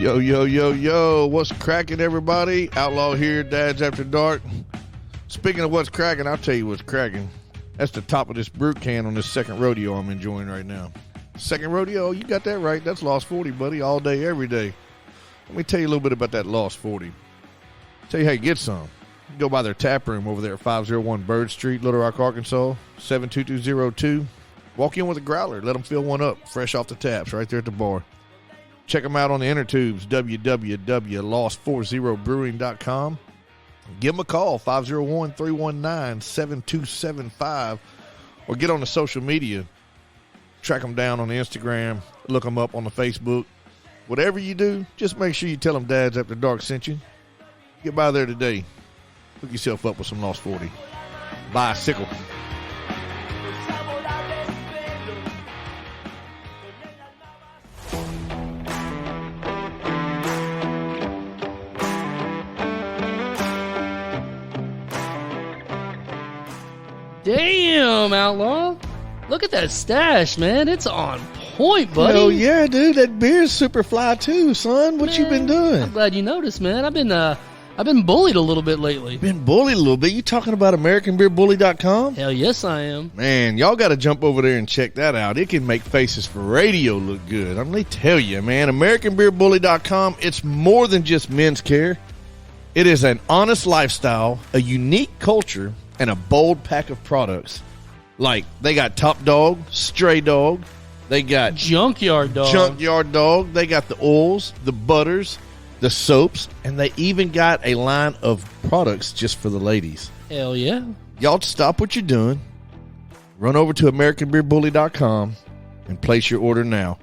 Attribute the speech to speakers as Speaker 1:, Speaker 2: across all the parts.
Speaker 1: Yo, yo, yo, yo. What's cracking, everybody? Outlaw here, Dads After Dark. Speaking of what's cracking, I'll tell you what's cracking. That's the top of this brew can on this second rodeo I'm enjoying right now. Second rodeo, you got that right. That's Lost 40, buddy, all day, every day. Let me tell you a little bit about that Lost 40. Tell you how you get some. You go by their tap room over there at 501 Bird Street, Little Rock, Arkansas, 72202. Walk in with a growler. Let them fill one up, fresh off the taps, right there at the bar. Check them out on the inner tubes, www.lost40brewing.com. Give them a call, 501-319-7275, or get on the social media. Track them down on the Instagram, look them up on the Facebook. Whatever you do, just make sure you tell them Dads After Dark sent you. Get by there today. Hook yourself up with some Lost 40. Bicycle.
Speaker 2: Damn, Outlaw. Look at that stash, man. It's on point, buddy.
Speaker 1: Hell yeah, dude. That beer's super fly too, son. What you been doing?
Speaker 2: I'm glad you noticed, man. I've been bullied a little bit lately.
Speaker 1: Been bullied a little bit? You talking about AmericanBeerBully.com?
Speaker 2: Hell yes, I am.
Speaker 1: Man, y'all got to jump over there and check that out. It can make faces for radio look good. I'm going to tell you, man. AmericanBeerBully.com, it's more than just men's care. It is an honest lifestyle, a unique culture, and a bold pack of products. Like, they got Top Dog, Stray Dog. They got
Speaker 2: Junkyard Dog.
Speaker 1: They got the oils, the butters, the soaps, and they even got a line of products just for the ladies.
Speaker 2: Hell yeah.
Speaker 1: Y'all stop what you're doing. Run over to AmericanBeerBully.com and place your order now.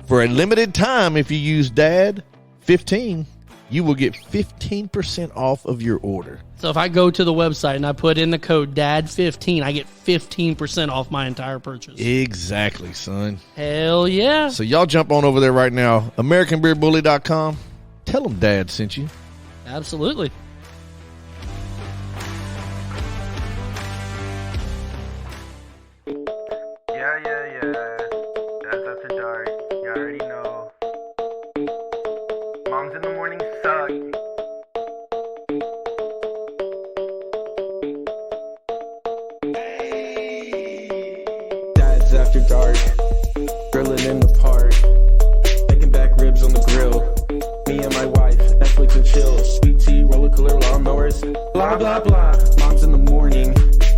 Speaker 1: For a limited time, if you use DAD15, you will get 15% off of your order.
Speaker 2: So if I go to the website and I put in the code DAD15, I get 15% off my entire purchase.
Speaker 1: Exactly, son.
Speaker 2: Hell yeah.
Speaker 1: So y'all jump on over there right now. AmericanBeerBully.com. Tell them Dad sent you.
Speaker 2: Absolutely.
Speaker 3: Yeah. That's after dark. You already know. Moms in the morning suck.
Speaker 4: Dads after dark, grilling in the park, making back ribs on the grill. Me and my wife, Netflix and chill, sweet tea, roller cooler, lawnmowers, blah blah blah. Moms in the morning,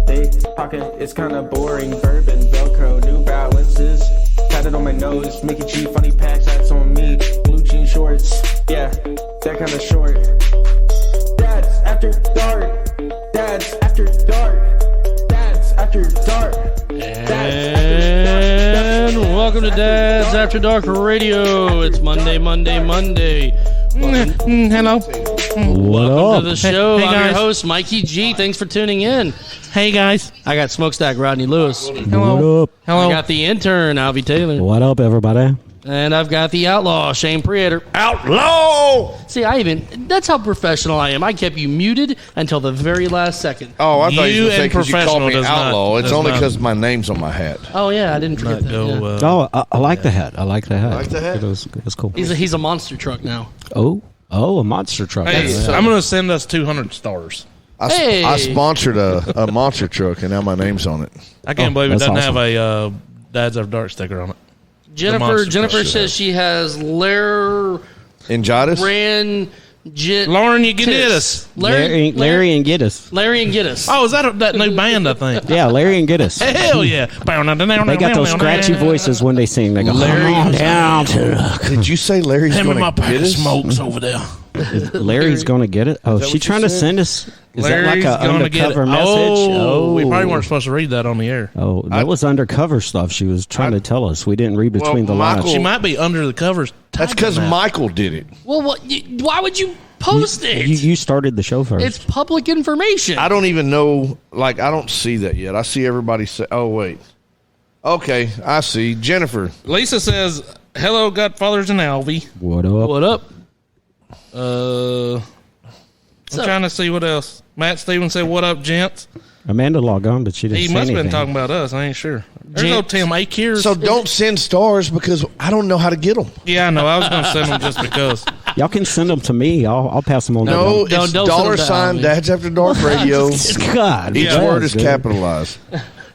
Speaker 4: they talking, it's kinda boring. Bourbon, Velcro, New Balances, tatted on my nose, Mickey G, funny packs, hats on me, blue jean shorts, yeah, that kinda short. Dads after dark, Dads after dark, Dads after dark.
Speaker 2: And welcome to Dads After Dark Radio. It's Monday.
Speaker 5: Hello.
Speaker 2: Welcome to the show.
Speaker 5: Hey,
Speaker 2: I'm your
Speaker 5: guys.
Speaker 2: host, Mikey G. Thanks for tuning in.
Speaker 5: Hey, guys.
Speaker 2: I got Smokestack Rodney Lewis.
Speaker 5: Hello.
Speaker 6: What up?
Speaker 5: Hello.
Speaker 2: I got the intern, Alve Taylor.
Speaker 6: What up, everybody?
Speaker 2: And I've got the outlaw, Shane Preator.
Speaker 1: Outlaw!
Speaker 2: See, that's how professional I am. I kept you muted until the very last second.
Speaker 1: Oh, I thought you
Speaker 5: You
Speaker 1: were going to say
Speaker 5: and
Speaker 1: because you called me
Speaker 5: professional does not-
Speaker 1: Outlaw. It's
Speaker 5: does
Speaker 1: only
Speaker 5: not-
Speaker 1: because my name's on my hat.
Speaker 2: Oh, yeah, I didn't forget that. Yeah.
Speaker 6: Oh, I like the hat. I like the hat.
Speaker 1: Like the hat?
Speaker 6: It was cool.
Speaker 2: He's a monster truck now.
Speaker 6: Oh, a monster truck.
Speaker 5: Hey,
Speaker 6: Yeah.
Speaker 5: I'm going to send us 200 stars.
Speaker 2: Hey.
Speaker 1: I sponsored a monster truck, and now my name's on it.
Speaker 5: I can't believe it
Speaker 6: that's
Speaker 5: doesn't
Speaker 6: awesome.
Speaker 5: have a Dads After Dark sticker on it.
Speaker 2: Jennifer
Speaker 5: monster truck.
Speaker 2: says she has
Speaker 1: Ingitis?
Speaker 5: Lauren, you get us.
Speaker 6: Larry and Giddis.
Speaker 2: Larry and Giddis.
Speaker 5: Oh, is that new band, I think?
Speaker 6: Yeah, Larry and Giddis.
Speaker 5: Hell yeah.
Speaker 6: They got those scratchy voices when they sing. They go,
Speaker 1: Larry-
Speaker 6: "Come on down to
Speaker 1: Did you say Larry's
Speaker 5: Him
Speaker 1: going
Speaker 5: and my
Speaker 1: to
Speaker 5: pack
Speaker 1: get
Speaker 5: of
Speaker 1: us?
Speaker 5: smokes over there.
Speaker 6: Larry's going to get it." Oh,
Speaker 1: that
Speaker 6: she
Speaker 1: what you
Speaker 6: trying to
Speaker 1: said?
Speaker 6: send us? Is
Speaker 5: Larry's
Speaker 6: that like an
Speaker 5: gonna get
Speaker 6: undercover
Speaker 5: it.
Speaker 6: message?
Speaker 5: Oh, we probably weren't supposed to read that on the air.
Speaker 6: Oh, that was undercover stuff she was trying to tell us. We didn't read between the lines.
Speaker 1: Michael-
Speaker 5: She might be under the covers.
Speaker 1: That's because Michael did it.
Speaker 2: Well, why would you post it?
Speaker 6: You started the show first.
Speaker 2: It's public information.
Speaker 1: I don't even know. Like, I don't see that yet. I see everybody say, oh, wait. Okay, I see. Jennifer.
Speaker 5: Lisa says, hello, Godfathers and Alve.
Speaker 6: What up?
Speaker 2: What up?
Speaker 5: I'm trying to see what else. Matt Stevens said, what up, gents?
Speaker 6: Amanda logged on, but she didn't
Speaker 5: He
Speaker 6: say
Speaker 5: must have been
Speaker 6: anything.
Speaker 5: talking about us. I ain't sure. There's no
Speaker 2: Gents.
Speaker 5: Tim Akers.
Speaker 1: So don't send stars because I don't know how to get them.
Speaker 5: Yeah, I know. I was going to send them just because.
Speaker 6: Y'all can send them to me. I'll pass them on.
Speaker 1: No,
Speaker 6: to
Speaker 1: it's
Speaker 2: don't
Speaker 1: dollar
Speaker 2: send them to
Speaker 1: sign
Speaker 2: Alve.
Speaker 1: Dads After Dark Radio.
Speaker 6: them. God,
Speaker 1: Each
Speaker 6: yeah,
Speaker 1: word is
Speaker 6: good.
Speaker 1: capitalized.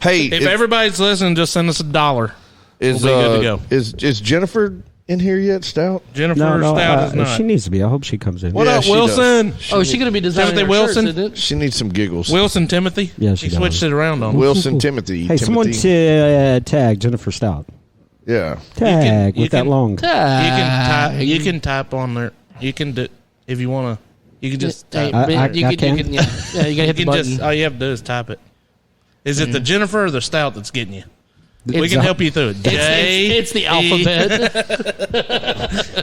Speaker 1: Hey,
Speaker 5: If everybody's listening, just send us $1.
Speaker 1: is
Speaker 5: we'll be good to go.
Speaker 1: is Jennifer in here yet, Stout?
Speaker 5: Jennifer
Speaker 6: No,
Speaker 5: Stout is not.
Speaker 6: she needs to be. I hope she comes in.
Speaker 5: What
Speaker 1: Yeah,
Speaker 5: up,
Speaker 1: she
Speaker 5: Wilson?
Speaker 2: Oh, is she going to be designing
Speaker 5: Timothy
Speaker 2: our
Speaker 5: Wilson?
Speaker 2: shirts, isn't it?
Speaker 1: She needs some giggles.
Speaker 5: Wilson Timothy?
Speaker 6: Yeah, she
Speaker 5: He switched
Speaker 6: does.
Speaker 5: it around on me.
Speaker 1: Wilson Timothy.
Speaker 6: Hey, someone tag Jennifer Stout.
Speaker 1: Yeah.
Speaker 6: Tag
Speaker 5: you
Speaker 6: with that
Speaker 5: can-
Speaker 6: long.
Speaker 5: You can type. You can type on there. You can do if you want to. You can just type.
Speaker 2: You can, you gotta hit
Speaker 5: You
Speaker 2: the
Speaker 5: can
Speaker 2: button.
Speaker 5: just. All you have to do is type it. Is it the Jennifer or the Stout that's getting you? We
Speaker 6: It's
Speaker 5: can
Speaker 6: a-
Speaker 5: help you through it.
Speaker 2: It's the alphabet.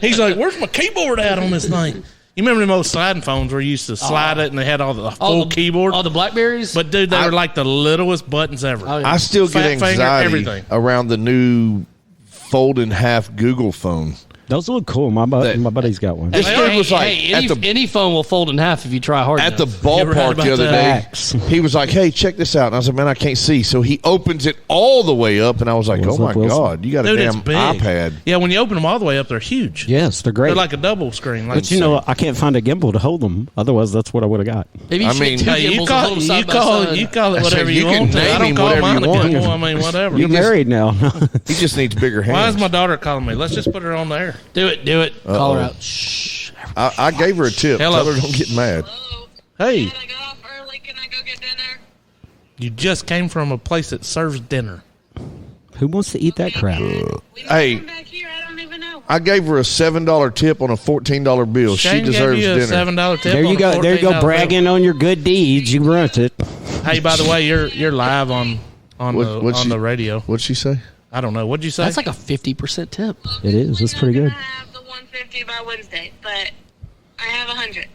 Speaker 5: He's like, "Where's my keyboard at on this thing?" You remember them old sliding phones where you used to slide it and they had all the full keyboard?
Speaker 2: All the Blackberries.
Speaker 5: But dude, they were like the littlest buttons ever.
Speaker 2: Oh, yeah.
Speaker 1: I still get
Speaker 5: Fat finger,
Speaker 1: anxiety
Speaker 5: everything.
Speaker 1: around the new fold in half Google phone.
Speaker 6: Those look cool. My buddy's got one.
Speaker 1: This dude was like
Speaker 2: hey,
Speaker 1: at
Speaker 2: any phone will fold in half if you try hard
Speaker 1: at the
Speaker 2: enough.
Speaker 5: You're right
Speaker 1: ballpark
Speaker 5: about
Speaker 1: the other
Speaker 5: that.
Speaker 1: day. He was like, "Hey, check this out." And I said, "Man, I can't see." So he opens it all the way up, and I was like,
Speaker 6: What's
Speaker 1: "Oh
Speaker 6: up,
Speaker 1: my
Speaker 6: Wilson?
Speaker 1: god, you got a
Speaker 5: Dude, it's
Speaker 1: damn
Speaker 5: big.
Speaker 1: iPad."
Speaker 5: Yeah, when you open them all the way up, they're huge.
Speaker 6: Yes, they're great.
Speaker 5: They're like a double screen. Like
Speaker 6: but you know, I can't find a gimbal to hold them. Otherwise, that's what I would have got.
Speaker 2: Maybe you
Speaker 1: I
Speaker 2: should
Speaker 1: mean,
Speaker 2: get two
Speaker 5: Hey,
Speaker 2: gimbals
Speaker 5: you
Speaker 2: and
Speaker 5: call
Speaker 2: hold them side by side.
Speaker 5: you call it
Speaker 1: I said,
Speaker 5: whatever
Speaker 1: you
Speaker 5: you
Speaker 1: can
Speaker 5: want to.
Speaker 1: name
Speaker 5: I don't
Speaker 1: him
Speaker 5: call
Speaker 1: whatever
Speaker 5: mine
Speaker 1: you
Speaker 5: a
Speaker 1: want.
Speaker 5: gimbal. I mean, whatever.
Speaker 6: You're married now.
Speaker 1: He just needs bigger hands.
Speaker 5: Why is my daughter calling me? Let's just put her on the air.
Speaker 2: Do it. Call her out. Shh.
Speaker 1: I gave her a tip.
Speaker 5: Hello.
Speaker 1: Tell her don't get mad.
Speaker 7: Hello.
Speaker 5: Hey,
Speaker 7: Dad, I got off early. Can I go get dinner?
Speaker 5: you just came from a place that serves dinner.
Speaker 6: Who wants to eat that crap?
Speaker 7: We
Speaker 1: Hey.
Speaker 7: come back here. I don't even know.
Speaker 1: I gave her a $7 tip on a $14 bill.
Speaker 5: Shane
Speaker 1: She deserves
Speaker 5: gave you a
Speaker 1: dinner.
Speaker 5: $7 tip.
Speaker 6: There
Speaker 5: on
Speaker 6: you
Speaker 5: a
Speaker 6: go. There you go,
Speaker 5: $14
Speaker 6: bragging on your good deeds. You ruined it.
Speaker 5: bill. Hey, by the way, you're live on
Speaker 1: What'd she-
Speaker 5: the radio.
Speaker 1: What'd she say?
Speaker 5: I don't know. What'd you say?
Speaker 2: That's like a 50% tip.
Speaker 6: It is. That's pretty
Speaker 7: I'm
Speaker 6: good.
Speaker 7: gonna have the 150 by Wednesday, but I have 100.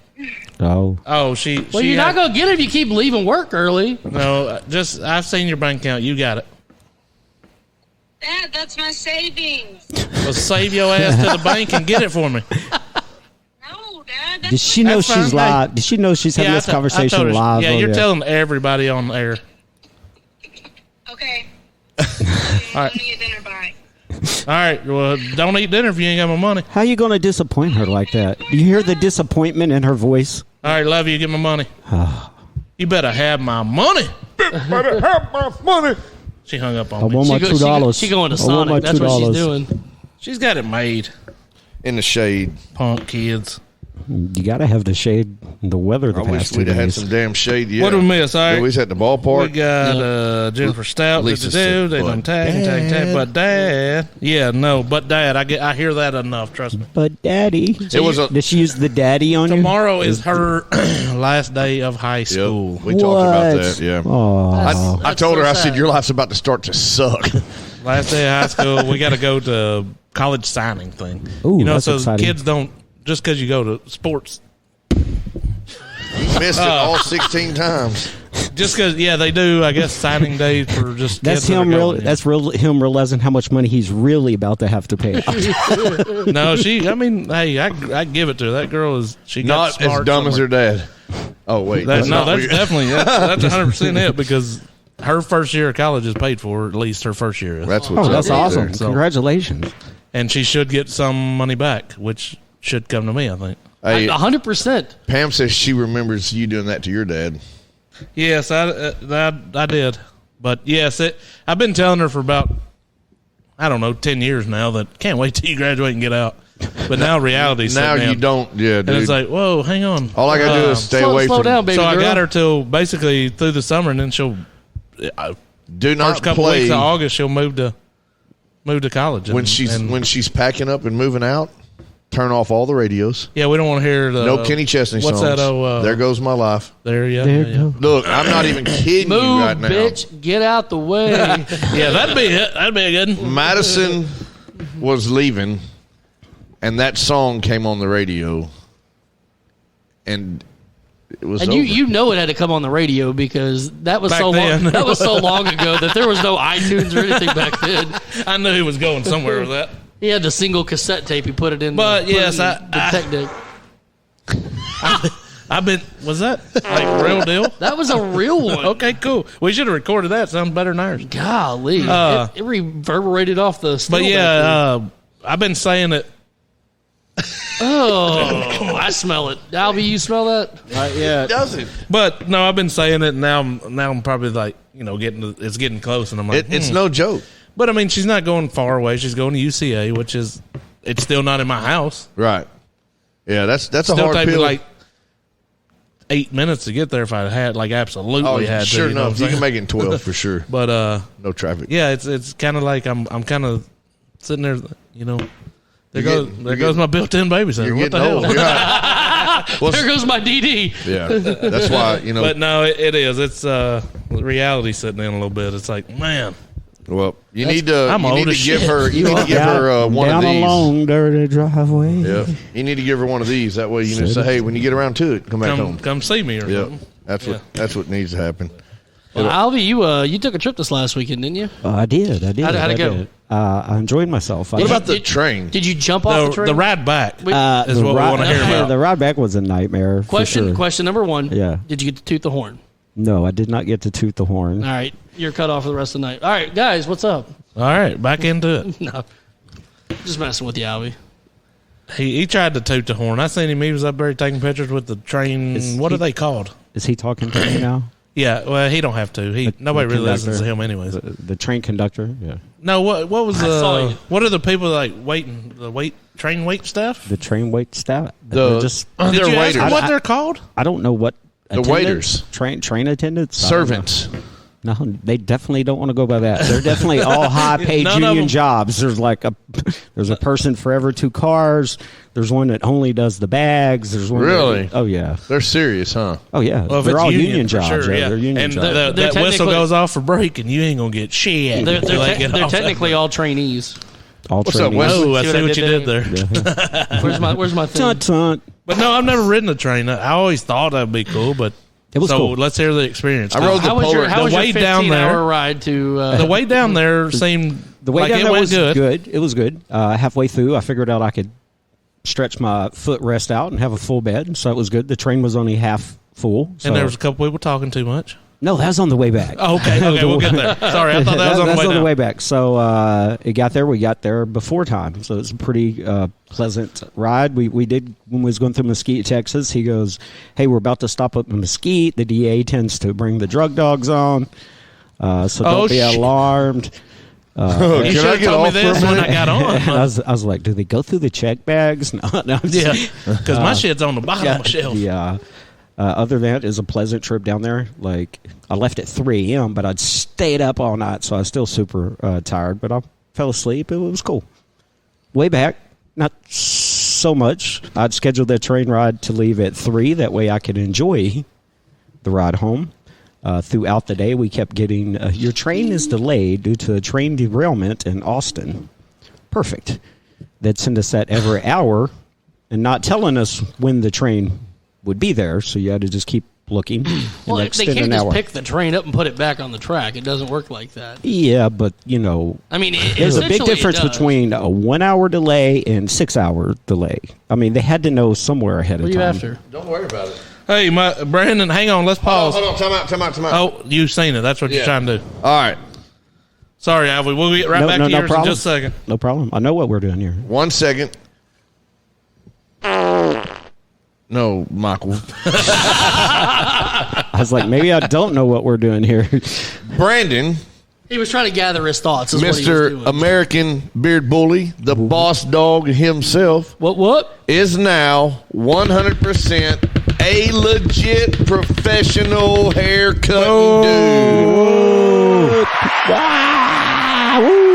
Speaker 6: Oh,
Speaker 5: oh, she.
Speaker 2: Well,
Speaker 5: she
Speaker 2: you're not
Speaker 5: had-
Speaker 2: going to get it if you keep leaving work early.
Speaker 5: No, just I've seen your bank account. You got it.
Speaker 7: Dad, that's my savings.
Speaker 5: Well, save your ass to the bank and get it for me.
Speaker 7: No, Dad. That's
Speaker 6: did she know
Speaker 5: That's fine,
Speaker 6: she's
Speaker 5: hey.
Speaker 6: live? Did she know she's having this
Speaker 5: I told
Speaker 6: conversation
Speaker 5: her-
Speaker 6: live?
Speaker 5: Yeah,
Speaker 6: on
Speaker 5: you're
Speaker 6: the-
Speaker 5: telling everybody on the air.
Speaker 7: okay.
Speaker 5: All
Speaker 7: I'm
Speaker 5: right.
Speaker 7: gonna get dinner by.
Speaker 5: All right. Well, don't eat dinner if you ain't got my money.
Speaker 6: How you going to disappoint her like that? Do you hear the disappointment in her voice?
Speaker 5: All right, love you. Get my money. You better have my money.
Speaker 1: Better have my money.
Speaker 5: She hung up
Speaker 6: I
Speaker 5: on me.
Speaker 6: want my $2.
Speaker 2: She going to
Speaker 6: I want my
Speaker 2: Sonic. That's what she's
Speaker 6: $2.
Speaker 2: doing.
Speaker 5: She's got it made.
Speaker 1: In the shade.
Speaker 5: Punk kids.
Speaker 6: You got to have the shade, the weather the
Speaker 1: I wish
Speaker 6: past 2
Speaker 1: we'd have had
Speaker 6: days.
Speaker 1: some damn shade. Yeah.
Speaker 5: What do we miss? All right.
Speaker 1: We was at the
Speaker 5: We
Speaker 1: ballpark.
Speaker 5: got Jennifer Stout.
Speaker 1: Lisa
Speaker 5: They
Speaker 1: said,
Speaker 5: done
Speaker 1: but
Speaker 5: tag. But dad. Yeah, no, but dad. I hear that enough. Trust me.
Speaker 6: But daddy,
Speaker 1: It was a.
Speaker 6: did she use the daddy on you?
Speaker 5: Tomorrow is her last day of high school.
Speaker 1: Yep, we talked about
Speaker 6: What?
Speaker 1: that. Yeah.
Speaker 6: Aw.
Speaker 1: I told her, I
Speaker 2: so
Speaker 1: said,
Speaker 2: sad.
Speaker 1: your life's about to start to suck.
Speaker 5: Last day of high school. We got to go to college signing thing.
Speaker 6: Ooh,
Speaker 5: you know,
Speaker 6: that's
Speaker 5: so
Speaker 6: exciting.
Speaker 5: kids don't just because you go to sports.
Speaker 1: Missed it all 16 times.
Speaker 5: Just because, yeah, they do. I guess signing days for just
Speaker 6: That's
Speaker 5: kids that are
Speaker 6: him.
Speaker 5: going, yeah.
Speaker 6: That's him realizing how much money he's really about to have to pay.
Speaker 5: No, she. I mean, hey, I give it to her. That girl is. She got
Speaker 1: Not
Speaker 5: smart
Speaker 1: as dumb as
Speaker 5: somewhere.
Speaker 1: her dad. Oh, wait.
Speaker 5: That's
Speaker 1: not
Speaker 5: that's
Speaker 1: weird.
Speaker 5: definitely that's 100% it because her first year of college is paid for. At least her first year, is.
Speaker 1: That's what's
Speaker 6: Oh, that's
Speaker 1: up right
Speaker 6: awesome!
Speaker 1: there.
Speaker 5: So-
Speaker 6: Congratulations.
Speaker 5: and she should get some money back, which should come to me. I think.
Speaker 1: Hey,
Speaker 2: 100%.
Speaker 1: Pam says she remembers you doing that to your dad.
Speaker 5: Yes, I did, but yes, I've been telling her for about 10 years now that can't wait till you graduate and get out. But now reality's
Speaker 1: Now
Speaker 5: setting
Speaker 1: you
Speaker 5: in.
Speaker 1: don't. Yeah, dude.
Speaker 5: And it's like, whoa, hang on.
Speaker 1: All I got to do is stay away
Speaker 2: Slow
Speaker 1: from.
Speaker 2: down, baby
Speaker 5: So I
Speaker 2: girl.
Speaker 5: got her till basically through the summer, and then she'll
Speaker 1: Do not
Speaker 5: first couple
Speaker 1: play
Speaker 5: weeks of August she'll move to college.
Speaker 1: when
Speaker 5: and
Speaker 1: she's packing up and moving out. Turn off all the radios.
Speaker 5: yeah, we don't want to hear the
Speaker 1: No Kenny Chesney
Speaker 5: what's
Speaker 1: songs.
Speaker 5: that? Oh,
Speaker 1: There goes my life.
Speaker 5: there, yeah,
Speaker 6: There
Speaker 5: yeah,
Speaker 6: you go.
Speaker 1: Look, I'm not even kidding
Speaker 2: Move,
Speaker 1: you right now.
Speaker 2: bitch. Get out the way.
Speaker 5: yeah. That'd be it. That'd be a good one.
Speaker 1: Madison was leaving, and that song came on the radio, and it was
Speaker 2: And
Speaker 1: over.
Speaker 2: you know it had to come on the radio because that was
Speaker 5: Back
Speaker 2: so
Speaker 5: then.
Speaker 2: long. That was so long ago that there was no iTunes or anything back then.
Speaker 5: I knew he was going somewhere with that.
Speaker 2: He had the single cassette tape. He put it in.
Speaker 5: But
Speaker 2: put it
Speaker 5: yes,
Speaker 2: in
Speaker 5: I-
Speaker 2: the tech deck.
Speaker 5: I've been. Was that like real deal?
Speaker 2: That was a real one.
Speaker 5: Okay, cool. We should have recorded that. Sounds better than ours.
Speaker 2: Golly,
Speaker 5: Uh,
Speaker 2: it reverberated off the.
Speaker 5: But
Speaker 2: steel back
Speaker 5: yeah, I've been saying it.
Speaker 2: Oh, I smell it. Alve, you smell that?
Speaker 6: Yeah.
Speaker 1: Does it?
Speaker 5: But no, I've been saying it. And now I'm probably like, it's getting close, and I'm like,
Speaker 1: It's no joke.
Speaker 5: But I mean, she's not going far away. She's going to UCA, which is it's still not in my house.
Speaker 1: Right. Yeah, that's a
Speaker 5: Still
Speaker 1: hard
Speaker 5: take me
Speaker 1: pill.
Speaker 5: like 8 minutes to get there if I had absolutely had to.
Speaker 1: sure
Speaker 5: You know
Speaker 1: enough.
Speaker 5: what I'm
Speaker 1: You can
Speaker 5: saying?
Speaker 1: make it in 12 for sure.
Speaker 5: But
Speaker 1: No traffic.
Speaker 5: yeah, it's kind of like I'm kind of sitting there, There
Speaker 1: You're
Speaker 5: goes my built-in babysitter.
Speaker 1: You're
Speaker 5: What
Speaker 1: getting
Speaker 5: the hell?
Speaker 1: old. You're right. Well,
Speaker 2: There goes my DD.
Speaker 1: yeah, that's why
Speaker 5: But no, it is. It's reality setting in a little bit. It's like, man,
Speaker 1: Well, you need to.
Speaker 5: I'm
Speaker 1: You
Speaker 5: old
Speaker 1: need to
Speaker 5: as
Speaker 1: give
Speaker 5: shit.
Speaker 1: her. You need to give her one of
Speaker 6: down
Speaker 1: these.
Speaker 6: a long dirty driveway.
Speaker 1: Yeah, you need to give her one of these. That way, you can say, "Hey, when you get around to it, come back home."
Speaker 5: come see me or
Speaker 1: Yeah,
Speaker 5: something.
Speaker 1: that's what needs to happen.
Speaker 2: Well, Alve, you took a trip this last weekend, didn't you?
Speaker 6: I did.
Speaker 2: How'd it go?
Speaker 6: did. I enjoyed myself.
Speaker 1: What about the train?
Speaker 2: Did you jump off the train?
Speaker 5: The ride back is
Speaker 6: the
Speaker 5: what we want to hear about.
Speaker 6: The ride back was a nightmare. For sure.
Speaker 2: Question number one.
Speaker 6: Yeah.
Speaker 2: Did you get to toot the horn?
Speaker 6: No, I did not get to toot the horn.
Speaker 2: All right. You're cut off for the rest of the night. All right, guys, what's up?
Speaker 5: All right, back into it.
Speaker 2: No. Just messing with you, Alve.
Speaker 5: He tried to toot the horn. I seen him. He was up there taking pictures with the train. What are they called?
Speaker 6: Is he talking to me now?
Speaker 5: Yeah, well, he don't have to. Nobody
Speaker 6: The
Speaker 5: really listens to
Speaker 6: conductor.
Speaker 5: him anyways.
Speaker 6: The train conductor. Yeah.
Speaker 5: No, what was
Speaker 2: saw you.
Speaker 5: what are the people like waiting train wait stuff?
Speaker 6: The train wait staff.
Speaker 1: The-
Speaker 6: just
Speaker 5: Did
Speaker 1: They're
Speaker 5: you ask
Speaker 1: waiters.
Speaker 5: them what they're called?
Speaker 6: I don't know what
Speaker 1: The waiters.
Speaker 6: train attendants, I don't know.
Speaker 1: Servants.
Speaker 6: No, they definitely don't want to go by that. They're definitely all high paid
Speaker 5: None of
Speaker 6: union
Speaker 5: them-
Speaker 6: jobs. There's a person for every 2 cars. There's one that only does the bags. There's one.
Speaker 1: Really?
Speaker 6: Oh yeah.
Speaker 1: They're serious, huh?
Speaker 6: Oh yeah.
Speaker 5: Well, if
Speaker 6: they're
Speaker 5: it's
Speaker 6: all union
Speaker 5: for
Speaker 6: jobs.
Speaker 5: sure,
Speaker 6: yeah, they're union
Speaker 5: and
Speaker 6: jobs.
Speaker 2: They're
Speaker 5: that whistle
Speaker 2: technically-
Speaker 5: goes off for break, and you ain't gonna get shit.
Speaker 2: They're
Speaker 5: until they get off that
Speaker 2: technically
Speaker 5: thing.
Speaker 2: all trainees.
Speaker 6: all
Speaker 1: What's up,
Speaker 6: trainees.
Speaker 1: Wesley?
Speaker 5: Oh, I
Speaker 2: See
Speaker 5: see
Speaker 2: what I
Speaker 5: what you
Speaker 2: did
Speaker 5: did there.
Speaker 2: Where's my thing?
Speaker 6: Tunt, tunt.
Speaker 5: But no, I've never ridden a train. I always thought that'd be cool, but
Speaker 6: It was
Speaker 5: so
Speaker 6: cool.
Speaker 5: let's hear the experience.
Speaker 1: I rode the
Speaker 2: How was
Speaker 1: Polar.
Speaker 2: your
Speaker 5: way down
Speaker 2: 15-hour
Speaker 5: there-
Speaker 2: ride to?
Speaker 5: The way down there seemed
Speaker 6: The way
Speaker 5: like
Speaker 6: down
Speaker 5: it
Speaker 6: there
Speaker 5: went
Speaker 6: was good. It was good. Halfway through, I figured out I could stretch my footrest out and have a full bed, so it was good. The train was only half full. So.
Speaker 5: And there was a couple people talking too much.
Speaker 6: No, that was on the way back.
Speaker 5: Oh, okay, we'll get there. Sorry, I thought that was on the
Speaker 6: That's
Speaker 5: way
Speaker 6: on
Speaker 5: down.
Speaker 6: the way back. So it got there. We got there before time. So it's a pretty pleasant ride. We did, when we was going through Mesquite, Texas, he goes, hey, we're about to stop up in Mesquite. The DA tends to bring the drug dogs on. So don't be alarmed.
Speaker 5: You
Speaker 1: Can
Speaker 5: should
Speaker 1: I
Speaker 5: have
Speaker 1: get
Speaker 5: told me
Speaker 1: off for a
Speaker 5: this when I
Speaker 1: minute?
Speaker 5: got on.
Speaker 6: I was like, do they go through the check bags? No, I'm just-
Speaker 5: Yeah, because my shit's on the bottom of the shelf.
Speaker 6: Yeah. Other than that, it was a pleasant trip down there. Like, I left at 3 a.m., but I'd stayed up all night, so I was still super tired. But I fell asleep. It was cool. Way back, not so much. I'd scheduled that train ride to leave at 3. That way I could enjoy the ride home. Throughout the day, we kept getting, your train is delayed due to a train derailment in Austin. Perfect. They'd send us that every hour and not telling us when the train would be there, so you had to just keep looking.
Speaker 2: Well,
Speaker 6: and
Speaker 2: they
Speaker 6: extend
Speaker 2: can't
Speaker 6: an
Speaker 2: just
Speaker 6: hour.
Speaker 2: pick the train up and put it back on the track. It doesn't work like that.
Speaker 6: Yeah, but
Speaker 2: I mean,
Speaker 6: there's a big
Speaker 2: essentially it
Speaker 6: difference
Speaker 2: does.
Speaker 6: between a 1 hour delay and 6 hour delay. I mean, they had to know somewhere ahead
Speaker 2: What
Speaker 6: of
Speaker 2: are you
Speaker 6: time.
Speaker 2: after?
Speaker 1: Don't worry about it.
Speaker 5: Hey, Brandon, hang on. Let's pause.
Speaker 1: Hold on. Time out.
Speaker 5: Oh, you've seen it. That's what you're
Speaker 1: Yeah.
Speaker 5: trying to do.
Speaker 1: All right.
Speaker 5: Sorry, Alve. We'll get right back to yours in just a second.
Speaker 6: No problem. I know what we're doing here.
Speaker 1: 1 second. No, Michael.
Speaker 6: I was like, maybe I don't know what we're doing here.
Speaker 1: Brandon,
Speaker 2: He was trying to gather his thoughts. Is what he was
Speaker 1: Mr.
Speaker 2: doing.
Speaker 1: American Beard Bully, the boss dog himself,
Speaker 2: What?
Speaker 1: is now 100% a legit professional hair cutting dude.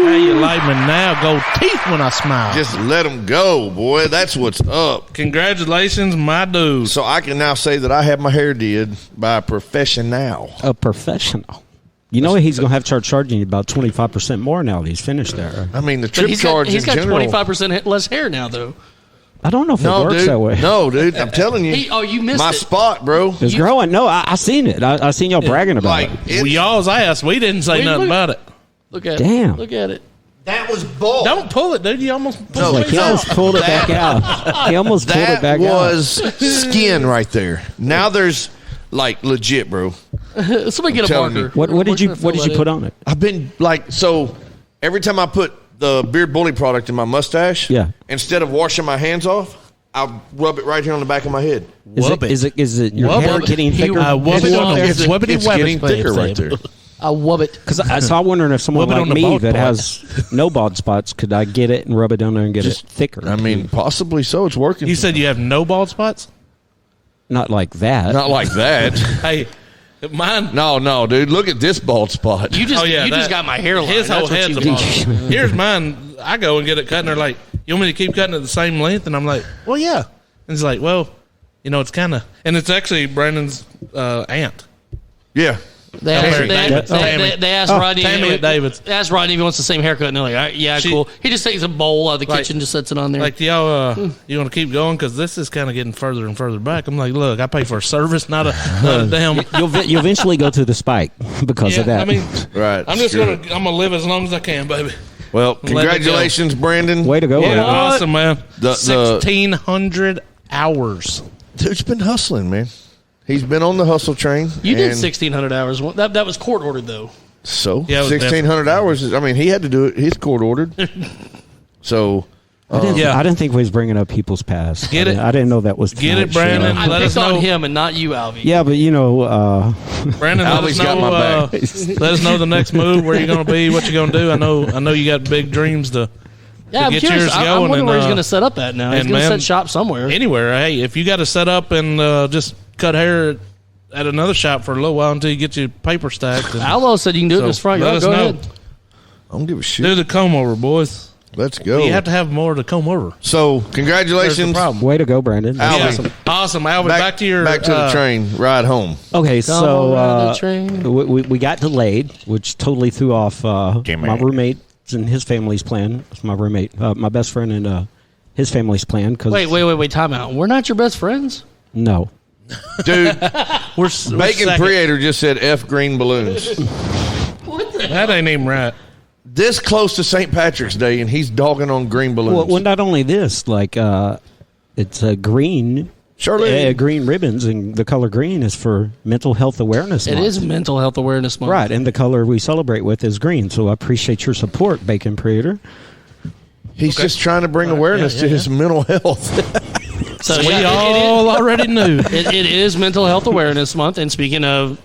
Speaker 5: How you like me now? Gold teeth when I smile.
Speaker 1: Just let him go, boy. That's what's up.
Speaker 5: Congratulations, my dude.
Speaker 1: So I can now say that I had my hair did by a professional.
Speaker 6: A professional. You know he's going to have to start charging you about 25% more now that he's finished there.
Speaker 1: I mean, the
Speaker 2: But
Speaker 1: trip
Speaker 2: he's
Speaker 1: charge
Speaker 2: got
Speaker 1: in general.
Speaker 2: 25% less hair now, though.
Speaker 6: I don't know if it
Speaker 1: No,
Speaker 6: works
Speaker 1: dude.
Speaker 6: that way.
Speaker 1: No, dude. I'm telling you.
Speaker 2: You missed
Speaker 1: my
Speaker 2: it.
Speaker 1: spot, bro.
Speaker 6: It's growing. No, I seen it. I seen y'all bragging about
Speaker 1: Like,
Speaker 6: it.
Speaker 5: Well, y'all's ass. We didn't say
Speaker 2: Wait,
Speaker 5: nothing
Speaker 2: look-
Speaker 5: about it.
Speaker 2: Look at
Speaker 6: Damn.
Speaker 2: it. Look at it.
Speaker 1: that was bull.
Speaker 5: Don't pull it, dude. You almost
Speaker 1: No,
Speaker 5: pulled
Speaker 6: Like, he
Speaker 5: it.
Speaker 6: almost pulled it back out. He almost pulled it
Speaker 1: That
Speaker 6: back
Speaker 1: was skin right there. Now there's like legit, bro.
Speaker 2: Somebody get a
Speaker 1: telling
Speaker 2: marker.
Speaker 1: you.
Speaker 6: out. What did you put on it?
Speaker 1: I've been like, so every time I put the Beard Bully product in my mustache,
Speaker 6: Yeah.
Speaker 1: instead of washing my hands off, I'll rub it right here on the back of my head.
Speaker 6: Is it your
Speaker 5: Wub
Speaker 6: hair
Speaker 5: it.
Speaker 6: getting thicker?
Speaker 5: Wub it on
Speaker 1: It's getting thicker right there.
Speaker 2: I love it.
Speaker 6: So I'm wondering if someone
Speaker 5: Rub it
Speaker 6: like
Speaker 5: on the
Speaker 6: me
Speaker 5: bald
Speaker 6: that
Speaker 5: spot.
Speaker 6: has no bald spots, could I get it and rub it down there and get it thicker?
Speaker 1: I mean, possibly so. It's working.
Speaker 5: You said you have no bald spots?
Speaker 6: Not like that.
Speaker 1: Not like that.
Speaker 5: Hey, mine.
Speaker 1: No, dude. Look at this bald spot.
Speaker 2: You just
Speaker 5: that-
Speaker 2: just got my hairline.
Speaker 5: His whole
Speaker 2: That's what
Speaker 5: head's
Speaker 2: you
Speaker 5: a
Speaker 2: do.
Speaker 5: bald. Here's mine. I go and get it cut, and they're like, "You want me to keep cutting it the same length?" And I'm like, "Well, yeah." And it's like, "Well, it's kind of," and it's actually Brandon's aunt.
Speaker 1: Yeah.
Speaker 2: They asked,
Speaker 5: Tammy.
Speaker 2: they asked Rodney.
Speaker 5: Tammy at David's.
Speaker 2: They asked Rodney if he wants the same haircut, and they're like, "All right, "Yeah,
Speaker 5: She-
Speaker 2: cool." He just takes a bowl out of the
Speaker 5: Like-
Speaker 2: kitchen, just sets it on there.
Speaker 5: Like, y'all, you want to keep going because this is kind of getting further and further back. I'm like, look, I pay for a service, not a damn.
Speaker 6: You'll eventually go to the spike because of that.
Speaker 5: I mean,
Speaker 1: Right.
Speaker 5: I'm just
Speaker 1: Screw
Speaker 5: gonna live as long as I can, baby.
Speaker 1: Well,
Speaker 5: Let it go.
Speaker 1: congratulations, Brandon.
Speaker 6: Way to go.
Speaker 5: Yeah,
Speaker 6: Brandon.
Speaker 5: awesome, man.
Speaker 1: The-
Speaker 5: 1,600 hours.
Speaker 1: Dude's been hustling, man. He's been on the hustle train.
Speaker 2: you did
Speaker 1: and
Speaker 2: 1,600 hours. That was court ordered though.
Speaker 1: So,
Speaker 5: Yeah, it was
Speaker 1: 1,600 hours. I mean, he had to do it. His court ordered. So,
Speaker 6: I didn't,
Speaker 5: Yeah.
Speaker 6: I didn't think we was bringing up people's past.
Speaker 5: Get it.
Speaker 6: I didn't know that was
Speaker 5: Get it,
Speaker 6: tonight's show.
Speaker 5: Brandon.
Speaker 2: I
Speaker 5: Let
Speaker 2: picked
Speaker 5: us know.
Speaker 2: on him and not you, Alve.
Speaker 6: Yeah, but
Speaker 5: Brandon, let
Speaker 1: Alvy's
Speaker 5: us
Speaker 1: got
Speaker 5: know.
Speaker 1: my back.
Speaker 5: Let us know the next move, where you're going to be, what you're going to do. I know you got big dreams to
Speaker 2: Yeah, I'm
Speaker 5: get
Speaker 2: curious.
Speaker 5: yours
Speaker 2: I'm
Speaker 5: going,
Speaker 2: wondering
Speaker 5: and,
Speaker 2: where he's going to set up at now. He's
Speaker 5: and
Speaker 2: going to
Speaker 5: man-
Speaker 2: set shop somewhere.
Speaker 5: anywhere. Hey, if you got to set up and just cut hair at another shop for a little while until you get your paper stacked. And
Speaker 2: Alvo said you can do it in his front
Speaker 5: let
Speaker 2: yard.
Speaker 5: us
Speaker 2: Go
Speaker 5: know.
Speaker 2: ahead.
Speaker 1: I don't give a shit.
Speaker 5: Do the comb over, boys.
Speaker 1: Let's go.
Speaker 5: You have to have more to comb over.
Speaker 1: So,
Speaker 5: There's the
Speaker 1: congratulations.
Speaker 5: problem.
Speaker 6: way to go, Brandon.
Speaker 1: Alvin.
Speaker 5: Awesome, Alvin. Back to your
Speaker 1: back to the train ride home.
Speaker 6: Okay, so
Speaker 2: ride the train.
Speaker 6: we got delayed, which totally threw off my roommate and his family's plan. My roommate, my best friend, and his family's plan. Cause
Speaker 2: Wait. Time out. We're not your best friends.
Speaker 6: No,
Speaker 1: Dude,
Speaker 5: We're
Speaker 1: Bacon
Speaker 5: second.
Speaker 1: Creator just said F green balloons.
Speaker 5: That ain't even right.
Speaker 1: This close to St. Patrick's Day, and he's dogging on green balloons.
Speaker 6: well, not only this, like it's a green.
Speaker 1: Charlie.
Speaker 6: Green ribbons, and the color green is for Mental Health Awareness
Speaker 2: It
Speaker 6: Month.
Speaker 2: is Mental Health Awareness Month.
Speaker 6: Right, and the color we celebrate with is green. So I appreciate your support, Bacon Creator.
Speaker 1: He's just trying to bring awareness to his mental health.
Speaker 2: So
Speaker 5: We
Speaker 2: yeah,
Speaker 5: all already knew.
Speaker 2: it is Mental Health Awareness Month. And speaking of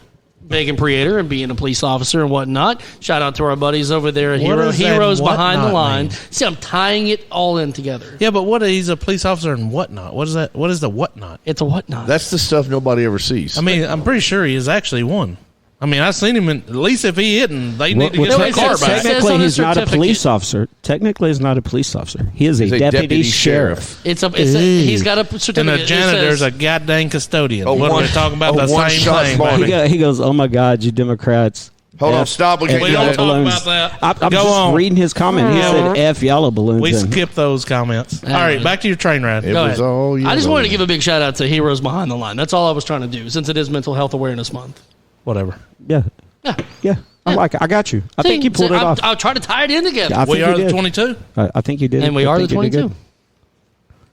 Speaker 2: Bacon Creator and being a police officer and whatnot, shout out to our buddies over there at
Speaker 5: What does that
Speaker 2: Heroes Behind the
Speaker 5: whatnot
Speaker 2: Line.
Speaker 5: mean?
Speaker 2: See, I'm tying it all in together.
Speaker 5: Yeah, but he's a police officer and whatnot. What is that? What is the whatnot?
Speaker 2: It's a whatnot.
Speaker 1: That's the stuff nobody ever sees.
Speaker 5: I mean, I'm pretty sure he is actually one. I mean, I've seen him at least if he isn't, they need to get
Speaker 2: well,
Speaker 5: their
Speaker 2: it
Speaker 5: car
Speaker 2: says-
Speaker 5: back.
Speaker 2: says
Speaker 6: Technically,
Speaker 2: on the
Speaker 6: he's not a
Speaker 2: certificate.
Speaker 6: police officer. Technically, he's not a police officer. He is
Speaker 1: He's
Speaker 6: a deputy sheriff.
Speaker 2: He's got a certificate.
Speaker 5: And the
Speaker 2: It
Speaker 5: janitor's
Speaker 2: says-
Speaker 5: a goddamn custodian.
Speaker 1: Oh,
Speaker 5: What are
Speaker 1: one-
Speaker 5: we talking about?
Speaker 1: oh,
Speaker 5: The
Speaker 1: one
Speaker 5: same
Speaker 1: shot
Speaker 5: thing,
Speaker 1: Barney.
Speaker 5: baby.
Speaker 6: He goes, "Oh my God, you Democrats!"
Speaker 1: Hold on,
Speaker 6: F-
Speaker 1: stop. We
Speaker 6: F
Speaker 1: can't
Speaker 5: We
Speaker 1: do
Speaker 5: don't
Speaker 1: that.
Speaker 5: talk
Speaker 6: balloons.
Speaker 5: about that.
Speaker 6: I'm
Speaker 5: Go
Speaker 6: just
Speaker 5: on.
Speaker 6: reading his comment. He
Speaker 5: Yeah,
Speaker 6: said
Speaker 5: we're-
Speaker 6: "F yellow balloons."
Speaker 5: We
Speaker 6: and-
Speaker 5: skip those comments. All right, back to your train ride.
Speaker 1: It
Speaker 2: Go
Speaker 1: was
Speaker 2: ahead.
Speaker 1: all
Speaker 2: I just
Speaker 1: yellow.
Speaker 2: wanted to give a big shout out to Heroes Behind the Line. That's all I was trying to do, since it is Mental Health Awareness Month.
Speaker 5: Whatever.
Speaker 6: Yeah,
Speaker 2: Yeah.
Speaker 6: yeah. I like it. I got you. I think you pulled it off.
Speaker 2: I'll try to tie it in together.
Speaker 6: I think
Speaker 5: We
Speaker 6: you
Speaker 5: are the
Speaker 6: did.
Speaker 5: 22.
Speaker 6: I think you did.
Speaker 2: And we
Speaker 6: I
Speaker 2: are the
Speaker 6: think you did
Speaker 2: 22.
Speaker 6: good.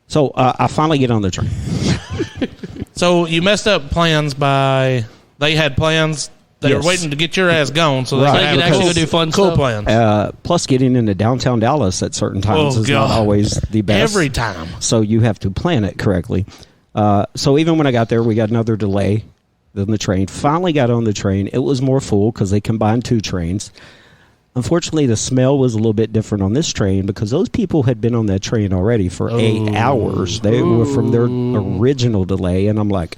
Speaker 6: So I finally get on the train.
Speaker 5: So you messed up plans by they had plans. They
Speaker 6: Yes.
Speaker 5: were waiting to get your ass gone so they
Speaker 6: Right.
Speaker 5: could
Speaker 6: They
Speaker 5: have
Speaker 6: could actually
Speaker 5: cool,
Speaker 2: go do fun
Speaker 5: cool
Speaker 2: stuff.
Speaker 5: plans.
Speaker 6: Plus, getting into downtown Dallas at certain times
Speaker 5: Oh,
Speaker 6: is
Speaker 5: God.
Speaker 6: not always the best.
Speaker 5: Every time.
Speaker 6: So you have to plan it correctly. So even when I got there, we got another delay than the train. Finally got on the train. It was more full because they combined two trains. Unfortunately, the smell was a little bit different on this train because those people had been on that train already for 8 hours. They were from their original delay. And I'm like,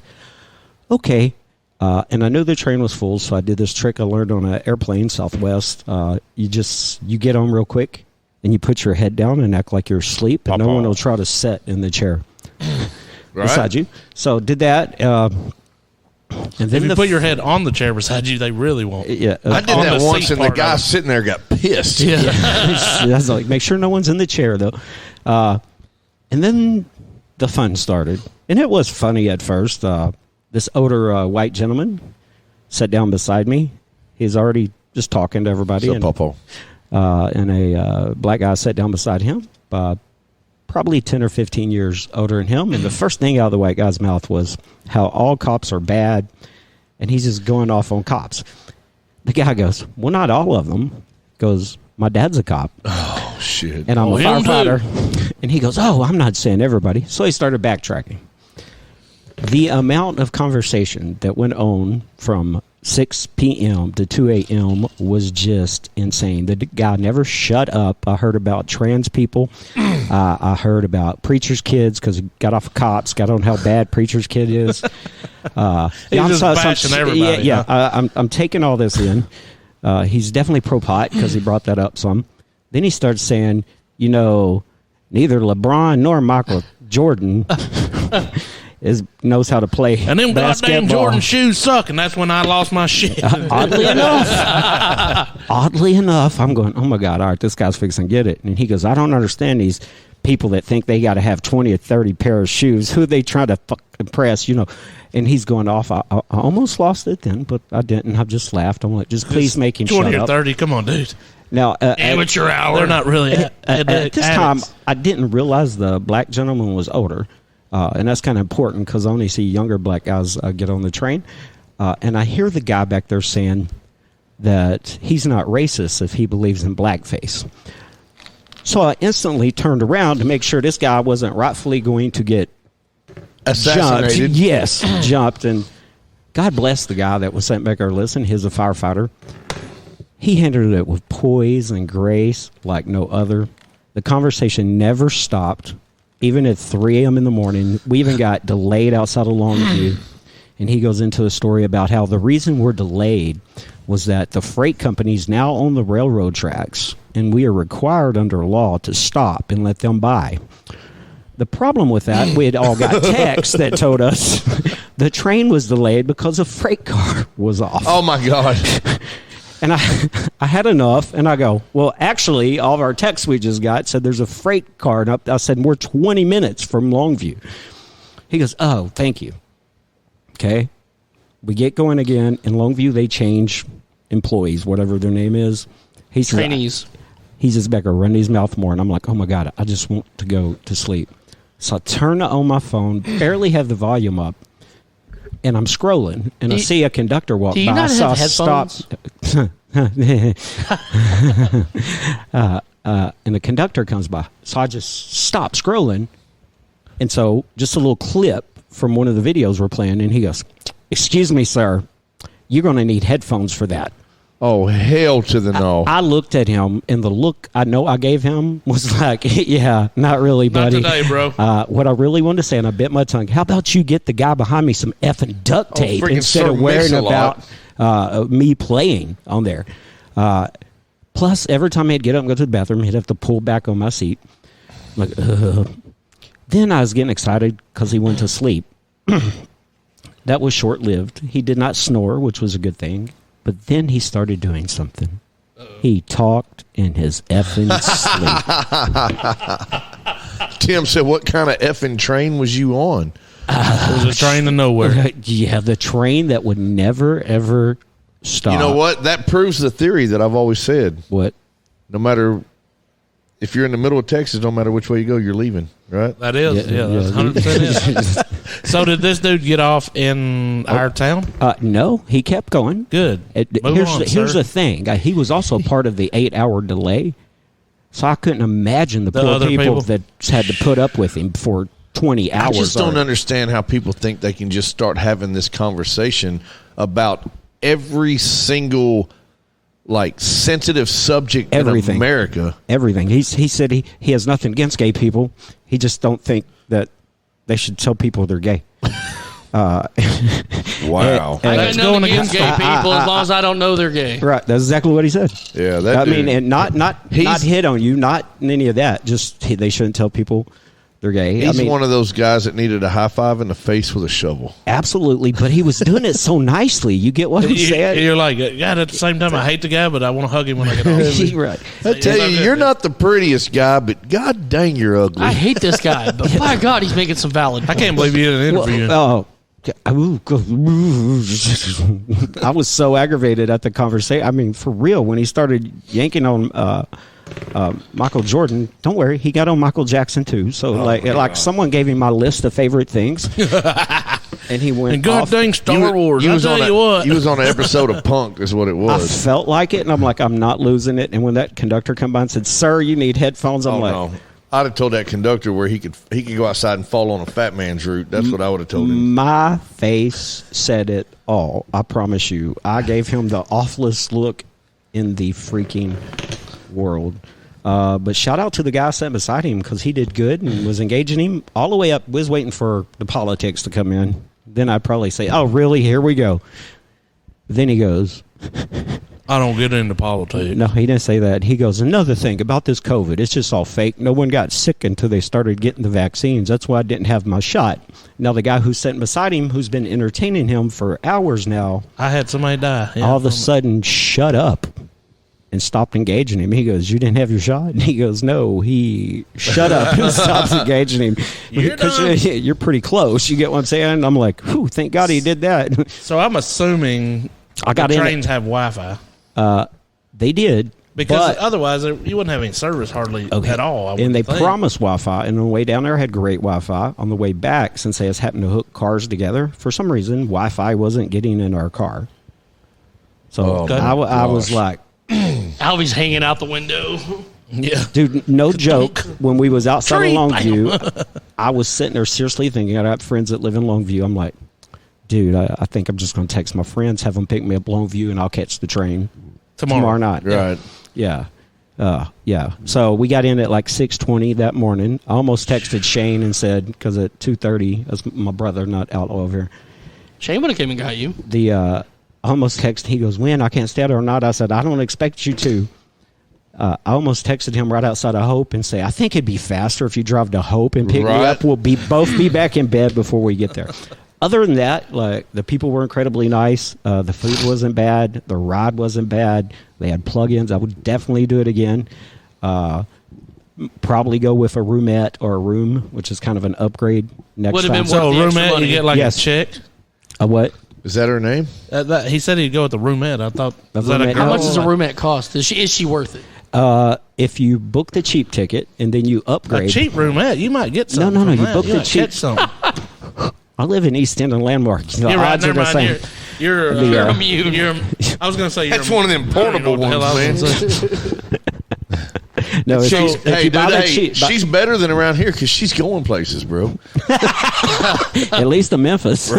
Speaker 6: okay. And I knew the train was full, so I did this trick I learned on an airplane, Southwest. You get on real quick, and you put your head down and act like you're asleep, and no one will try to sit in the chair beside you. So did that. And then
Speaker 5: If you put your head on the chair beside you, they really won't.
Speaker 6: yeah,
Speaker 1: I did
Speaker 5: on
Speaker 1: that
Speaker 5: the
Speaker 1: once,
Speaker 5: seat
Speaker 1: and the
Speaker 5: part
Speaker 1: guy
Speaker 5: of it.
Speaker 1: sitting there got pissed.
Speaker 6: I was like, make sure no one's in the chair though. And then the fun started, and it was funny at first. This older white gentleman sat down beside me. He's already just talking to everybody,
Speaker 1: So,
Speaker 6: and,
Speaker 1: Popo.
Speaker 6: and a black guy sat down beside him, probably 10 or 15 years older than him. And the first thing out of the white guy's mouth was how all cops are bad, and he's just going off on cops. The guy goes, well, not all of them. Goes, my dad's a cop.
Speaker 1: Oh, shit.
Speaker 6: And I'm a
Speaker 2: him too.
Speaker 6: firefighter. And he goes, oh, I'm not saying everybody. So he started backtracking. The amount of conversation that went on from 6 p.m. to 2 a.m. was just insane. The guy never shut up. I heard about trans people. I heard about preacher's kids because he got off of cops, got on how bad preacher's kid is.
Speaker 5: He's just bashing everybody.
Speaker 6: Yeah. I'm taking all this in. He's definitely pro-pot because he brought that up some. Then he starts saying, neither LeBron nor Michael Jordan knows how to play
Speaker 5: and them
Speaker 6: basketball.
Speaker 5: goddamn Jordan shoes suck, and that's when I lost my shit.
Speaker 6: Oddly enough, I'm going, oh my God, all right, this guy's fixing to get it. And he goes, I don't understand these people that think they got to have 20 or 30 pair of shoes. Who they trying to impress, And he's going off. I almost lost it then, but I didn't. I just laughed. I'm like, just please make him shut up.
Speaker 5: 20 or 30, come on, dude.
Speaker 6: Now,
Speaker 2: amateur hour.
Speaker 5: They're not really
Speaker 6: at this time, I didn't realize the black gentleman was older. And that's kind of important because I only see younger black guys get on the train. And I hear the guy back there saying that he's not racist if he believes in blackface. So I instantly turned around to make sure this guy wasn't rightfully going to get
Speaker 1: assassinated.
Speaker 6: Jumped. Yes, jumped. And God bless the guy that was sent back there. Listen, he's a firefighter. He handled it with poise and grace like no other. The conversation never stopped. Even at 3 a.m. in the morning, we even got delayed outside of Longview. And he goes into a story about how the reason we're delayed was that the freight companies now own the railroad tracks, and we are required under law to stop and let them by. The problem with that, we had all got texts that told us the train was delayed because a freight car was off.
Speaker 1: Oh, my God.
Speaker 6: And I had enough, and I go, well, actually, all of our texts we just got said there's a freight car. And I said, we're 20 minutes from Longview. He goes, oh, thank you. Okay. We get going again. In Longview, they change employees, whatever their name is.
Speaker 2: Trainees.
Speaker 6: He's just back there running his mouth more, and I'm like, oh, my God, I just want to go to sleep. So I turn on my phone, barely have the volume up. And I'm scrolling, and I see a conductor walk by.
Speaker 2: Do you not have headphones?
Speaker 6: And the conductor comes by. So I just stop scrolling. And so just a little clip from one of the videos we're playing, and he goes, excuse me, sir, you're going to need headphones for that.
Speaker 1: Oh, hell to the no.
Speaker 6: I looked at him, and the look I know I gave him was like, yeah, not really, buddy.
Speaker 5: Not today, bro.
Speaker 6: What I really wanted to say, and I bit my tongue, how about you get the guy behind me some effing duct tape instead of worrying about me playing on there. Plus, every time I'd get up and go to the bathroom, he'd have to pull back on my seat. Like, Then I was getting excited because he went to sleep. That was short-lived. He did not snore, which was a good thing. But then he started doing something. He talked in his effing sleep.
Speaker 1: Tim said, what kind of effing train was you on?
Speaker 5: It was a train to nowhere.
Speaker 6: Yeah, the train that would never, ever stop.
Speaker 1: You know what? That proves the theory that I've always said.
Speaker 6: What?
Speaker 1: No matter if you're in the middle of Texas, no matter which way you go, you're leaving, right?
Speaker 5: That is. Yeah, that's 100% it. So did this dude get off in our town?
Speaker 6: No, he kept going.
Speaker 5: Good.
Speaker 6: Here's the thing. He was also part of the 8-hour delay, so I couldn't imagine the poor people that had to put up with him for 20 hours.
Speaker 1: I just don't understand how people think they can just start having this conversation about every single sensitive subject in America.
Speaker 6: Everything. He said he has nothing against gay people. He just don't think that they should tell people they're gay.
Speaker 1: Wow.
Speaker 2: I got nothing against gay people as long as I don't know they're gay.
Speaker 6: Right. That's exactly what he said.
Speaker 1: Yeah.
Speaker 6: And not hit on you, not any of that. Just they shouldn't tell people they're gay.
Speaker 1: He's one of those guys that needed a high five in the face with a shovel.
Speaker 6: Absolutely, but he was doing it so nicely. You get what I'm saying?
Speaker 5: You're like, God, at the same time, I hate the guy, but I want to hug him when I get home.
Speaker 6: Right.
Speaker 1: I tell you, you're not the prettiest guy, but God dang, you're ugly.
Speaker 2: I hate this guy, but by God, he's making some valid points.
Speaker 5: I can't believe he did an interview.
Speaker 6: I was so aggravated at the conversation. I mean, for real, when he started yanking on Michael Jordan, don't worry, he got on Michael Jackson too. So someone gave him my list of favorite things, and he went.
Speaker 5: And God dang Star Wars!
Speaker 1: He
Speaker 5: was on
Speaker 1: an episode of Punk, is what it was.
Speaker 6: I felt like it, and I'm like, I'm not losing it. And when that conductor come by and said, "Sir, you need headphones," I'm
Speaker 1: I'd have told that conductor where he could go outside and fall on a fat man's route. That's what I would have told him.
Speaker 6: My face said it all. I promise you. I gave him the awfulest look in the freaking world. But shout out to the guy sitting beside him because he did good and was engaging him all the way up. Was waiting for the politics to come in. Then I'd probably say, "Oh, really? Here we go." Then he goes,
Speaker 5: I don't get into politics.
Speaker 6: No, he didn't say that. He goes, another thing about this COVID, it's just all fake. No one got sick until they started getting the vaccines. That's why I didn't have my shot. Now, the guy who's sitting beside him, who's been entertaining him for hours now,
Speaker 5: I had somebody die. Yeah,
Speaker 6: all of a sudden shut up and stopped engaging him. He goes, you didn't have your shot? And he goes, no. He shut up and stops engaging him. Because you're pretty close. You get what I'm saying? I'm like, whew, thank God he did that.
Speaker 5: So I'm assuming the trains have Wi-Fi.
Speaker 6: They did.
Speaker 5: Because otherwise, you wouldn't have any service hardly at all.
Speaker 6: And they promised Wi-Fi. And on the way down there, had great Wi-Fi. On the way back, since they just happened to hook cars together, for some reason, Wi-Fi wasn't getting in our car. So I was like...
Speaker 2: Alve's hanging out the window.
Speaker 5: Yeah.
Speaker 6: Dude, no joke. When we was outside of Longview, I was sitting there seriously thinking, I got friends that live in Longview. I'm like, dude, I think I'm just going to text my friends, have them pick me up Longview, and I'll catch the train tomorrow night.
Speaker 1: Right.
Speaker 6: Yeah. Yeah. So we got in at like 6:20 that morning. I almost texted Shane and said, because at 2:30, that's my brother, not Outlaw over here.
Speaker 2: Shane would have came and got you.
Speaker 6: I almost texted, he goes, when? I can't stay out or not. I said, I don't expect you to. I almost texted him right outside of Hope and say, I think it'd be faster if you drive to Hope and pick me up. We'll both be back in bed before we get there. Other than that, like, the people were incredibly nice. The food wasn't bad. The ride wasn't bad. They had plug-ins. I would definitely do it again. Probably go with a roomette or a room, which is kind of an upgrade next
Speaker 2: Would have
Speaker 6: time.
Speaker 2: been worth the extra
Speaker 5: roomette,
Speaker 2: money.
Speaker 5: you get like
Speaker 6: Yes.
Speaker 5: a check.
Speaker 6: A what?
Speaker 1: Is that her name?
Speaker 5: He said he'd go with the roomette. I thought, is that a
Speaker 6: roomette?
Speaker 5: girl?
Speaker 2: How much does a roomette cost? Is she worth it?
Speaker 6: If you book the cheap ticket and then you upgrade.
Speaker 5: A cheap roomette, you might get something.
Speaker 6: No.
Speaker 5: from
Speaker 6: You
Speaker 5: that.
Speaker 6: book the
Speaker 5: might
Speaker 6: cheap.
Speaker 5: catch something.
Speaker 6: I live in East End and Landmark. The
Speaker 5: You're right.
Speaker 6: odds are
Speaker 5: Never
Speaker 6: the
Speaker 5: mind.
Speaker 6: same.
Speaker 5: You're
Speaker 2: immune.
Speaker 5: I was going to say
Speaker 1: That's one of them portable ones, man.
Speaker 6: No,
Speaker 1: She's,
Speaker 6: if you buy the cheap,
Speaker 1: she's better than around here because she's going places, bro.
Speaker 6: at least to Memphis.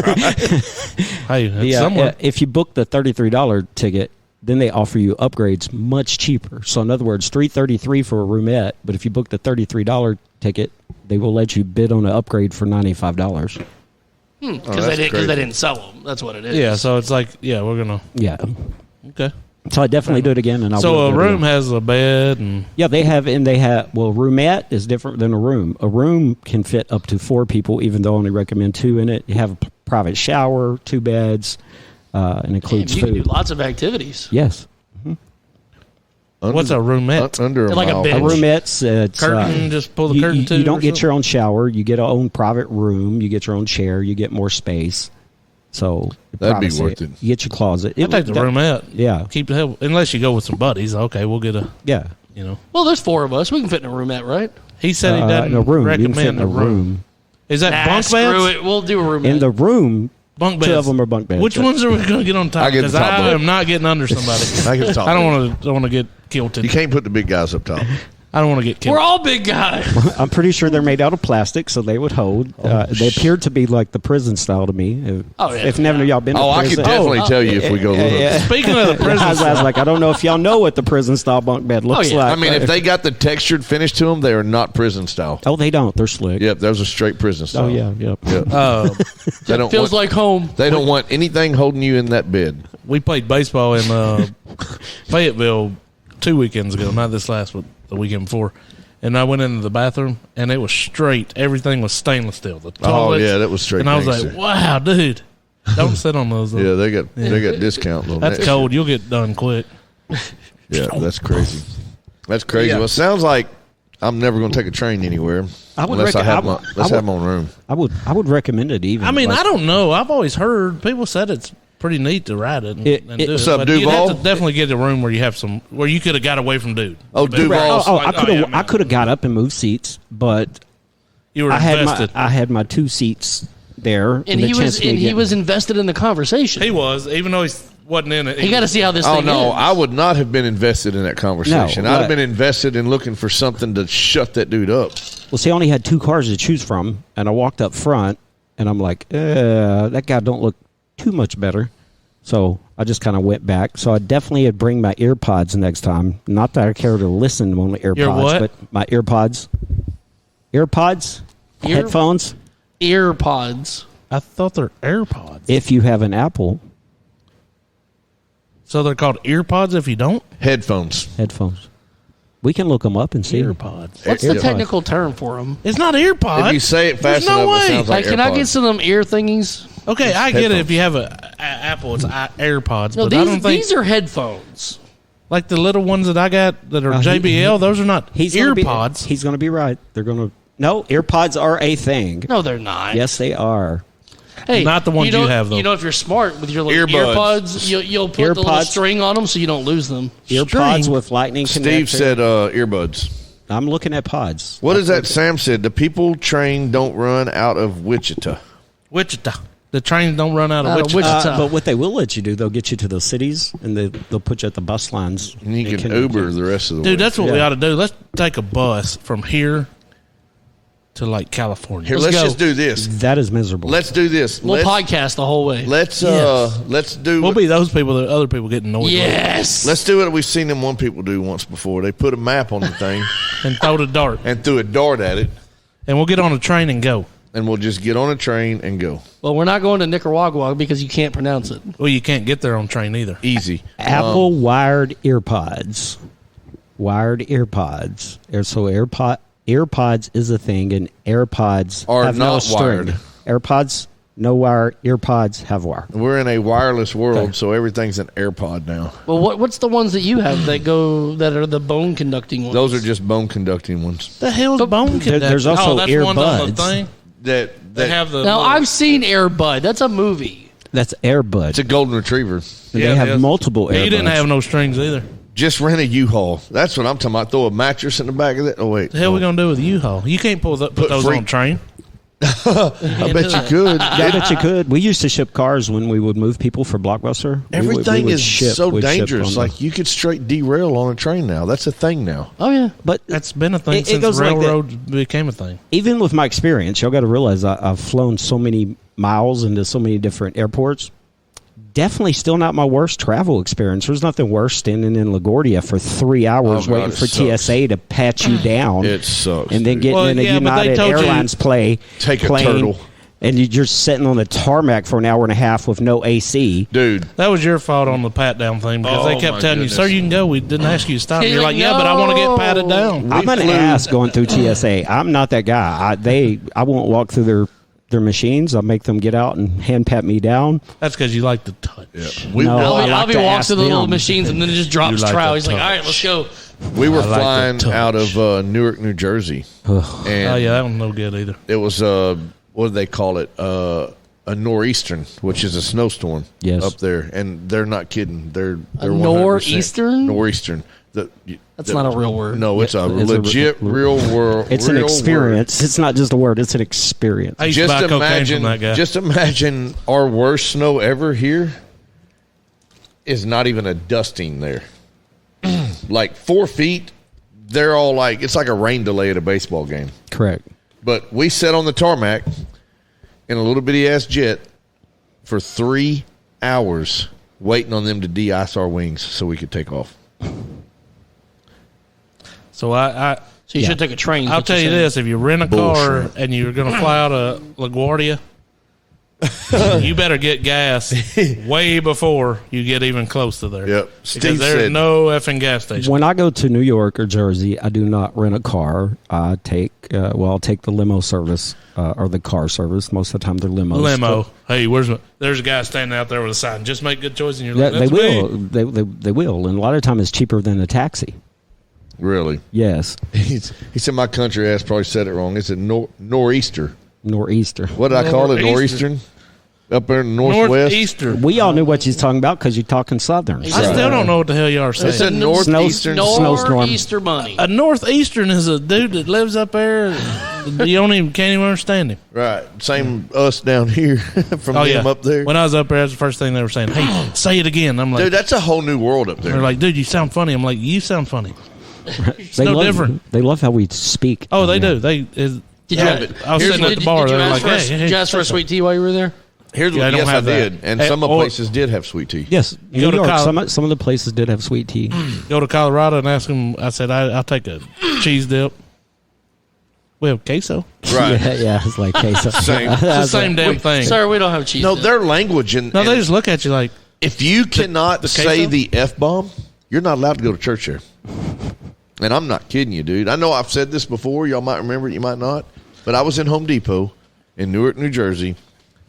Speaker 5: Hey, it's somewhere.
Speaker 6: If you book the $33 ticket, then they offer you upgrades much cheaper. So in other words, $333 for a roomette, but if you book the $33 ticket, they will let you bid on an upgrade for $95.
Speaker 2: Because they didn't sell them. That's what it is.
Speaker 5: Yeah, so it's like, we're going to.
Speaker 6: Yeah.
Speaker 5: Okay.
Speaker 6: So I definitely do it again. And
Speaker 5: So a room has a bed and.
Speaker 6: Yeah, roomette is different than a room. A room can fit up to 4 people, even though I only recommend 2 in it. You have a private shower, 2 beds, and includes
Speaker 2: You
Speaker 6: food.
Speaker 2: can do lots of activities.
Speaker 6: Yes.
Speaker 5: What's a roomette?
Speaker 1: Under a
Speaker 2: Like a
Speaker 1: mile.
Speaker 2: bed.
Speaker 6: A roomette's it's
Speaker 5: Curtain, just pull the
Speaker 6: you,
Speaker 5: curtain to.
Speaker 6: You don't
Speaker 5: or
Speaker 6: get
Speaker 5: something?
Speaker 6: your own shower. You get your own private room. You get your own chair. You get more space. So
Speaker 1: That'd be
Speaker 6: privacy.
Speaker 1: worth it.
Speaker 6: You get your closet.
Speaker 5: I take the roomette.
Speaker 6: Yeah.
Speaker 5: Keep the hell, unless you go with some buddies. Okay, we'll get a.
Speaker 6: Yeah.
Speaker 2: Well, there's 4 of us. We can fit in a roomette, right?
Speaker 5: He said he doesn't
Speaker 6: in a room. You can fit
Speaker 5: recommend
Speaker 6: in a room.
Speaker 5: Is that bunk
Speaker 2: Screw
Speaker 5: beds?
Speaker 2: it. We'll do a roommate.
Speaker 6: In the room,
Speaker 5: Bunk
Speaker 6: 2
Speaker 5: beds.
Speaker 6: of them are bunk beds.
Speaker 5: Which ones are we going to get on top?
Speaker 1: I get the
Speaker 5: Because
Speaker 1: top
Speaker 5: I
Speaker 1: bunk.
Speaker 5: am not getting under somebody.
Speaker 1: I get the top
Speaker 5: I don't want to get killed.
Speaker 1: You can't put the big guys up top.
Speaker 5: I don't want to get killed.
Speaker 2: We're all big guys.
Speaker 6: I'm pretty sure they're made out of plastic, so they would hold. They appeared to be like the prison style to me.
Speaker 2: Oh, yeah.
Speaker 6: If never y'all been to
Speaker 1: Oh, I
Speaker 6: prison.
Speaker 1: could definitely tell you if we go look.
Speaker 6: yeah.
Speaker 5: Speaking of the prison,
Speaker 6: I was like, I don't know if y'all know what the prison style bunk bed looks
Speaker 2: yeah.
Speaker 6: like.
Speaker 1: I mean, if they got the textured finish to them, they are not prison style.
Speaker 6: Oh, they don't. They're slick.
Speaker 1: Yep, those are straight prison style.
Speaker 6: Oh, yeah. Yep.
Speaker 1: Yep. They don't
Speaker 2: Feels
Speaker 1: want,
Speaker 2: like home.
Speaker 1: they don't want anything holding you in that bed.
Speaker 5: we played baseball in Fayetteville 2 weekends ago. Not this last, but the weekend before. And I went into the bathroom, and it was straight. Everything was stainless steel. The
Speaker 1: Oh
Speaker 5: toilets,
Speaker 1: yeah, that was straight.
Speaker 5: And I was
Speaker 1: gangster.
Speaker 5: like, "Wow, dude, don't sit on those."
Speaker 1: Yeah, they got discount. On
Speaker 5: That's
Speaker 1: that
Speaker 5: cold. You'll get done quick.
Speaker 1: shit. Yeah, that's crazy. That's crazy.
Speaker 5: Yeah.
Speaker 1: Well, it sounds like I'm never going to take a train anywhere
Speaker 6: I would
Speaker 1: unless I have
Speaker 6: I
Speaker 1: have my own room.
Speaker 6: I would recommend it even.
Speaker 5: I mean,
Speaker 6: like,
Speaker 5: I don't know. I've always heard people said it's pretty neat to ride it and do it.
Speaker 1: What's up,
Speaker 5: But you'd
Speaker 1: Duval?
Speaker 5: have to definitely get a room where you have where you could have got away from dude.
Speaker 1: Oh, Duval.
Speaker 6: I could have got up and moved seats, but
Speaker 5: You were
Speaker 6: I
Speaker 5: invested.
Speaker 6: had my 2 seats there,
Speaker 2: And he was invested in the conversation.
Speaker 5: He was, even though wasn't in it.
Speaker 2: You got to see how this
Speaker 1: Oh
Speaker 2: thing
Speaker 1: no,
Speaker 2: is.
Speaker 1: I would not have been invested in that conversation.
Speaker 6: No,
Speaker 1: I'd have
Speaker 6: but-
Speaker 1: been invested in looking for something to shut that dude up.
Speaker 6: Well, see, I only had 2 cars to choose from, and I walked up front, and I'm like, that guy don't look too much better. So I just kind of went back. So I definitely would bring my ear pods next time. Not that I care to listen on the ear
Speaker 5: Your
Speaker 6: pods,
Speaker 5: what?
Speaker 6: but my ear pods. Ear pods?
Speaker 2: Ear-
Speaker 6: Headphones?
Speaker 2: Ear pods.
Speaker 5: I thought they're AirPods.
Speaker 6: If you have an Apple
Speaker 5: So they're called earpods if you don't?
Speaker 1: Headphones.
Speaker 6: headphones. We can look them up and see.
Speaker 5: Earpods.
Speaker 2: What's
Speaker 1: Ear
Speaker 2: the
Speaker 1: pods.
Speaker 2: technical term for them?
Speaker 5: It's not earpods.
Speaker 1: If you say it fast
Speaker 5: There's no
Speaker 1: enough,
Speaker 5: way.
Speaker 1: it sounds like
Speaker 2: Can I get
Speaker 1: AirPods.
Speaker 2: some of them ear thingies?
Speaker 5: Okay, I get it
Speaker 1: headphones.
Speaker 5: if you have a Apple, it's AirPods.
Speaker 2: No,
Speaker 5: but I don't think
Speaker 2: these are headphones.
Speaker 5: like the little ones that I got that are JBL. Those are not earpods.
Speaker 6: He's going to be right. They're going to. No, earpods are a thing.
Speaker 2: No, they're not.
Speaker 6: Yes, they are.
Speaker 2: Hey,
Speaker 5: Not the ones you have, though.
Speaker 2: You know, if you're smart with your little
Speaker 1: Earbuds.
Speaker 2: earpods, you'll put the little
Speaker 6: Earpods.
Speaker 2: string on them so you don't lose them.
Speaker 6: Earpods
Speaker 5: String.
Speaker 6: with lightning connector.
Speaker 1: Steve said earbuds.
Speaker 6: I'm looking at pods.
Speaker 1: What is that Sam said? The people train don't run out of Wichita.
Speaker 5: Wichita. The trains don't run out of
Speaker 2: Out of
Speaker 5: Wichita.
Speaker 2: Wichita.
Speaker 6: But what they will let you do, they'll get you to those cities, and they'll put you at the bus lines.
Speaker 1: And you
Speaker 6: They
Speaker 1: can Uber the rest of the way.
Speaker 5: Dude, that's what we
Speaker 6: Yeah.
Speaker 5: ought to do. Let's take a bus from here to like California.
Speaker 1: Here, let's
Speaker 2: go.
Speaker 1: just do this.
Speaker 6: That is miserable.
Speaker 1: Let's do this.
Speaker 2: We'll
Speaker 1: Let's
Speaker 2: podcast the whole way.
Speaker 1: let's do
Speaker 5: We'll be those people that other people get annoyed with
Speaker 2: Yes.
Speaker 1: let's do what we've seen them one people do once before. They put a map on the thing
Speaker 5: and throw the dart.
Speaker 1: and threw a dart at it,
Speaker 5: And we'll get on a train and go.
Speaker 1: and we'll just get on a train and go.
Speaker 2: Well, we're not going to Nicaragua because you can't pronounce it.
Speaker 5: Well, you can't get there on train either.
Speaker 1: Easy.
Speaker 6: Apple wired earpods. Wired earpods. So earpods is a thing, and AirPods
Speaker 1: Are
Speaker 6: have no
Speaker 1: not
Speaker 6: string.
Speaker 1: wired.
Speaker 6: AirPods, no wire. Earpods have wire.
Speaker 1: We're in a wireless world, so everything's an AirPod now.
Speaker 2: Well, what's the ones that you have that are the bone conducting ones?
Speaker 1: Those are just bone conducting ones.
Speaker 5: The hell's bone conductor?
Speaker 6: there's also
Speaker 5: that's ones on the
Speaker 6: earbuds.
Speaker 5: thing.
Speaker 1: That
Speaker 5: They have the
Speaker 2: Now
Speaker 5: little-
Speaker 2: I've seen Airbud. That's a movie.
Speaker 6: That's AirBud.
Speaker 1: it's a golden retriever.
Speaker 6: And
Speaker 5: Yeah,
Speaker 6: they have
Speaker 5: it is.
Speaker 6: multiple
Speaker 5: Yeah,
Speaker 6: AirBuds.
Speaker 5: you didn't have no strings either.
Speaker 1: Just rent a U-Haul. That's what I'm talking about. Throw a mattress in the back of that. Oh wait,
Speaker 5: The hell we gonna do with U-Haul? You can't put those
Speaker 1: free-
Speaker 5: on a train.
Speaker 1: I bet you could.
Speaker 6: I bet you could. We used to ship cars when we would move people for Blockbuster.
Speaker 1: Everything
Speaker 6: we'd
Speaker 1: is
Speaker 6: ship-
Speaker 1: so
Speaker 6: we'd ship
Speaker 1: dangerous.
Speaker 6: on the-
Speaker 1: Like you could straight derail on a train now. That's a thing now.
Speaker 2: Oh yeah.
Speaker 6: but
Speaker 5: That's been a thing
Speaker 6: It
Speaker 5: since
Speaker 6: goes like that.
Speaker 5: railroads became a thing.
Speaker 6: even with my experience, y'all got to realize I've flown so many miles into so many different airports. Definitely still not my worst travel experience. There's nothing worse standing in LaGuardia for 3 hours
Speaker 1: Oh, God,
Speaker 6: waiting
Speaker 1: it
Speaker 6: for
Speaker 1: sucks.
Speaker 6: TSA to pat you down.
Speaker 1: It sucks.
Speaker 6: And then
Speaker 1: dude.
Speaker 6: getting
Speaker 5: Well,
Speaker 6: in a
Speaker 5: yeah, but they
Speaker 6: United
Speaker 5: told you-
Speaker 6: Airlines plane.
Speaker 1: Take a turtle.
Speaker 6: And you're sitting on the tarmac for an hour and a half with no AC.
Speaker 1: dude.
Speaker 5: That was your fault on the pat down thing because
Speaker 1: Oh,
Speaker 5: they kept
Speaker 1: my
Speaker 5: telling
Speaker 1: goodness.
Speaker 5: you, "Sir, you can go. We didn't ask you to stop."
Speaker 2: You're
Speaker 5: You're like,
Speaker 2: like,
Speaker 5: "Yeah, but I want to get patted
Speaker 2: no."
Speaker 5: down."
Speaker 6: I'm an
Speaker 1: flew-
Speaker 6: ass going through TSA. I'm not that guy. I won't walk through their machines. I'll make them get out and hand pat me down.
Speaker 5: That's because you like to touch.
Speaker 1: We
Speaker 6: No.
Speaker 2: I'll
Speaker 6: I
Speaker 2: be,
Speaker 6: like
Speaker 2: I'll be
Speaker 6: to
Speaker 2: walking
Speaker 6: ask
Speaker 2: through the little
Speaker 6: them.
Speaker 2: machines and then it just drops
Speaker 5: You like
Speaker 2: trowel.
Speaker 5: to
Speaker 2: He's like,
Speaker 5: touch.
Speaker 2: all right, let's go.
Speaker 1: we were
Speaker 5: I like
Speaker 1: flying
Speaker 5: the touch.
Speaker 1: out of Newark, New Jersey, and
Speaker 5: Oh yeah, that one's no good either.
Speaker 1: it was what do they call it? A nor'easter, which is a snowstorm.
Speaker 6: Yes.
Speaker 1: up there, and they're not kidding. They're 100%
Speaker 2: nor'eastern?
Speaker 1: Nor'eastern.
Speaker 2: That's not a real word.
Speaker 1: No, it's a
Speaker 6: It's a
Speaker 1: legit real world.
Speaker 6: It's an
Speaker 1: real
Speaker 6: experience. It's not just a word. It's an experience.
Speaker 5: I used
Speaker 1: Word.
Speaker 5: to
Speaker 1: Just
Speaker 5: buy cocaine
Speaker 1: imagine.
Speaker 5: from that guy.
Speaker 1: Just imagine our worst snow ever here is not even a dusting there. Like 4 feet, they're all like it's like a rain delay at a baseball game.
Speaker 6: Correct.
Speaker 1: But we sat on the tarmac in a little bitty ass jet for 3 hours waiting on them to de-ice our wings so we could take off.
Speaker 5: So I
Speaker 2: So you should take a train. is
Speaker 5: I'll
Speaker 2: what
Speaker 5: tell
Speaker 2: you're
Speaker 5: you
Speaker 2: saying.
Speaker 5: this: if you rent a car
Speaker 1: Bullshit.
Speaker 5: and you're going to fly out of LaGuardia, you better get gas way before you get even close to there.
Speaker 1: Yep.
Speaker 5: Because
Speaker 1: Steve
Speaker 5: there's
Speaker 1: said
Speaker 5: no effing gas station.
Speaker 6: When I go to New York or Jersey, I do not rent a car. I take I'll take the limo service or the car service. Most of the time, they're limos.
Speaker 5: Limo. Hey, there's a guy standing out there with a sign. Just make good choice, and you're
Speaker 6: Yeah,
Speaker 5: like,
Speaker 6: they
Speaker 5: that's
Speaker 6: will.
Speaker 5: me.
Speaker 6: They will, and a lot of time it's cheaper than a taxi.
Speaker 1: really.
Speaker 6: Yes,
Speaker 1: He said my country ass probably said it wrong. It's a nor'easter.
Speaker 6: nor'easter.
Speaker 1: What did I call it?
Speaker 5: Nor'easter.
Speaker 1: Nor'eastern? Up there in the northwest?
Speaker 5: Northeastern.
Speaker 6: We all knew what you're talking about because you're talking Southern.
Speaker 5: I still don't know what the hell you are saying.
Speaker 1: It's a northeastern.
Speaker 6: Snowstorm.
Speaker 2: Nor'easter money.
Speaker 5: A northeastern is a dude that lives up there can't even understand him.
Speaker 1: Right. Same us down here from them up there.
Speaker 5: When I was up there, that's the first thing they were saying. Hey, say it again. I'm like,
Speaker 1: dude, that's a whole new world up there.
Speaker 5: They're like, dude, you sound funny. I'm like, you sound funny. It's no different.
Speaker 6: They love how we speak.
Speaker 5: Oh, they do. I was sitting at the bar. They were like, hey,
Speaker 2: did you ask for a sweet tea while you were there?
Speaker 1: Here's what I did. And some of the places did have sweet tea.
Speaker 6: Yes. New York, some of the places did have sweet tea.
Speaker 5: Go to Colorado and ask them. I said, I'll take a cheese dip. We have queso.
Speaker 1: Right.
Speaker 6: Yeah, it's like queso.
Speaker 1: Same.
Speaker 5: It's the same damn thing.
Speaker 2: Sir, we don't have cheese.
Speaker 1: No,
Speaker 2: dip.
Speaker 1: their language. They
Speaker 5: just look at you like.
Speaker 1: If you cannot say the F-bomb, you're not allowed to go to church there. And I'm not kidding you, dude. I know I've said this before. Y'all might remember it. You might not. But I was in Home Depot in Newark, New Jersey,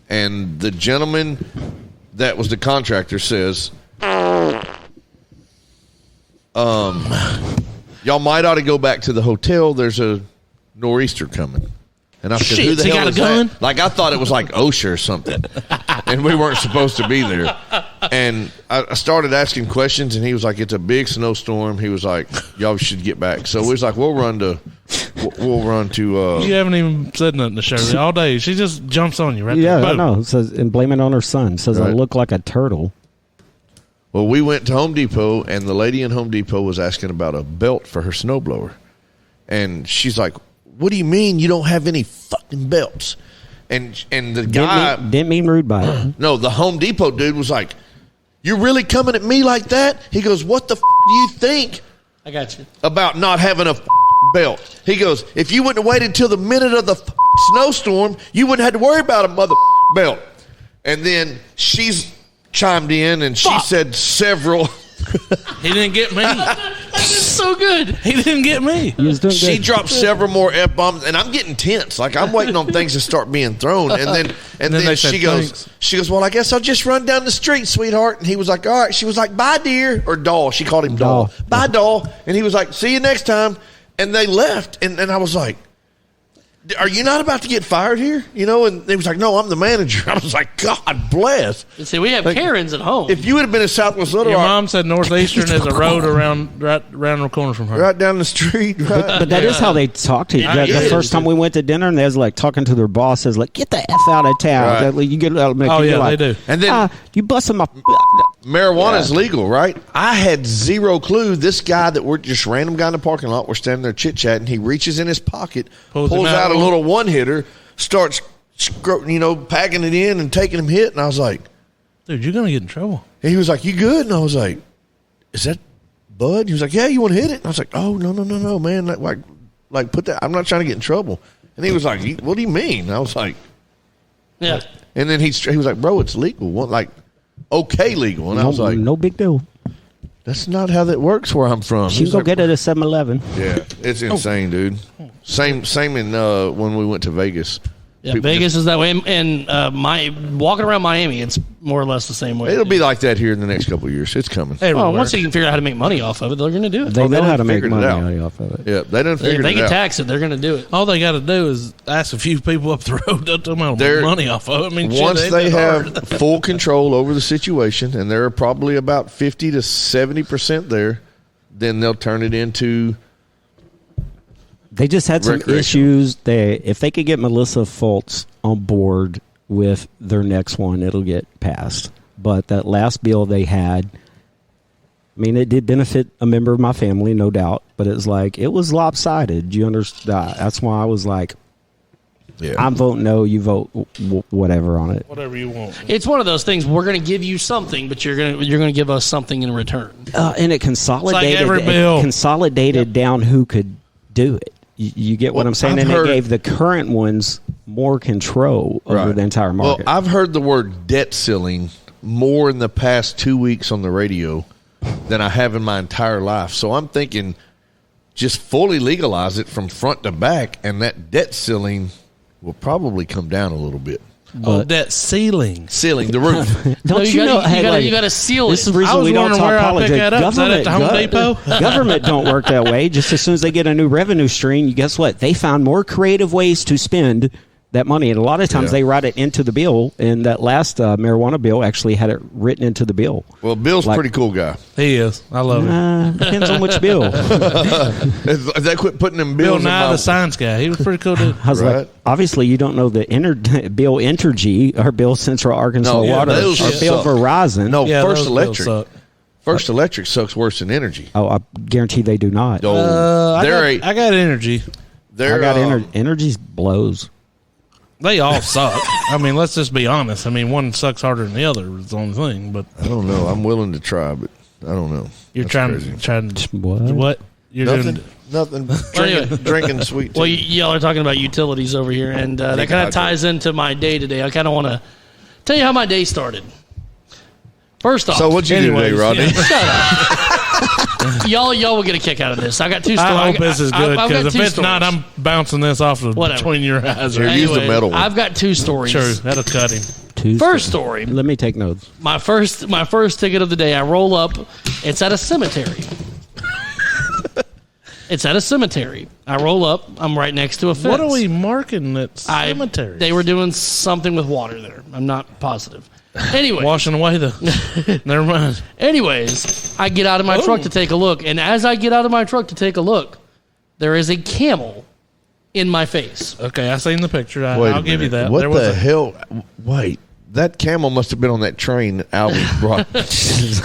Speaker 1: and the gentleman that was the contractor says, y'all might ought to go back to the hotel. There's a nor'easter coming. And I said, who the hell is that? Like, I thought it was like OSHA or something. And we weren't supposed to be there. And I started asking questions, and he was like, it's a big snowstorm. He was like, y'all should get back. So we was like, we'll run to
Speaker 5: you haven't even said nothing to Shirley all day. She just jumps on you right
Speaker 6: there.
Speaker 5: Yeah,
Speaker 6: I know. It says, and blame it on her son. It says, right. I look like a turtle.
Speaker 1: Well, we went to Home Depot, and the lady in Home Depot was asking about a belt for her snowblower. And she's like, what do you mean you don't have any fucking belts? And the guy
Speaker 6: didn't mean rude by it.
Speaker 1: No, the Home Depot dude was like, "You're really coming at me like that?" He goes, "What the do you think?"
Speaker 2: I got you
Speaker 1: about not having a belt. He goes, "If you wouldn't have waited until the minute of the snowstorm, you wouldn't have to worry about a mother belt." And then she's chimed in and she said several.
Speaker 5: He didn't get me.
Speaker 2: So good.
Speaker 5: He didn't get me.
Speaker 6: He was doing
Speaker 1: she
Speaker 6: good.
Speaker 1: dropped several more F-bombs, and I'm getting tense. Like, I'm waiting on things to start being thrown. And then she goes, well, I guess I'll just run down the street, sweetheart. And he was like, all right. She was like, bye, dear. Or doll. She called him doll. Bye, doll. And he was like, see you next time. And they left. And I was like, are you not about to get fired here? You know, and they was like, no, I'm the manager. I was like, God bless.
Speaker 2: See, we have Karens at home.
Speaker 1: If you would have been in Southwest Little
Speaker 5: Your
Speaker 1: Rock.
Speaker 5: mom said Northeastern is a road right around the corner from her.
Speaker 1: Right down the street. Right.
Speaker 6: But that is how they talk to you. The first time we went to dinner, and they was like talking to their boss, says like, get the F out of town. Right. You get
Speaker 5: they do.
Speaker 1: And then
Speaker 6: you busting my
Speaker 1: marijuana is legal, right? I had zero clue. This guy that we're just random guy in the parking lot, we're standing there chit-chatting. He reaches in his pocket, pulls out a little one-hitter, starts, packing it in and taking him hit. And I was like,
Speaker 5: dude, you're going to get in trouble.
Speaker 1: And he was like, you good? And I was like, is that bud? He was like, yeah, you want to hit it? And I was like, oh, no, man. Like put that. I'm not trying to get in trouble. And he was like, what do you mean? And I was like,
Speaker 2: yeah.
Speaker 1: And then he was like, bro, it's legal. Okay, legal. And I was like,
Speaker 6: no big deal.
Speaker 1: That's not how that works where I'm from.
Speaker 6: You go get it at 7-Eleven.
Speaker 1: Yeah, it's insane, dude. Same in when we went to Vegas.
Speaker 2: Yeah, Vegas is that way, and walking around Miami, it's more or less the same way.
Speaker 1: It'll be like that here in the next couple of years. It's coming.
Speaker 2: Well, once they can figure out how to make money off of it, they're going to do it.
Speaker 6: They know how to make money off of it.
Speaker 1: Yeah, they done figured it out.
Speaker 2: If they can tax it, they're going to do it.
Speaker 5: All they got to do is ask a few people up the road. Don't tell them how to make money off of it. I mean,
Speaker 1: once they have full control over the situation, and there are probably about 50 to 70% there, then they'll turn it into.
Speaker 6: They just had some issues. If they could get Melissa Fultz on board with their next one, it'll get passed. But that last bill they had, I mean, it did benefit a member of my family, no doubt. But it was lopsided. Do you understand? That's why I was like, I'm voting no. You vote whatever on it.
Speaker 5: Whatever you want.
Speaker 2: It's one of those things. We're going to give you something, but you're going to give us something in return.
Speaker 6: And it consolidated down who could do it. You get what I'm saying? And it gave the current ones more control over the entire market.
Speaker 1: Well, I've heard the word debt ceiling more in the past 2 weeks on the radio than I have in my entire life. So I'm thinking just fully legalize it from front to back, and that debt ceiling will probably come down a little bit.
Speaker 5: That ceiling,
Speaker 1: the roof.
Speaker 2: You got to seal it.
Speaker 6: This is the reason we don't talk politics. Government don't work that way. Just as soon as they get a new revenue stream, guess what? They found more creative ways to spend that money. And a lot of times they write it into the bill. And that last marijuana bill actually had it written into the bill.
Speaker 1: Well, Bill's a pretty cool guy.
Speaker 5: He is. I love him.
Speaker 6: Depends on which bill.
Speaker 1: They quit putting them
Speaker 5: Bill
Speaker 1: bills in
Speaker 5: Nye,
Speaker 1: my...
Speaker 5: the science guy. He was pretty cool dude.
Speaker 6: I was
Speaker 1: Right.
Speaker 6: like, obviously you don't know the Bill Entergy or Bill Central Arkansas
Speaker 1: No,
Speaker 6: Water or
Speaker 1: those
Speaker 6: Bill
Speaker 1: suck.
Speaker 6: Verizon.
Speaker 1: No,
Speaker 5: Yeah,
Speaker 1: First
Speaker 5: those bills
Speaker 1: Electric.
Speaker 5: suck.
Speaker 1: First Electric sucks worse than Energy.
Speaker 6: Oh, I guarantee they do not.
Speaker 1: Oh,
Speaker 5: I got energy.
Speaker 1: they're,
Speaker 6: I got Energy's blows.
Speaker 5: They all suck. I mean, let's just be honest. I mean, one sucks harder than the other. Is the only thing. But
Speaker 1: I don't know. I'm willing to try, but I don't know.
Speaker 5: you're
Speaker 1: That's
Speaker 5: trying
Speaker 1: crazy.
Speaker 5: to
Speaker 6: What?
Speaker 5: You're
Speaker 1: Nothing.
Speaker 5: doing.
Speaker 1: Nothing. Drinking sweet tea.
Speaker 2: Well, y'all are talking about utilities over here, and that kind of ties into my day today. I kind of want to tell you how my day started. First off,
Speaker 1: So what'd you do today, Rodney?
Speaker 2: y'all will get a kick out of this. I got two stories.
Speaker 5: I hope this is good
Speaker 2: I've got
Speaker 5: because if
Speaker 2: two
Speaker 5: it's not,
Speaker 2: stories.
Speaker 5: I'm bouncing this off of
Speaker 2: Whatever.
Speaker 5: between your eyes.
Speaker 1: Here,
Speaker 5: Right?
Speaker 1: use the metal one.
Speaker 2: I've got two stories.
Speaker 5: True, that'll cut him.
Speaker 2: First story.
Speaker 6: Let me take notes.
Speaker 2: My first ticket of the day. I roll up. It's at a cemetery. It's at a cemetery. I roll up. I'm right next to a fence.
Speaker 5: What are we marking at cemetery?
Speaker 2: They were doing something with water there. I'm not positive. Anyway,
Speaker 5: washing away the. Never mind.
Speaker 2: anyways, I get out of my truck to take a look, and as I get out of my truck to take a look, there is a camel in my face.
Speaker 5: Okay, I seen the picture.
Speaker 1: Wait a
Speaker 5: I'll give you
Speaker 1: minute.
Speaker 5: that.
Speaker 1: What
Speaker 5: There was
Speaker 1: the
Speaker 5: a-
Speaker 1: hell? Wait. That camel must have been on that train that Alve brought.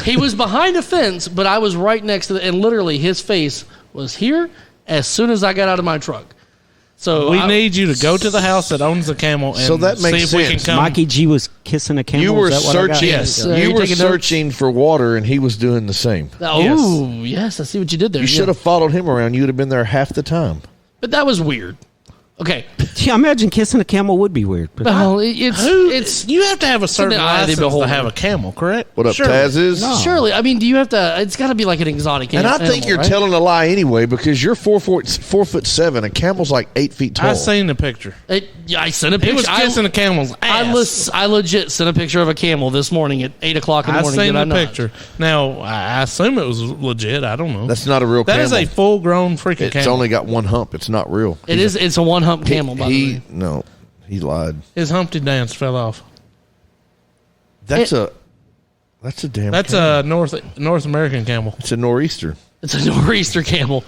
Speaker 2: He was behind a fence, but I was right next to and literally his face was here as soon as I got out of my truck. So
Speaker 5: We
Speaker 2: I-
Speaker 5: need you to go to the house that owns the camel and
Speaker 1: So that makes
Speaker 5: see if we can
Speaker 1: sense.
Speaker 5: come.
Speaker 6: Mikey G was kissing a camel.
Speaker 1: You were
Speaker 6: Is that what I got?
Speaker 1: searching.
Speaker 2: Yes.
Speaker 1: You
Speaker 2: You
Speaker 1: were
Speaker 2: taking notes?
Speaker 1: searching for water, and he was doing the same.
Speaker 2: Oh, yes, I see what you did there.
Speaker 1: You
Speaker 2: Yeah.
Speaker 1: should have followed him around. You would have been there half the time.
Speaker 2: But that was weird. Okay.
Speaker 6: Yeah, I imagine kissing a camel would be weird. But
Speaker 2: Well, it's
Speaker 5: You have to have a certain
Speaker 2: the eye of the
Speaker 5: license to
Speaker 2: beholder.
Speaker 5: have a camel, correct?
Speaker 1: What up,
Speaker 5: Surely.
Speaker 1: Taz is?
Speaker 2: surely. I mean, do you have to? It's got to be like an exotic.
Speaker 1: And I
Speaker 2: animal,
Speaker 1: think you're
Speaker 2: right?
Speaker 1: telling a lie anyway because you're 4'7". A camel's like 8 feet tall.
Speaker 5: I seen the picture.
Speaker 2: I sent a
Speaker 5: He
Speaker 2: picture.
Speaker 5: was kissing the camel's ass.
Speaker 2: I legit sent a picture of a camel this morning at 8:00 in the
Speaker 5: I
Speaker 2: morning.
Speaker 5: seen
Speaker 2: did I
Speaker 5: the
Speaker 2: not?
Speaker 5: picture. Now I assume it was legit. I don't know.
Speaker 1: That's not a real
Speaker 5: That
Speaker 1: camel.
Speaker 5: is a full-grown freaking
Speaker 1: It's
Speaker 5: camel.
Speaker 1: only got one hump. It's not real.
Speaker 2: It is. It's a one hump camel. By the way.
Speaker 1: No, he lied.
Speaker 5: His Humpty Dance fell off.
Speaker 1: That's a damn.
Speaker 5: That's
Speaker 1: camel.
Speaker 5: a North American camel.
Speaker 1: It's a nor'easter.
Speaker 2: It's a nor'easter camel.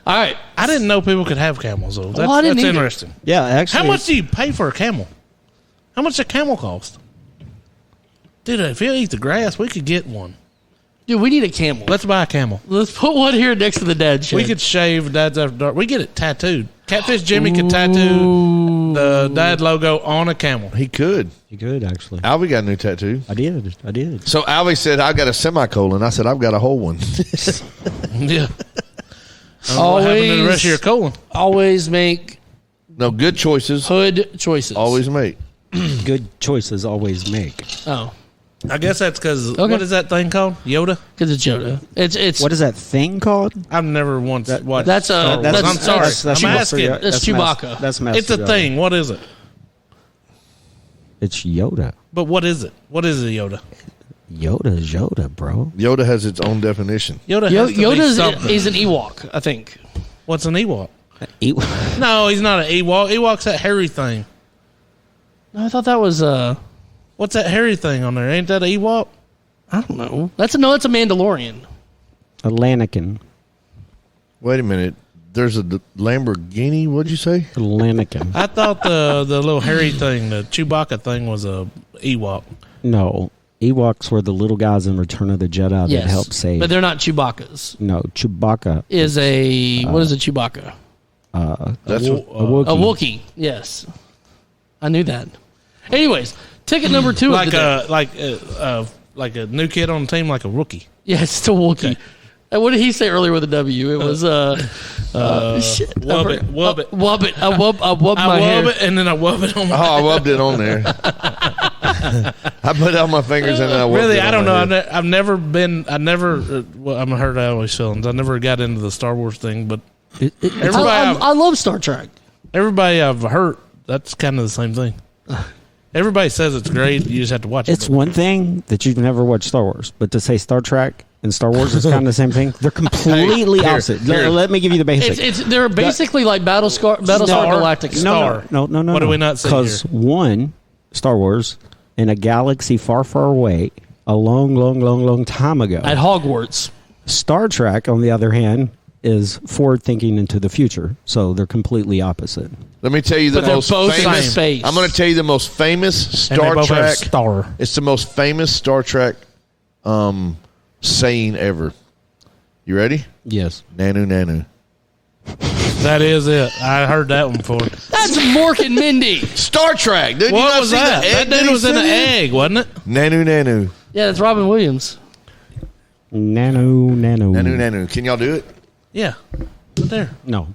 Speaker 2: All right.
Speaker 5: I didn't know people could have camels though. That's,
Speaker 2: I didn't
Speaker 5: that's
Speaker 2: either.
Speaker 5: interesting.
Speaker 6: yeah, actually,
Speaker 5: How much do you pay for a camel? How much does a camel cost? Dude, if he'll eat the grass, we could get one.
Speaker 2: Dude, we need a camel.
Speaker 5: Let's buy a camel.
Speaker 2: Let's put one here next to the dad shed.
Speaker 5: We could shave Dad's After Dark. We get it tattooed. Catfish Jimmy could tattoo the dad logo on a camel.
Speaker 1: He could.
Speaker 6: You could actually.
Speaker 1: Alvy got a new tattoo.
Speaker 6: I did.
Speaker 1: So Alvy said, "I got a semicolon." I said, "I've got a whole one."
Speaker 5: Yeah. What happened to the rest of your colon?
Speaker 2: always make
Speaker 1: No, good choices.
Speaker 2: hood choices.
Speaker 1: Always make.
Speaker 6: Good choices always make.
Speaker 2: Oh,
Speaker 5: I guess that's because
Speaker 2: Okay.
Speaker 5: what is that thing called? Yoda?
Speaker 2: because it's Yoda. It's
Speaker 6: What is that thing called?
Speaker 5: I've never once watched.
Speaker 2: that's,
Speaker 5: Star Wars.
Speaker 2: that's-
Speaker 5: I'm sorry.
Speaker 2: that's
Speaker 5: I'm
Speaker 6: Master
Speaker 5: asking.
Speaker 6: Yoda.
Speaker 2: That's Chewbacca.
Speaker 6: That's Master
Speaker 5: It's a
Speaker 6: Yoda.
Speaker 5: thing. What is it?
Speaker 6: It's Yoda.
Speaker 5: But what is it? What is a Yoda?
Speaker 6: Yoda is Yoda, bro.
Speaker 1: Yoda has its own definition.
Speaker 5: Yoda has to be
Speaker 2: Yoda
Speaker 5: something.
Speaker 2: is an Ewok, I think.
Speaker 5: What's an Ewok?
Speaker 6: Eat-
Speaker 5: No, he's not an Ewok. Ewok's that hairy thing.
Speaker 2: No, I thought that was
Speaker 5: What's that hairy thing on there? Ain't that an Ewok?
Speaker 2: I don't know. That's a Mandalorian.
Speaker 6: a Lanakin.
Speaker 1: Wait a minute. There's a Lamborghini. What'd you say?
Speaker 6: A Lanakin.
Speaker 5: I thought the little hairy thing, the Chewbacca thing, was a Ewok.
Speaker 6: No. Ewoks were the little guys in Return of the Jedi
Speaker 2: Yes,
Speaker 6: that helped save.
Speaker 2: but they're not Chewbacca's.
Speaker 6: No, Chewbacca.
Speaker 2: Is a what is a Chewbacca?
Speaker 1: That's what,
Speaker 6: A Wookiee.
Speaker 2: A Wookiee. Yes, I knew that. Anyways, ticket number 2 of the day.
Speaker 5: Like a new kid on the team, like a rookie.
Speaker 2: Yeah, it's a Wookiee. What did he say earlier with a W? It was shit.
Speaker 5: Wub it, wub it.
Speaker 2: Wub it. I wub
Speaker 5: I
Speaker 2: my hair.
Speaker 5: wub it and then I wub it on my
Speaker 1: I rubbed it on there. I put out my fingers and then I rubbed
Speaker 5: Really,
Speaker 1: it on
Speaker 5: I don't
Speaker 1: my
Speaker 5: know.
Speaker 1: head.
Speaker 5: I've never been. I never. Well, I'm a hurt always feelings. I never got into the Star Wars thing, but everybody,
Speaker 2: I love Star Trek.
Speaker 5: everybody I've hurt, that's kind of the same thing. Everybody says it's great. You just have to watch
Speaker 6: It's
Speaker 5: it.
Speaker 6: one thing that you've never watched Star Wars, but to say Star Trek and Star Wars is kind of the same thing. They're completely
Speaker 1: Here,
Speaker 6: opposite.
Speaker 1: here.
Speaker 6: Let me give you the basics.
Speaker 2: They're basically like Battlestar Galactica.
Speaker 6: No.
Speaker 5: What do we not say
Speaker 6: Because
Speaker 5: here?
Speaker 6: one, Star Wars, in a galaxy far, far away, a long, long, long, long time ago.
Speaker 2: At Hogwarts.
Speaker 6: Star Trek, on the other hand, is forward thinking into the future. So they're completely opposite.
Speaker 1: Let me tell you the
Speaker 2: But they're
Speaker 1: most
Speaker 2: both in
Speaker 1: famous.
Speaker 2: space.
Speaker 1: I'm going to tell you the most famous
Speaker 5: And they
Speaker 1: Star
Speaker 5: both have
Speaker 1: Trek.
Speaker 5: Star.
Speaker 1: It's the most famous Star Trek saying ever. You ready?
Speaker 6: Yes.
Speaker 1: Nanu nanu.
Speaker 5: That is it. I heard that one before.
Speaker 2: That's Mork and Mindy.
Speaker 1: Star Trek. Did you
Speaker 5: What
Speaker 1: not
Speaker 5: was
Speaker 1: see
Speaker 5: that?
Speaker 1: the egg
Speaker 5: That dude
Speaker 1: he
Speaker 5: was in an
Speaker 1: sent
Speaker 5: egg, wasn't it?
Speaker 1: Nanu nanu.
Speaker 2: Yeah, that's Robin Williams.
Speaker 6: Nano.
Speaker 1: Nanu nanu. Can y'all do it?
Speaker 5: Yeah. Right there.
Speaker 6: No.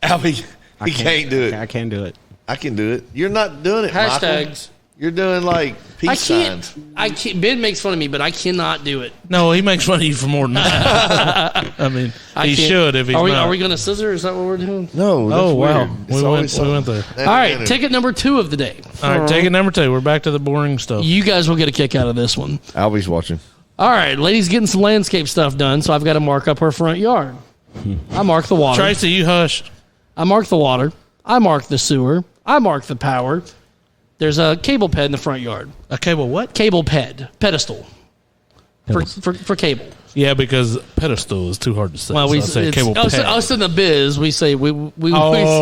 Speaker 1: Albie, he can't do it.
Speaker 6: I can't do it.
Speaker 1: I can do it. You're not doing it, Michael.
Speaker 2: Hashtags.
Speaker 1: You're doing like peace
Speaker 2: I can't.
Speaker 1: signs.
Speaker 2: I can't. Ben makes fun of me, but I cannot do it.
Speaker 5: No, he makes fun of you for more than that. I mean,
Speaker 2: I
Speaker 5: he
Speaker 2: can't.
Speaker 5: should if he's
Speaker 2: Are we,
Speaker 5: not.
Speaker 2: Are we going to scissor? Is that what we're doing?
Speaker 1: No. That's
Speaker 5: Oh, wow.
Speaker 1: weird. It's
Speaker 5: We
Speaker 1: always
Speaker 5: went
Speaker 1: something.
Speaker 5: there.
Speaker 1: Nanu,
Speaker 2: All right,
Speaker 1: nanu.
Speaker 2: ticket number 2 of the day.
Speaker 5: All right, ticket number 2. We're back to the boring stuff.
Speaker 2: You guys will get a kick out of this one.
Speaker 1: Albie's watching.
Speaker 2: All right, lady's getting some landscape stuff done, so I've got to mark up her front yard. I mark the water.
Speaker 5: Tracy, you hush.
Speaker 2: I mark the water. I mark the sewer. I mark the power. There's a cable ped in the front yard.
Speaker 5: A cable what?
Speaker 2: Cable ped. Pedestal. For cable.
Speaker 5: Yeah, because pedestal is too hard to say.
Speaker 2: Well,
Speaker 5: so I say cable
Speaker 2: us in the biz, we say we
Speaker 5: Oh,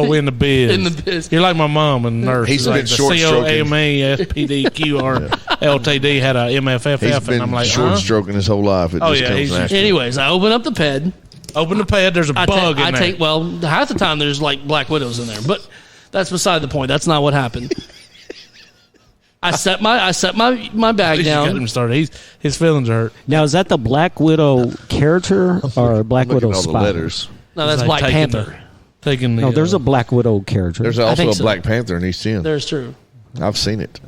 Speaker 5: we in the biz.
Speaker 2: in the biz.
Speaker 5: You're like my mom and nurse.
Speaker 1: He's
Speaker 5: like
Speaker 1: been short-stroking.
Speaker 5: COAMASPDQR had a MFFF,
Speaker 1: He's
Speaker 5: and
Speaker 1: been
Speaker 5: I'm like,
Speaker 1: short stroking his whole life. It
Speaker 5: Oh,
Speaker 1: just
Speaker 5: yeah,
Speaker 1: comes
Speaker 5: he's just-
Speaker 1: naturally.
Speaker 2: Anyways, I open up the ped.
Speaker 5: Open the pad. There's a bug in there.
Speaker 2: Well, half the time there's like black widows in there, but that's beside the point. That's not what happened. I set my bag
Speaker 5: You got
Speaker 2: down.
Speaker 5: him started. His feelings are hurt.
Speaker 6: Now, is that the Black Widow character or Black
Speaker 1: Look at
Speaker 6: Widow
Speaker 1: all the
Speaker 6: spy?
Speaker 1: letters.
Speaker 2: No, that's
Speaker 5: It's
Speaker 2: Black
Speaker 5: like
Speaker 2: Panther.
Speaker 5: Taking the,
Speaker 6: No, there's a Black Widow character.
Speaker 1: There's
Speaker 2: I
Speaker 1: also
Speaker 2: think
Speaker 1: a
Speaker 2: so.
Speaker 1: Black Panther in East 10.
Speaker 2: There's true.
Speaker 1: I've seen it.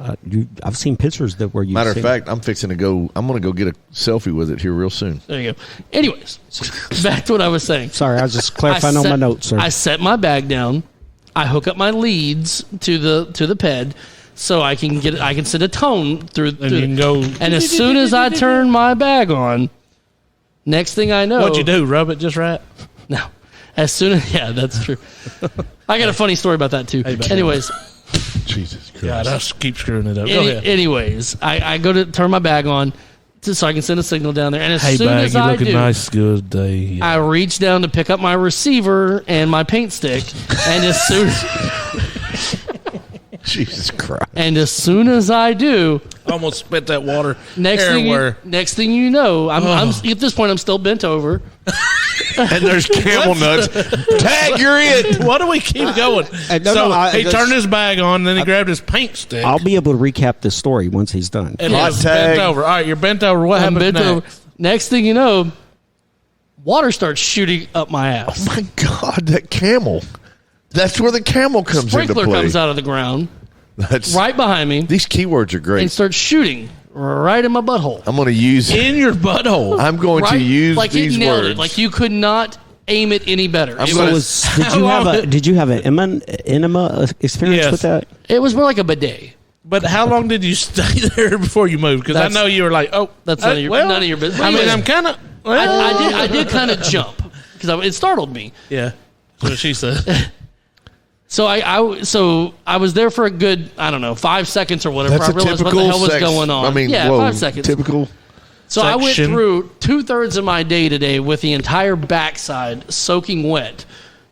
Speaker 6: I've seen pictures that where you.
Speaker 1: Matter of fact, I'm fixing to go. I'm going to go get a selfie with it here real soon.
Speaker 2: There you go. Anyways, back to what I was saying.
Speaker 6: Sorry, I was just clarifying on my notes, sir.
Speaker 2: I set my bag down. I hook up my leads to the ped, so I can send a tone through.
Speaker 5: And you can go.
Speaker 2: And as soon as I turn my bag on, next thing I know,
Speaker 5: What'd you do? Rub it just right?
Speaker 2: No. As soon as that's true. I got a funny story about that too. Anyways,
Speaker 1: Jesus Christ.
Speaker 5: God, I just keep screwing it up. Go ahead.
Speaker 2: anyways, I go to turn my bag on so I can send a signal down there, and as
Speaker 5: Hey,
Speaker 2: soon
Speaker 5: bag,
Speaker 2: as
Speaker 5: you
Speaker 2: I
Speaker 5: looking
Speaker 2: do,
Speaker 5: nice. Good day.
Speaker 2: I reach down to pick up my receiver and my paint stick, and
Speaker 1: Jesus Christ.
Speaker 2: as soon as I do,
Speaker 5: Almost spit that water
Speaker 2: next
Speaker 5: everywhere.
Speaker 2: thing you know, I'm at this point I'm still bent over.
Speaker 1: And there's camel nuts. Tag, you're in.
Speaker 5: Why do we keep going? He turned his bag on, then he grabbed his paint stick.
Speaker 6: I'll be able to recap this story once he's done.
Speaker 5: and
Speaker 1: Hot
Speaker 5: he's
Speaker 1: tag.
Speaker 5: bent over. All right, you're bent over. What
Speaker 2: I'm
Speaker 5: happens
Speaker 2: bent over.
Speaker 5: next?
Speaker 2: Next thing you know, water starts shooting up my ass.
Speaker 1: My God, that camel. That's where the camel comes
Speaker 2: Sprinkler
Speaker 1: into play.
Speaker 2: comes out of the ground
Speaker 1: That's,
Speaker 2: right behind me
Speaker 1: These keywords are
Speaker 2: and
Speaker 1: great.
Speaker 2: starts shooting right in my butthole.
Speaker 1: I'm going to use.
Speaker 5: In your butthole.
Speaker 1: I'm going to
Speaker 2: Right?
Speaker 1: use
Speaker 2: like
Speaker 1: these
Speaker 2: it nailed
Speaker 1: words.
Speaker 2: it. Like you could not aim it any better.
Speaker 1: I'm
Speaker 2: It
Speaker 1: gonna-
Speaker 2: was,
Speaker 6: Did you have an enema experience
Speaker 5: Yes.
Speaker 6: with that?
Speaker 2: it was more like a bidet.
Speaker 5: But how long did you stay there before you moved? Because I
Speaker 2: That's-
Speaker 5: know you were like, oh,
Speaker 2: That's none of your business.
Speaker 5: I mean,
Speaker 2: Anyways,
Speaker 5: I'm kind of.
Speaker 2: I did kind of jump because it startled me.
Speaker 5: Yeah. That's what she said.
Speaker 2: So I was there for a good 5 seconds or whatever.
Speaker 1: That's
Speaker 2: I
Speaker 1: a
Speaker 2: realized what
Speaker 1: typical
Speaker 2: the hell was
Speaker 1: sex.
Speaker 2: going on.
Speaker 1: I mean,
Speaker 2: yeah,
Speaker 1: whoa,
Speaker 2: 5 seconds.
Speaker 1: typical.
Speaker 2: So I went
Speaker 5: section.
Speaker 2: through 2/3 of my day today with the entire backside soaking wet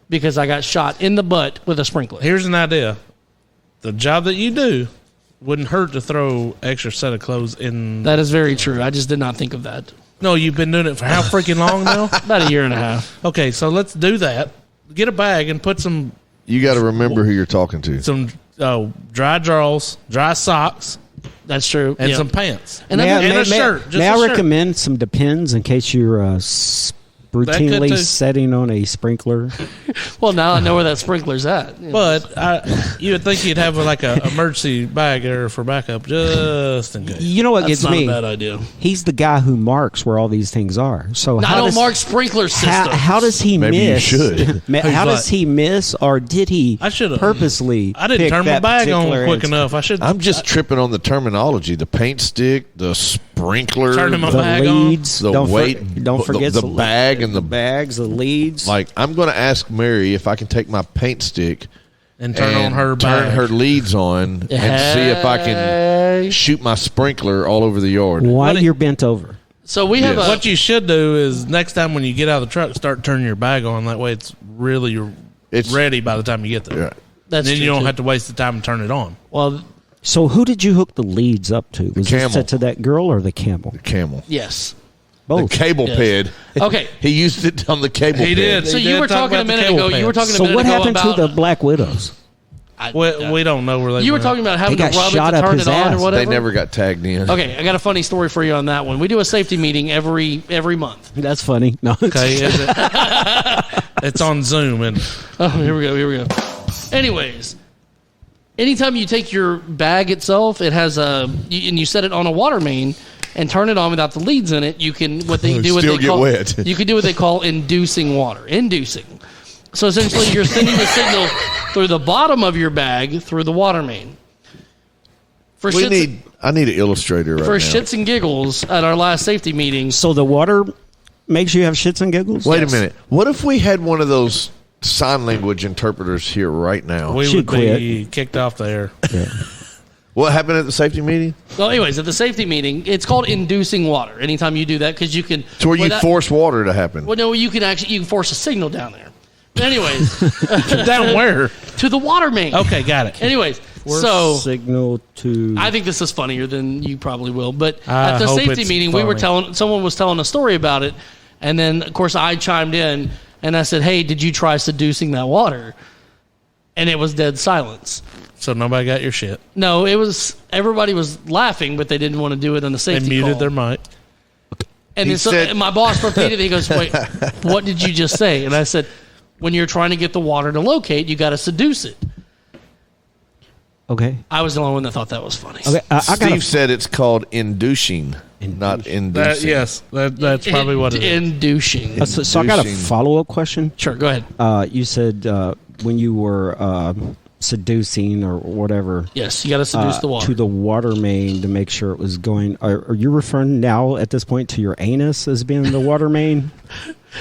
Speaker 2: because I got shot in the butt with a sprinkler.
Speaker 5: Here's an idea. The job that you do wouldn't hurt to throw extra set of clothes in.
Speaker 2: That is very true. I just did not think of that.
Speaker 5: No, you've been doing it for how freaking long now?
Speaker 2: About a year and a half.
Speaker 5: Okay, so let's do that. Get a bag and put some
Speaker 1: You got to remember who you're talking to.
Speaker 5: dry drawers, dry socks,
Speaker 2: That's true.
Speaker 5: and
Speaker 2: Yeah.
Speaker 5: some pants.
Speaker 2: And
Speaker 6: May
Speaker 2: that's-
Speaker 6: I-
Speaker 5: a shirt. Just
Speaker 6: May
Speaker 5: a
Speaker 6: I
Speaker 5: shirt.
Speaker 6: recommend some Depends in case you're
Speaker 5: too.
Speaker 6: routinely setting on a sprinkler?
Speaker 2: Well, now I know where that sprinkler's at.
Speaker 5: But you would think you'd have like a emergency bag there for backup just in case.
Speaker 6: You know what
Speaker 2: that's
Speaker 6: gets
Speaker 2: not
Speaker 6: me?
Speaker 2: a bad idea.
Speaker 6: He's the guy who marks where all these things are. So
Speaker 2: I don't mark sprinkler systems.
Speaker 6: How does he
Speaker 1: Maybe you
Speaker 6: miss?
Speaker 1: should.
Speaker 6: How does he miss, or did he
Speaker 5: I should've-
Speaker 6: purposely?
Speaker 5: I didn't
Speaker 6: pick
Speaker 5: turn my
Speaker 6: that
Speaker 5: bag on
Speaker 6: particular
Speaker 5: quick
Speaker 6: instance?
Speaker 5: enough.
Speaker 1: I'm just tripping on the terminology: the paint stick, the sprinkler,
Speaker 5: Turning my
Speaker 6: The
Speaker 5: bag on.
Speaker 6: leads.
Speaker 1: the weight,
Speaker 6: Don't forget
Speaker 1: the bag, and the
Speaker 6: bags, the leads.
Speaker 1: Like, I'm going to ask Mary if I can take my paint stick
Speaker 5: And turn on her
Speaker 1: turn
Speaker 5: bag.
Speaker 1: her leads on and see if I can shoot my sprinkler all over the yard.
Speaker 6: Why
Speaker 5: What
Speaker 6: you're bent over?
Speaker 2: So we have
Speaker 1: Yes.
Speaker 5: What you should do is next time when you get out of the truck, start turning your bag on. That way it's really ready by the time you get there.
Speaker 1: Yeah.
Speaker 2: That's
Speaker 5: Then you
Speaker 2: true,
Speaker 5: don't
Speaker 2: too.
Speaker 5: have to waste the time and turn it on.
Speaker 2: Well,
Speaker 6: So who did you hook the leads up to? Was
Speaker 1: camel.
Speaker 6: it set to that girl or the camel?
Speaker 1: Camel.
Speaker 2: yes.
Speaker 6: Both.
Speaker 1: The cable
Speaker 2: Yes.
Speaker 1: ped.
Speaker 2: Okay.
Speaker 1: He used it on the cable
Speaker 5: He
Speaker 1: ped.
Speaker 5: did.
Speaker 2: So
Speaker 5: He
Speaker 2: you
Speaker 5: did
Speaker 2: were
Speaker 5: talk
Speaker 2: talking a
Speaker 5: about the
Speaker 2: minute
Speaker 5: cable
Speaker 2: ago. You were
Speaker 5: pads.
Speaker 2: talking a
Speaker 6: So
Speaker 2: minute
Speaker 6: what
Speaker 2: ago
Speaker 6: happened
Speaker 2: about
Speaker 6: to the Black Widows?
Speaker 5: We don't know where they
Speaker 2: You were
Speaker 5: went.
Speaker 2: talking about having
Speaker 6: They
Speaker 2: to
Speaker 6: got
Speaker 2: rub it
Speaker 6: shot
Speaker 2: to
Speaker 6: up
Speaker 2: turn
Speaker 6: his
Speaker 2: it on
Speaker 6: ass.
Speaker 2: or whatever.
Speaker 1: They never got tagged in.
Speaker 2: Okay, I got a funny story for you on that one. We do a safety meeting every month.
Speaker 6: That's funny. No.
Speaker 5: Okay, is it? It's on Zoom and
Speaker 2: Oh, here we go. Anyways, anytime you take your bag itself, it has and you set it on a water main and turn it on without the leads in it. You can what they do. What
Speaker 1: Still
Speaker 2: they
Speaker 1: get
Speaker 2: call,
Speaker 1: wet.
Speaker 2: You can do what they call inducing water. Inducing. So essentially, you're sending the signal through the bottom of your bag through the water main. For
Speaker 1: I need an illustrator right
Speaker 2: for
Speaker 1: now.
Speaker 2: shits and giggles at our last safety meeting.
Speaker 6: So the water makes you have shits and giggles?
Speaker 1: Wait
Speaker 2: Yes.
Speaker 1: a minute. What if we had one of those sign language interpreters here right now?
Speaker 5: we
Speaker 6: Should
Speaker 5: would be kicked off the air.
Speaker 6: Yeah.
Speaker 1: What happened at the safety meeting?
Speaker 2: Well, anyways, at the safety meeting, it's called inducing water. Anytime you do that, because you can
Speaker 1: To where you
Speaker 2: without-
Speaker 1: force water to happen.
Speaker 2: Well, no, you can force a signal down there. But anyways,
Speaker 5: Down where?
Speaker 2: to the water main.
Speaker 5: Okay, got it.
Speaker 2: Anyways,
Speaker 6: Force
Speaker 2: so
Speaker 6: signal to.
Speaker 2: I think this is funnier than you probably will. But
Speaker 5: I
Speaker 2: at the
Speaker 5: hope
Speaker 2: safety
Speaker 5: it's
Speaker 2: meeting,
Speaker 5: funny.
Speaker 2: someone was telling a story about it, and then of course I chimed in and I said, "Hey, did you try seducing that water?" And it was dead silence.
Speaker 5: So nobody got your shit.
Speaker 2: No, it was everybody was laughing, but they didn't want to do it on the
Speaker 5: They
Speaker 2: safety
Speaker 5: muted
Speaker 2: call.
Speaker 5: their mic.
Speaker 2: And
Speaker 1: He
Speaker 2: then so
Speaker 1: said-
Speaker 2: my boss repeated. He goes, "Wait, what did you just say?" And I said, "When you're trying to get the water to locate, you got to seduce it."
Speaker 6: Okay.
Speaker 2: I was the only one that thought that was funny.
Speaker 6: Okay. I got
Speaker 1: Steve said it's called inducing, not
Speaker 5: That,
Speaker 1: inducing.
Speaker 5: yes, that's probably what it is.
Speaker 2: Inducing.
Speaker 6: so I got a
Speaker 1: Inducing.
Speaker 6: follow-up question.
Speaker 2: Sure, go ahead.
Speaker 6: You said when you were seducing or whatever
Speaker 2: Yes, you got to seduce the water.
Speaker 6: to the water main to make sure it was going. Are you referring now at this point to your anus as being the water main?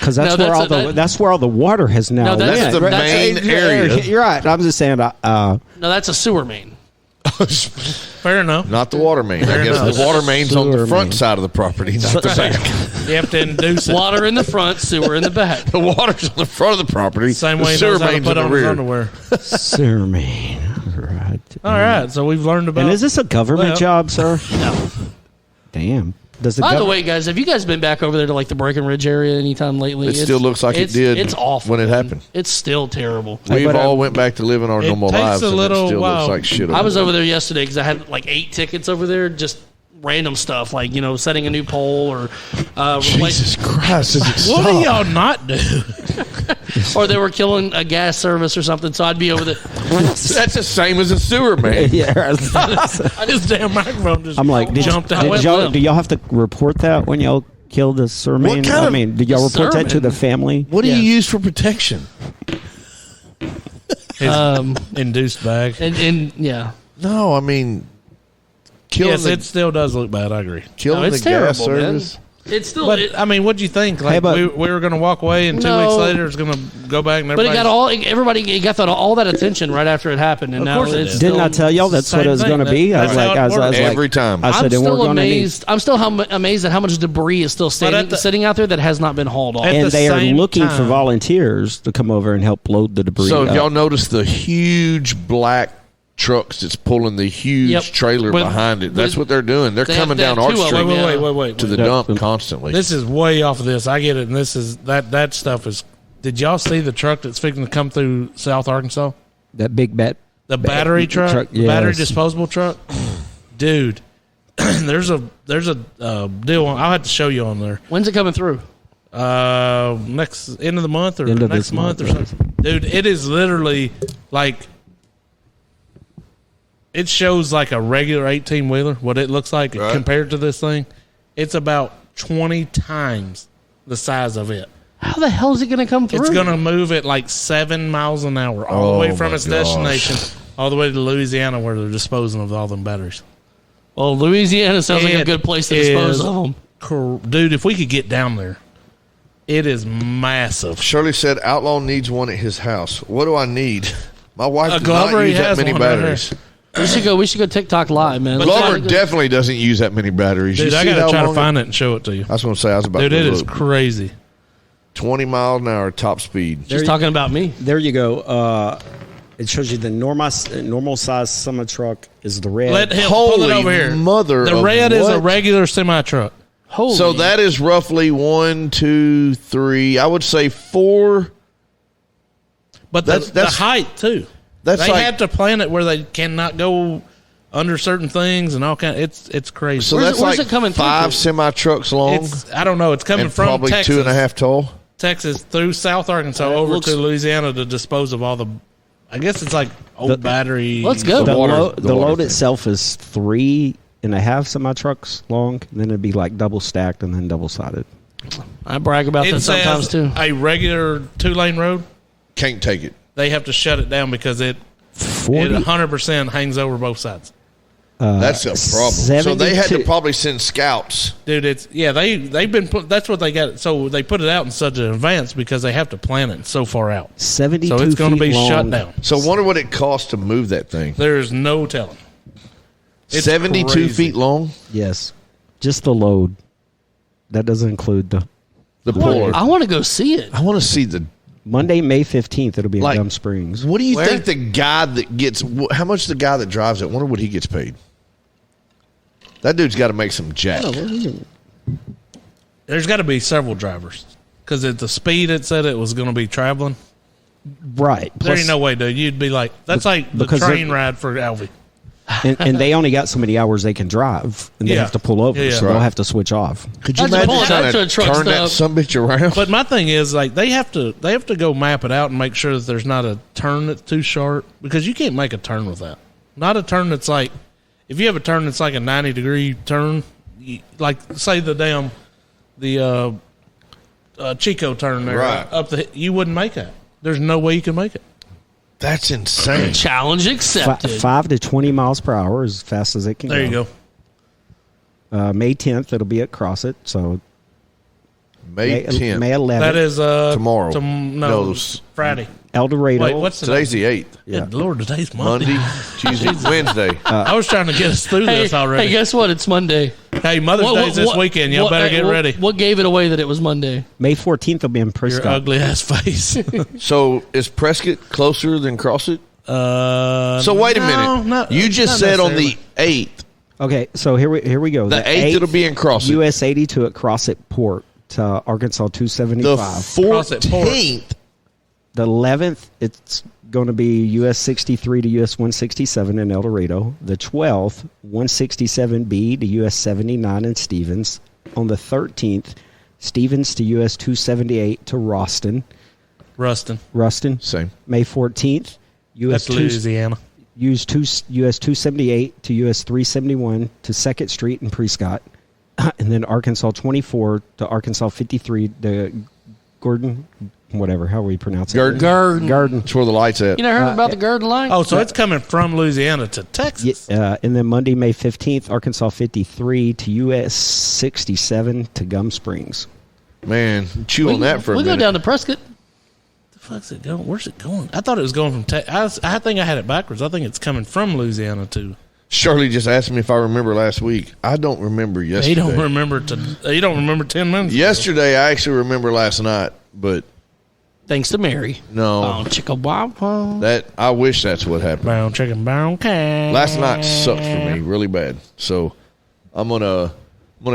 Speaker 6: Because that's,
Speaker 2: No,
Speaker 6: where all
Speaker 2: that-
Speaker 6: that's where all the water has now.
Speaker 2: No, that's
Speaker 6: went.
Speaker 1: the
Speaker 6: Right?
Speaker 1: main area.
Speaker 6: You're right. I'm just saying.
Speaker 2: No, that's a sewer main.
Speaker 5: Fair enough.
Speaker 1: Not the water main. I guess
Speaker 5: enough.
Speaker 1: the water main's on the
Speaker 6: Sewer
Speaker 1: front
Speaker 6: main.
Speaker 1: side of the property, not the back.
Speaker 5: You have to induce it.
Speaker 2: Water in the front, sewer in the back.
Speaker 1: The water's on the front of the property.
Speaker 5: Same
Speaker 1: the
Speaker 5: way he
Speaker 1: sewer
Speaker 5: knows how to
Speaker 1: main's
Speaker 5: put
Speaker 1: in the
Speaker 5: on his
Speaker 1: rear.
Speaker 5: underwear.
Speaker 6: Sewer main. Right.
Speaker 5: All right, so we've learned about.
Speaker 6: And is this a government
Speaker 5: Well-
Speaker 6: job, sir?
Speaker 2: No.
Speaker 6: Damn. Does the
Speaker 2: By the
Speaker 6: gov-
Speaker 2: way, guys, have you guys been back over there to like the Breckenridge area anytime lately?
Speaker 1: It still looks like it did
Speaker 2: It's awful
Speaker 1: when it
Speaker 2: man.
Speaker 1: happened.
Speaker 2: It's still terrible.
Speaker 1: We've
Speaker 6: but,
Speaker 1: all went back to living our
Speaker 5: it
Speaker 1: normal
Speaker 5: takes
Speaker 1: lives,
Speaker 5: a
Speaker 1: and
Speaker 5: little
Speaker 1: it still
Speaker 5: while.
Speaker 1: looks like shit.
Speaker 2: I was over there yesterday because I had like 8 tickets over there, just random stuff like setting a new pole or
Speaker 1: Jesus Christ! Is it
Speaker 5: What
Speaker 1: stop?
Speaker 5: do y'all not do?
Speaker 2: or they were killing a gas service or something. So I'd be over there.
Speaker 1: That's the same as a sewer man.
Speaker 6: Yeah.
Speaker 5: His damn microphone just
Speaker 6: I'm like,
Speaker 5: jumped out.
Speaker 6: do y'all have to report that when y'all kill the sermon?
Speaker 1: What kind
Speaker 6: I
Speaker 1: of
Speaker 6: mean, did y'all report that to
Speaker 2: sermon?
Speaker 6: the family?
Speaker 1: What do
Speaker 2: Yeah.
Speaker 1: you use for protection?
Speaker 2: Um,
Speaker 5: Induced bag.
Speaker 2: and yeah,
Speaker 1: No, I mean, killing
Speaker 5: Yes,
Speaker 1: the,
Speaker 5: it still does look bad. I agree.
Speaker 1: killing
Speaker 2: No, it's
Speaker 1: the gas
Speaker 2: terrible, man.
Speaker 1: service.
Speaker 2: it's still.
Speaker 5: But I mean, what'd you think? Like
Speaker 6: but-
Speaker 5: we were going to walk away, and 2
Speaker 2: No.
Speaker 5: weeks later, it's going to go back. And
Speaker 2: but it got
Speaker 5: everybody's-
Speaker 2: everybody got all that attention right after it happened, and
Speaker 5: Of
Speaker 2: now
Speaker 5: course it
Speaker 2: it's
Speaker 5: did.
Speaker 2: still,
Speaker 6: Didn't I tell y'all that's what
Speaker 5: Same
Speaker 6: it was
Speaker 5: thing.
Speaker 6: going to be?
Speaker 5: That's how it works.
Speaker 1: Every time.
Speaker 6: I
Speaker 2: I'm
Speaker 6: said, and we're
Speaker 2: still
Speaker 6: going to need.
Speaker 2: amazed. I'm still amazed at how much debris is still sitting out there that has not been hauled off.
Speaker 5: At
Speaker 6: And
Speaker 5: the
Speaker 6: they are
Speaker 5: same
Speaker 6: looking for
Speaker 5: time-
Speaker 6: volunteers to come over and help load the debris.
Speaker 1: So, if
Speaker 6: up.
Speaker 1: y'all notice the huge black trucks that's pulling the huge
Speaker 2: Yep.
Speaker 1: trailer
Speaker 2: With-
Speaker 1: behind it, that's
Speaker 2: with-
Speaker 1: what they're doing. They're
Speaker 2: they
Speaker 1: coming
Speaker 2: have
Speaker 1: down our
Speaker 2: two of
Speaker 1: street
Speaker 2: them, yeah.
Speaker 5: Wait.
Speaker 1: to the
Speaker 6: Yep.
Speaker 1: dump constantly.
Speaker 5: This is way off of this. I get it, and this is that stuff is. Did y'all see the truck that's fixing to come through South Arkansas?
Speaker 6: that big bat.
Speaker 5: The battery truck, the battery
Speaker 6: yes.
Speaker 5: disposable truck, dude. there's a deal. I'll have to show you on there.
Speaker 2: When's it coming through?
Speaker 5: Next end of the month or
Speaker 6: End of
Speaker 5: next
Speaker 6: this
Speaker 5: month or
Speaker 6: month,
Speaker 5: something. Dude, it is literally like it shows like a regular 18-wheeler, what it looks like compared to this thing. It's about 20 times the size of it.
Speaker 2: How the hell is it going to come through?
Speaker 5: It's going to move at like 7 miles an hour all the way from its destination all the way to Louisiana where they're disposing of all them batteries.
Speaker 2: Well, Louisiana sounds like a good place to dispose of them.
Speaker 5: Dude, if we could get down there, it is massive.
Speaker 1: Shirley said Outlaw needs one at his house. What do I need? My wife does
Speaker 5: Glover
Speaker 1: not use that
Speaker 5: has
Speaker 1: many
Speaker 5: one right
Speaker 1: batteries.
Speaker 2: We should go TikTok live, man.
Speaker 1: Glover definitely doesn't use that many batteries.
Speaker 5: Dude,
Speaker 1: You
Speaker 5: I
Speaker 1: see
Speaker 5: got
Speaker 1: how
Speaker 5: to try to
Speaker 1: long
Speaker 5: find it and show it to you.
Speaker 1: I was going to say, I was about
Speaker 5: Dude,
Speaker 1: to
Speaker 5: it is
Speaker 1: look.
Speaker 5: crazy.
Speaker 1: 20 miles an hour top speed.
Speaker 2: She's talking about me.
Speaker 6: There you go. It shows you the normal size semi truck is the red.
Speaker 5: Let him pull it over here.
Speaker 1: Mother
Speaker 5: The
Speaker 1: of
Speaker 5: red is a
Speaker 1: what?
Speaker 5: regular semi truck.
Speaker 2: Holy.
Speaker 1: So that is roughly 1, 2, 3. I would say 4.
Speaker 5: But
Speaker 1: That's-
Speaker 5: the height too.
Speaker 1: That's
Speaker 5: They
Speaker 1: like
Speaker 5: have to plan it where they cannot go under certain things and all kind. It's crazy.
Speaker 1: so.
Speaker 2: Where's
Speaker 1: That's
Speaker 2: it- where's
Speaker 1: like
Speaker 2: it coming through
Speaker 1: 5
Speaker 2: to?
Speaker 1: semi trucks long,
Speaker 5: It's I don't know. It's coming
Speaker 1: and
Speaker 5: from
Speaker 1: probably
Speaker 5: Texas,
Speaker 1: 2.5 tall.
Speaker 5: Texas through South Arkansas over
Speaker 6: looks-
Speaker 5: to Louisiana to dispose of all the. I guess it's like old
Speaker 6: The-
Speaker 5: battery.
Speaker 2: Let's go.
Speaker 6: the
Speaker 1: water-
Speaker 6: load,
Speaker 1: the
Speaker 6: the
Speaker 1: water
Speaker 6: load
Speaker 1: thing.
Speaker 6: itself is 3.5 semi trucks long. And then it'd be like double stacked and then double sided.
Speaker 2: I brag about
Speaker 5: It
Speaker 2: that sometimes
Speaker 5: says
Speaker 2: too.
Speaker 5: a regular 2-lane road.
Speaker 1: Can't take it.
Speaker 5: They have to shut it down because it 100% hangs over both sides.
Speaker 1: That's a problem. So they had to
Speaker 6: 72
Speaker 1: probably send scouts.
Speaker 5: Dude, it's they've been put. That's what they got. So they put it out in such an advance because they have to plan it so far out.
Speaker 6: 72
Speaker 5: So it's going to
Speaker 6: feet
Speaker 5: be
Speaker 6: long.
Speaker 5: shut down.
Speaker 1: So I wonder what it costs to move that thing.
Speaker 5: There's no telling. It's
Speaker 1: 72
Speaker 5: crazy.
Speaker 1: feet long.
Speaker 6: Yes. Just the load. That doesn't include
Speaker 1: The puller.
Speaker 2: I want to go see it.
Speaker 1: I want to see the.
Speaker 6: Monday, May 15th. It'll be in
Speaker 1: Like-
Speaker 6: Gum Springs.
Speaker 1: What do you
Speaker 2: Where?
Speaker 1: think the guy that gets? How much the guy that drives it? Wonder what he gets paid. That dude's got to make some jack.
Speaker 5: There's got to be several drivers because at the speed it said it was going to be traveling.
Speaker 6: Right.
Speaker 5: There
Speaker 6: Plus-
Speaker 5: ain't no way, dude. You'd be like, that's like the
Speaker 6: because
Speaker 5: train
Speaker 6: they're-
Speaker 5: ride for Alve.
Speaker 6: and they only got so many hours they can drive, and they
Speaker 5: Yeah.
Speaker 6: have to pull over,
Speaker 5: Yeah, yeah.
Speaker 6: so
Speaker 1: Right.
Speaker 6: they'll have to switch off.
Speaker 1: Could you
Speaker 2: Imagine
Speaker 1: imagine
Speaker 2: pulling
Speaker 1: trying
Speaker 2: up to
Speaker 1: to
Speaker 2: a truck
Speaker 1: turn that
Speaker 2: stop.
Speaker 1: sumbitch around?
Speaker 5: But my thing is, like, they have to go map it out and make sure that there's not a turn that's too sharp because you can't make a turn with that. Not a turn that's like, if you have a turn that's like a 90-degree turn, like say the Chico turn there
Speaker 1: Right.
Speaker 5: up you wouldn't make that. There's no way you can make it.
Speaker 1: That's insane.
Speaker 2: Challenge accepted.
Speaker 6: 5 to 20 miles per hour as fast as it can
Speaker 5: There
Speaker 6: go.
Speaker 5: you go.
Speaker 6: May 10th, it'll be at Crossit, so
Speaker 1: May 10th.
Speaker 6: May 11th.
Speaker 5: That is
Speaker 1: Tomorrow.
Speaker 5: No,
Speaker 1: it's
Speaker 5: Friday.
Speaker 6: El Dorado.
Speaker 5: Wait, what's
Speaker 1: Today's the 8th.
Speaker 5: Good Lord, today's Monday.
Speaker 1: Monday, Tuesday, Wednesday.
Speaker 5: I was trying to get us through
Speaker 2: Hey,
Speaker 5: this already.
Speaker 2: hey, guess what? It's Monday.
Speaker 5: Hey, Mother's Day's this weekend. Y'all better get ready.
Speaker 2: What gave it away that it was Monday?
Speaker 6: May 14th will be in
Speaker 5: Your
Speaker 6: Prescott.
Speaker 5: ugly ass face.
Speaker 1: So is Prescott closer than Crossit? So wait a minute.
Speaker 5: No,
Speaker 1: you just
Speaker 5: not
Speaker 1: said on
Speaker 5: necessarily.
Speaker 1: the 8th.
Speaker 6: Okay, so here we go.
Speaker 1: The 8th it'll be in Crossit.
Speaker 6: US 82 at Crossit Port to Arkansas
Speaker 1: The
Speaker 6: 275.
Speaker 5: Crossit Port.
Speaker 1: 14th.
Speaker 6: The 11th, it's going to be US 63 to US 167 in El Dorado. The 12th, 167B to US 79 in Stevens. On the 13th, Stevens to US 278 to Ruston.
Speaker 5: Ruston.
Speaker 1: Same.
Speaker 6: May 14th, US
Speaker 5: That's Louisiana.
Speaker 6: US 278 to US 371 to 2nd Street in Prescott. And then Arkansas 24 to Arkansas 53 to Gordon, whatever, how we pronounce it.
Speaker 1: Garden.
Speaker 6: Garden.
Speaker 1: That's where the light's at.
Speaker 2: You never heard about the Garden Line?
Speaker 5: Oh, so it's coming from Louisiana to Texas.
Speaker 6: And then Monday, May 15th, Arkansas 53 to US 67 to Gum Springs.
Speaker 1: Man, chew on that for a
Speaker 2: we
Speaker 1: minute.
Speaker 2: go down to Prescott.
Speaker 5: The fuck's it going? Where's it going? I thought it was going from Texas. I think I had it backwards. I think it's coming from Louisiana to.
Speaker 1: Shirley just asked me if I remember last week. I don't remember yesterday.
Speaker 5: You don't remember 10 minutes. ago.
Speaker 1: Yesterday, I actually remember last night, but
Speaker 2: Thanks to Mary.
Speaker 1: no.
Speaker 2: Oh, chicka wah.
Speaker 1: That I wish that's what happened.
Speaker 5: Brown chicken, brown cat.
Speaker 1: Last night sucked for me really bad. So I'm gonna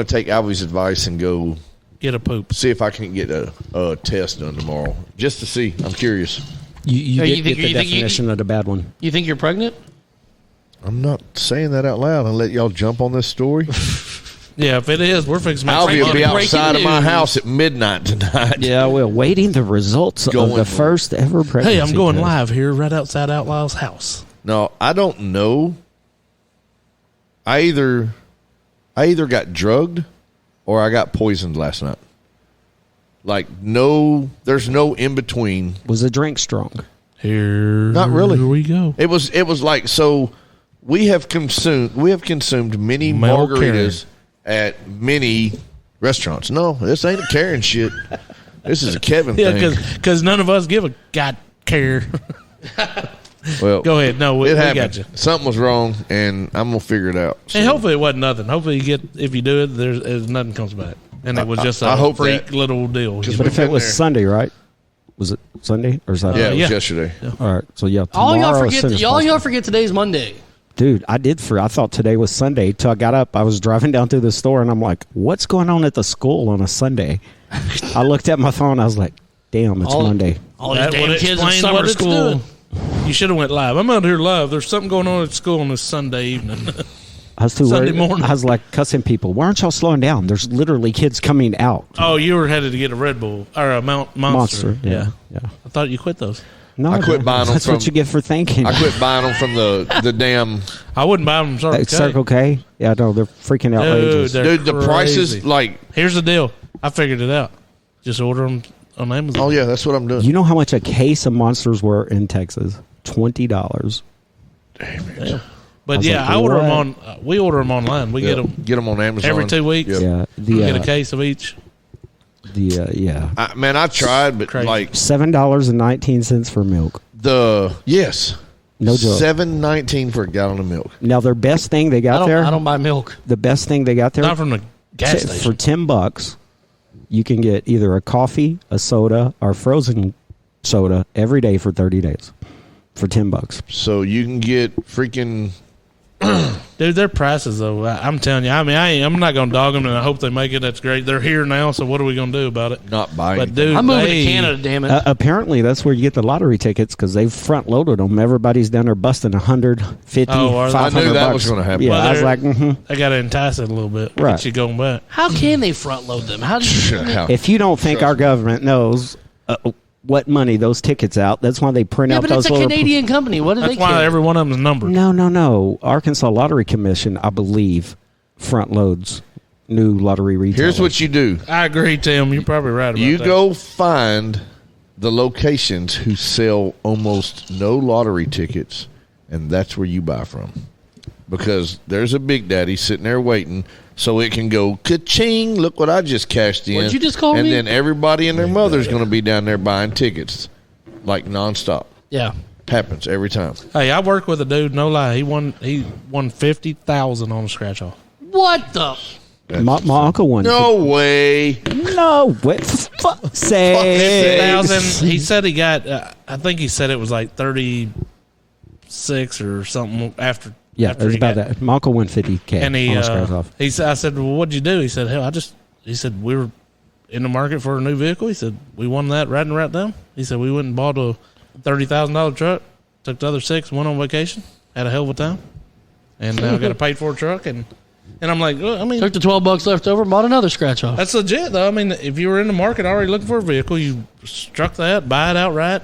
Speaker 1: take Alvy's advice and go
Speaker 5: Get a poop.
Speaker 1: see if I can get a test done tomorrow, just to see. I'm curious.
Speaker 6: You
Speaker 2: Hey,
Speaker 6: did
Speaker 2: you think-
Speaker 6: get the
Speaker 2: you think you-
Speaker 6: definition of the bad one.
Speaker 2: You think you're pregnant?
Speaker 1: I'm not saying that out loud and let y'all jump on this story.
Speaker 5: Yeah, if it is, we're fixing to make
Speaker 1: Alve will be
Speaker 2: breaking
Speaker 1: outside of my
Speaker 2: news.
Speaker 1: house at midnight tonight.
Speaker 6: Yeah, we're waiting the results of
Speaker 1: Going-
Speaker 6: the first ever pregnancy.
Speaker 5: Hey, I'm going
Speaker 6: test.
Speaker 5: live here right outside Outlaw's house.
Speaker 1: No, I don't know. I either got drugged or I got poisoned last night. Like there's no in between.
Speaker 6: Was the drink strong?
Speaker 5: Here,
Speaker 1: Not really.
Speaker 5: Here we go.
Speaker 1: It was like, so we have consumed many
Speaker 5: Mel
Speaker 1: margaritas at many restaurants. No, this ain't a Karen shit. This is a Kevin
Speaker 5: Yeah,
Speaker 1: thing.
Speaker 5: because none of us give a god care.
Speaker 1: Well,
Speaker 5: Go ahead. No, we
Speaker 1: it
Speaker 5: got
Speaker 1: happened.
Speaker 5: you.
Speaker 1: Something was wrong, and I'm gonna figure it out.
Speaker 5: And hopefully it wasn't nothing. Hopefully if you do it, there's nothing comes back, and it was just a
Speaker 1: I hope
Speaker 5: freak
Speaker 1: that.
Speaker 5: little deal.
Speaker 1: Just
Speaker 6: But
Speaker 1: We've
Speaker 6: if it
Speaker 1: been
Speaker 6: was
Speaker 1: there.
Speaker 6: Sunday, right? Was it Sunday or Saturday?
Speaker 1: Yeah, it was
Speaker 5: yeah.
Speaker 1: yesterday.
Speaker 6: All right. So yeah,
Speaker 2: All
Speaker 6: tomorrow.
Speaker 2: y'all
Speaker 6: as soon
Speaker 2: forget.
Speaker 6: as
Speaker 2: Y'all
Speaker 6: possible.
Speaker 2: forget today's Monday.
Speaker 6: Dude, I thought today was Sunday till I got up. I was driving down through the store and I'm like, what's going on at the school on a Sunday? I looked at my phone. I was like, damn, it's Monday.
Speaker 2: All these
Speaker 5: That
Speaker 2: damn
Speaker 5: would
Speaker 2: kids in
Speaker 5: explain
Speaker 2: summer
Speaker 5: what it's
Speaker 2: school.
Speaker 5: doing. You should have went live. I'm out here live. There's something going on at school on this Sunday evening.
Speaker 6: I was too
Speaker 5: Sunday
Speaker 6: worried.
Speaker 5: morning.
Speaker 6: I was like cussing people. Why aren't y'all slowing down? There's literally kids coming out.
Speaker 5: Oh, you were headed to get a Red Bull or a Monster.
Speaker 6: Yeah.
Speaker 5: I thought you quit those.
Speaker 6: No,
Speaker 1: I quit buying them
Speaker 6: That's
Speaker 1: from-
Speaker 6: what you get for thinking.
Speaker 1: I quit buying them from the damn
Speaker 5: I wouldn't buy them. Sorry,
Speaker 6: Circle K. Yeah, no, they're freaking outrageous.
Speaker 5: They're
Speaker 1: dude. The
Speaker 5: crazy.
Speaker 1: prices, like,
Speaker 5: Here's the deal. I figured it out. Just order them on Amazon.
Speaker 1: oh yeah, that's what I'm doing.
Speaker 6: You know how much a case of Monsters were in Texas? $20.
Speaker 5: But
Speaker 6: was
Speaker 5: yeah,
Speaker 6: like,
Speaker 5: I order them
Speaker 6: what?
Speaker 5: on. We order them online. We
Speaker 1: Yeah,
Speaker 5: get them
Speaker 1: on Amazon
Speaker 5: every 2 weeks.
Speaker 1: Yep.
Speaker 6: Yeah,
Speaker 5: Get a case of each.
Speaker 6: yeah,
Speaker 1: Man, I tried, but
Speaker 5: Crazy.
Speaker 1: like
Speaker 6: $7.19 for milk.
Speaker 1: yes,
Speaker 6: No joke.
Speaker 1: $7.19 for a gallon of milk.
Speaker 6: Now their best thing they got there.
Speaker 2: I don't buy milk.
Speaker 6: The best thing they got there
Speaker 5: Not from the gas
Speaker 6: for
Speaker 5: station.
Speaker 6: $10. You can get either a coffee, a soda, or frozen soda every day for 30 days for $10.
Speaker 1: So you can get freaking.
Speaker 5: Dude, their prices though. I'm telling you. I mean, I'm not gonna dog them, and I hope they make it. That's great. They're here now, so what are we gonna do about it?
Speaker 1: Not buying.
Speaker 5: But dude,
Speaker 2: I'm moving
Speaker 5: they-
Speaker 2: to Canada. Damn it.
Speaker 6: Apparently, that's where you get the lottery tickets because they've front loaded them. Everybody's down there busting 150,
Speaker 5: Oh, are they? I
Speaker 6: 500
Speaker 1: knew that
Speaker 6: bucks.
Speaker 1: was gonna happen.
Speaker 6: Yeah,
Speaker 5: Well,
Speaker 6: I was
Speaker 5: they're-
Speaker 6: like,
Speaker 5: I gotta entice it a little bit.
Speaker 6: Right.
Speaker 5: Get you going back.
Speaker 2: How can they front load them? How do you?
Speaker 1: How-
Speaker 6: if you don't think
Speaker 1: Trust
Speaker 6: our
Speaker 1: me.
Speaker 6: government knows what money those tickets out, that's why they print
Speaker 2: Yeah,
Speaker 6: out
Speaker 2: but
Speaker 6: those
Speaker 2: it's a
Speaker 6: little.
Speaker 2: Canadian company. What do
Speaker 5: That's
Speaker 2: they
Speaker 5: why
Speaker 2: care?
Speaker 5: every one of them is numbered.
Speaker 6: No. Arkansas Lottery Commission, I believe, front loads new lottery retailers.
Speaker 1: Here's what you do.
Speaker 5: I agree, Tim. You're probably right about
Speaker 1: You
Speaker 5: that.
Speaker 1: go find the locations who sell almost no lottery tickets, and that's where you buy from. Because there's a Big Daddy sitting there waiting so it can go ka-ching, look what I just cashed in.
Speaker 2: What'd you just call
Speaker 1: and
Speaker 2: me?
Speaker 1: then everybody and their mother's going to be down there buying tickets like nonstop.
Speaker 2: Yeah.
Speaker 1: Happens every time.
Speaker 5: Hey, I work with a dude. No lie, he won 50,000 on a scratch off.
Speaker 2: What the?
Speaker 6: My uncle won.
Speaker 1: No way.
Speaker 6: No way. Fuck say.
Speaker 5: 50,000. He said he got. I think he said it was like 36 or something after.
Speaker 6: Yeah,
Speaker 5: after
Speaker 6: it was
Speaker 5: he
Speaker 6: about
Speaker 5: got-
Speaker 6: that. My uncle won 50K
Speaker 5: And he
Speaker 6: on a scratch off.
Speaker 5: he said, I said, well, what'd you do? He said, hell, he said, we were in the market for a new vehicle. He said, we won that riding right down. He said, we went and bought a $30,000 truck, took the other 6, went on vacation, had a hell of a time, and now got a paid for truck. And I'm like, well, I mean,
Speaker 2: Took the $12 left over, and bought another scratch off.
Speaker 5: that's legit though. I mean, if you were in the market already looking for a vehicle, you struck that, buy it outright,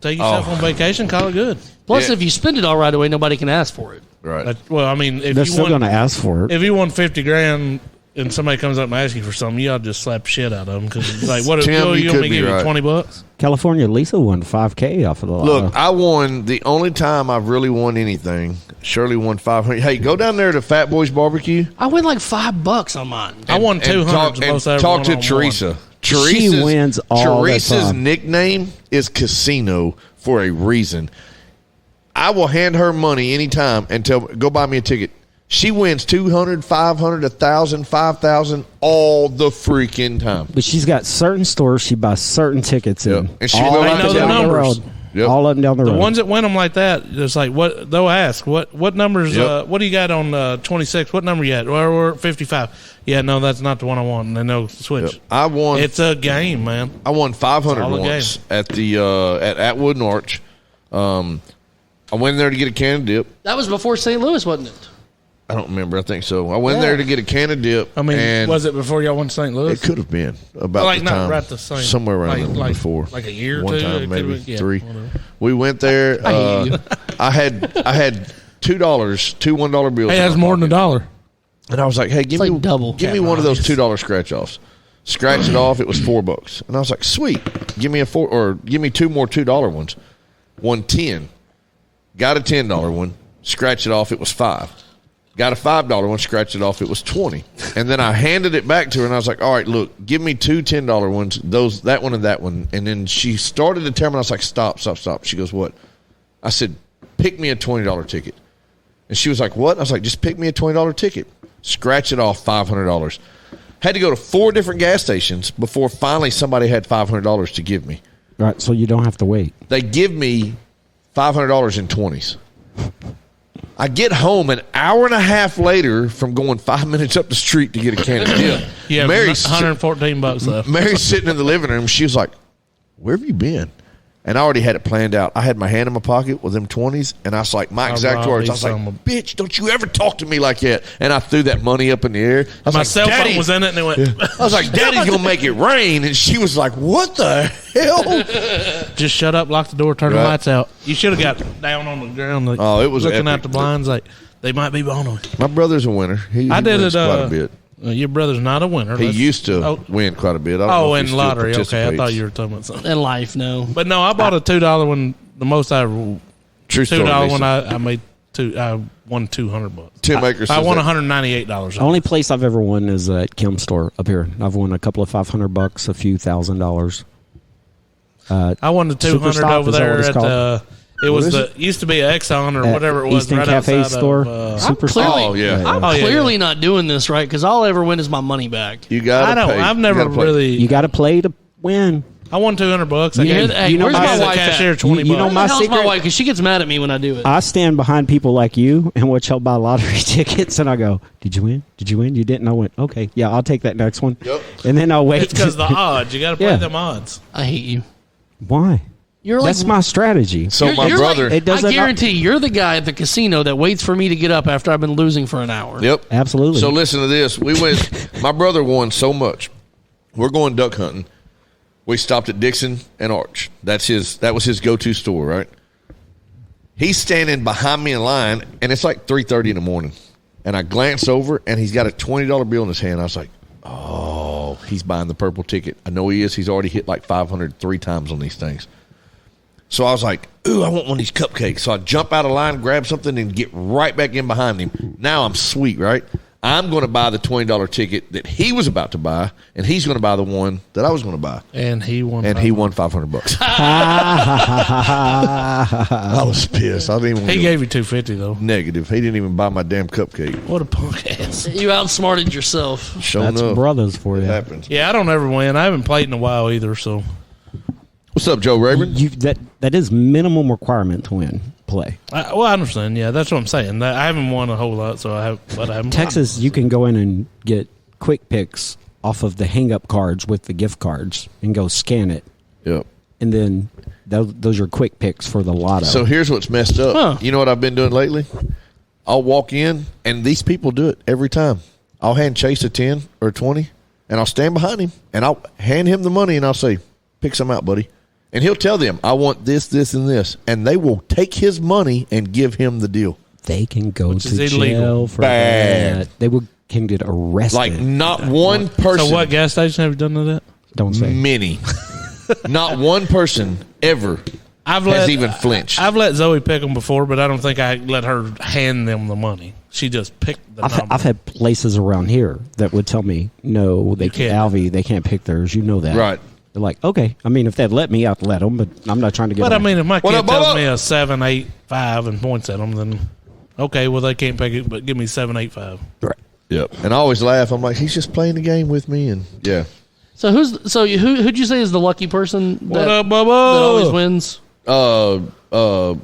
Speaker 5: take yourself on vacation, call it good.
Speaker 2: Plus,
Speaker 1: Yeah.
Speaker 2: if you spend it all right away, nobody can ask for it.
Speaker 1: Right.
Speaker 5: Well, I mean, if
Speaker 6: They're
Speaker 5: you
Speaker 6: still
Speaker 5: want,
Speaker 6: going to ask for it.
Speaker 5: if you won 50 grand and somebody comes up and asks you for something, you ought to just slap the shit out of them because it's like, what?
Speaker 1: Tim,
Speaker 5: You
Speaker 1: you
Speaker 5: want
Speaker 1: could
Speaker 5: me to
Speaker 1: be
Speaker 5: give you
Speaker 1: right.
Speaker 5: $20?
Speaker 6: California Lisa won 5K off of the lotto.
Speaker 1: Look, I won the only time I've really won anything. Shirley won 500. Hey, go down there to Fat Boys Barbecue.
Speaker 2: I win like $5 on mine.
Speaker 5: I won
Speaker 1: and
Speaker 5: 200.
Speaker 1: talk,
Speaker 5: the most I
Speaker 1: and
Speaker 5: ever
Speaker 1: talk
Speaker 5: won
Speaker 1: to
Speaker 5: on
Speaker 1: Teresa.
Speaker 5: one.
Speaker 6: She wins all the
Speaker 1: Teresa's
Speaker 6: time.
Speaker 1: nickname is Casino for a reason. I will hand her money anytime and go buy me a ticket. She wins 200, 500, 1,000, 5,000 all the freaking time.
Speaker 6: But she's got certain stores she buys certain tickets in.
Speaker 1: Yep. And she
Speaker 6: all
Speaker 1: will
Speaker 6: up
Speaker 1: know
Speaker 6: and
Speaker 1: the
Speaker 6: down
Speaker 5: numbers.
Speaker 6: road.
Speaker 1: Yep.
Speaker 6: All up and down the
Speaker 5: The
Speaker 6: road.
Speaker 5: ones that win them like that, it's like, what they'll ask, what numbers,
Speaker 1: Yep.
Speaker 5: what do you got on 26? What number you at? Well, we're at 55. Yeah, no, that's not the one I want. And then they'll switch.
Speaker 1: Yep. I won.
Speaker 5: It's a game, man.
Speaker 1: I won 500
Speaker 5: It's all a
Speaker 1: once at the at Atwood and Arch. I went in there to get a can of dip.
Speaker 2: That was before St. Louis, wasn't it?
Speaker 1: I don't remember. I think so. I went there to get a can of dip.
Speaker 5: I mean,
Speaker 1: and
Speaker 5: was it before y'all went to St. Louis?
Speaker 1: it could have been about
Speaker 5: like
Speaker 1: the
Speaker 5: not
Speaker 1: time,
Speaker 5: right the same,
Speaker 1: somewhere around before,
Speaker 5: like a year or
Speaker 1: one
Speaker 5: two,
Speaker 1: time,
Speaker 5: it
Speaker 1: maybe
Speaker 5: could've been- yeah,
Speaker 1: 3.
Speaker 5: whatever.
Speaker 1: We went there. I had $2, two $1 bills.
Speaker 5: Hey,
Speaker 1: in
Speaker 5: that's
Speaker 1: my
Speaker 5: more than
Speaker 1: pocket.
Speaker 5: $1.
Speaker 1: And I was like, "Hey, give
Speaker 2: It's
Speaker 1: me
Speaker 2: like double
Speaker 1: Give me
Speaker 2: Cat
Speaker 1: one of those
Speaker 2: Rogers.
Speaker 1: $2 scratch offs." Scratched it off. It was $4, and I was like, "Sweet, give me give me 2 more $2 ones." Won 10. Got a $10 one. Scratched it off. It was 5. Got a $5 one. Scratched it off. It was 20. And then I handed it back to her, and I was like, "All right, look, give me 2 $10 ones. That one and that one." And then she started to tell me. I was like, "Stop, stop, stop." She goes, "What?" I said, "Pick me a $20 ticket." And she was like, "What?" I was like, "Just pick me a $20 ticket." Scratch it off, $500. Had to go to 4 different gas stations before finally somebody had $500 to give me.
Speaker 6: Right, so you don't have to wait.
Speaker 1: They give me $500 in 20s. I get home an hour and a half later from going 5 minutes up the street to get a can of dip.
Speaker 5: Yeah,
Speaker 1: Mary's
Speaker 5: $114 left.
Speaker 1: Mary's sitting in the living room. She was like, "Where have you been?" And I already had it planned out. I had my hand in my pocket with them 20s, and I was like, my exact
Speaker 5: robbed
Speaker 1: words. I
Speaker 5: these
Speaker 1: was like,
Speaker 5: some of-
Speaker 1: "Bitch, don't you ever talk to me like that." And I threw that money up in the air. I was
Speaker 5: My
Speaker 1: like,
Speaker 5: cell
Speaker 1: "Daddy."
Speaker 5: phone was in it, and it went.
Speaker 1: I was like, "Daddy's going to make it rain." And she was like, "What the hell?"
Speaker 5: Just shut up, lock the door, turn the
Speaker 1: Right.
Speaker 5: lights out. You should have got down on the ground. Like,
Speaker 1: Oh, it was
Speaker 5: looking
Speaker 1: epic.
Speaker 5: out the blinds like they might be on us.
Speaker 1: My brother's a winner. He
Speaker 5: I did
Speaker 1: wins
Speaker 5: it.
Speaker 1: quite a bit.
Speaker 5: Your brother's not a winner.
Speaker 1: He
Speaker 5: Let's-
Speaker 1: used to
Speaker 5: Oh,
Speaker 1: win quite a bit. I don't know if he
Speaker 5: in
Speaker 1: still
Speaker 5: lottery. Okay, I
Speaker 1: participates.
Speaker 5: thought you were talking about something.
Speaker 2: In life, no.
Speaker 5: But no, I bought a $2 one. The most I
Speaker 1: True story.
Speaker 5: $2 one
Speaker 1: Lisa.
Speaker 5: I made I won $200.
Speaker 1: Tim Akers
Speaker 5: I
Speaker 1: says
Speaker 5: won
Speaker 1: that-
Speaker 5: $198.
Speaker 6: The only place I've ever won is at Kim store up here. I've won a couple of $500, a few $1,000.
Speaker 5: I won the 200
Speaker 6: Superstop,
Speaker 5: over
Speaker 6: is that what
Speaker 5: there
Speaker 6: it's
Speaker 5: at
Speaker 6: called?
Speaker 5: it was
Speaker 1: is
Speaker 5: the used to be an Exxon or
Speaker 6: At
Speaker 5: whatever it was
Speaker 6: Easton
Speaker 5: right
Speaker 6: Cafe
Speaker 5: outside
Speaker 6: store.
Speaker 5: of,
Speaker 6: Super
Speaker 2: clearly-
Speaker 1: Oh, yeah.
Speaker 2: I'm
Speaker 5: Oh, yeah,
Speaker 2: clearly
Speaker 5: yeah.
Speaker 2: not doing this right because all I ever win is my money back.
Speaker 1: You got
Speaker 5: I
Speaker 1: to
Speaker 5: don't.
Speaker 1: pay.
Speaker 5: I've
Speaker 1: You
Speaker 5: never
Speaker 1: gotta play.
Speaker 5: really.
Speaker 6: You got to play to win.
Speaker 5: I won $200. I
Speaker 6: You
Speaker 5: gave,
Speaker 6: know-
Speaker 2: Hey,
Speaker 6: you know
Speaker 2: where's
Speaker 6: my-
Speaker 5: I
Speaker 2: my
Speaker 5: gave the
Speaker 2: wife
Speaker 5: cashier
Speaker 2: at?
Speaker 5: 20
Speaker 6: You know
Speaker 5: bucks.
Speaker 6: my
Speaker 2: Where the hell's my
Speaker 6: secret?
Speaker 2: wife? Because she gets mad at me when I do it.
Speaker 6: I stand behind people like you and watch y'all buy lottery tickets, and I go, "Did you win? Did you win? You didn't? I went, okay, yeah, I'll take that next one."
Speaker 1: Yep.
Speaker 6: And then I'll wait.
Speaker 5: It's because the odds. You got to play
Speaker 6: Yeah.
Speaker 5: them odds.
Speaker 2: I hate you.
Speaker 6: Why?
Speaker 2: You're like
Speaker 6: That's my strategy.
Speaker 1: So
Speaker 2: you're-
Speaker 1: my
Speaker 2: you're
Speaker 1: brother.
Speaker 2: Like,
Speaker 6: It doesn't-
Speaker 2: I guarantee you're the guy at the casino that waits for me to get up after I've been losing for an hour.
Speaker 1: Yep.
Speaker 6: Absolutely.
Speaker 1: So listen to this. We went. My brother won so much. We're going duck hunting. We stopped at Dixon and Arch. That was his go-to store, right? He's standing behind me in line, and it's like 3:30 in the morning. And I glance over, and he's got a $20 bill in his hand. I was like, "Oh, he's buying the purple ticket." I know he is. He's already hit like 500 3 times on these things. So I was like, "Ooh, I want one of these cupcakes." So I jump out of line, grab something, and get right back in behind him. Now I'm sweet, right? I'm going to buy the $20 ticket that he was about to buy, and he's going to buy the one that I was going to buy.
Speaker 5: And he won.
Speaker 1: And he won $500. I was pissed. I didn't even
Speaker 5: He gave you $250 though.
Speaker 1: negative. He didn't even buy my damn cupcake.
Speaker 5: What a punk ass.
Speaker 2: You outsmarted yourself.
Speaker 1: Show
Speaker 6: That's
Speaker 1: enough.
Speaker 6: brothers for
Speaker 1: It
Speaker 6: you.
Speaker 1: happens.
Speaker 5: Yeah, I don't ever win. I haven't played in a while either. So
Speaker 1: What's up, Joe Rayburn?
Speaker 6: That is minimum requirement to win play.
Speaker 5: I understand. Yeah, that's what I'm saying. I haven't won a whole lot, so I haven't.
Speaker 6: Texas, you can go in and get quick picks off of the hang-up cards with the gift cards and go scan it,
Speaker 1: Yep.
Speaker 6: and then those are quick picks for the lotto.
Speaker 1: So here's what's messed up.
Speaker 2: Huh.
Speaker 1: You know what I've been doing lately? I'll walk in, and these people do it every time. I'll hand Chase a 10 or 20, and I'll stand behind him, and I'll hand him the money, and I'll say, "Pick some out, buddy." And he'll tell them, "I want this, this, and this." And they will take his money and give him the deal.
Speaker 6: they can go
Speaker 5: Which is
Speaker 6: to
Speaker 5: illegal.
Speaker 6: jail for
Speaker 1: Bad.
Speaker 6: that. They can get arrested.
Speaker 1: Like, not one person.
Speaker 5: So what gas station have you done to that?
Speaker 6: Don't say.
Speaker 1: Many. Not one person ever has even flinched.
Speaker 5: I've let Zoe pick them before, but I don't think I let her hand them the money. She just picked the number.
Speaker 6: I've had places around here that would tell me, "No, they can't.
Speaker 5: can't.
Speaker 6: Alve, they can't pick theirs. You know that,
Speaker 1: Right.
Speaker 6: They're like, "Okay." I mean, if they'd let me, I'd let them, but I'm not trying to get.
Speaker 5: But I
Speaker 6: them.
Speaker 5: mean, if my
Speaker 1: What
Speaker 5: kid
Speaker 1: up,
Speaker 5: tells
Speaker 1: Bubba?
Speaker 5: me a 7, 8, 5 and points at them, then okay, well they can't pick it, but give me 7, 8, 5.
Speaker 6: Right.
Speaker 1: Yep. And I always laugh. I'm like, he's just playing the game with me. And yeah.
Speaker 2: So who'd you say is the lucky person
Speaker 5: What
Speaker 2: that,
Speaker 5: up,
Speaker 2: that always
Speaker 5: Bubba?
Speaker 2: wins?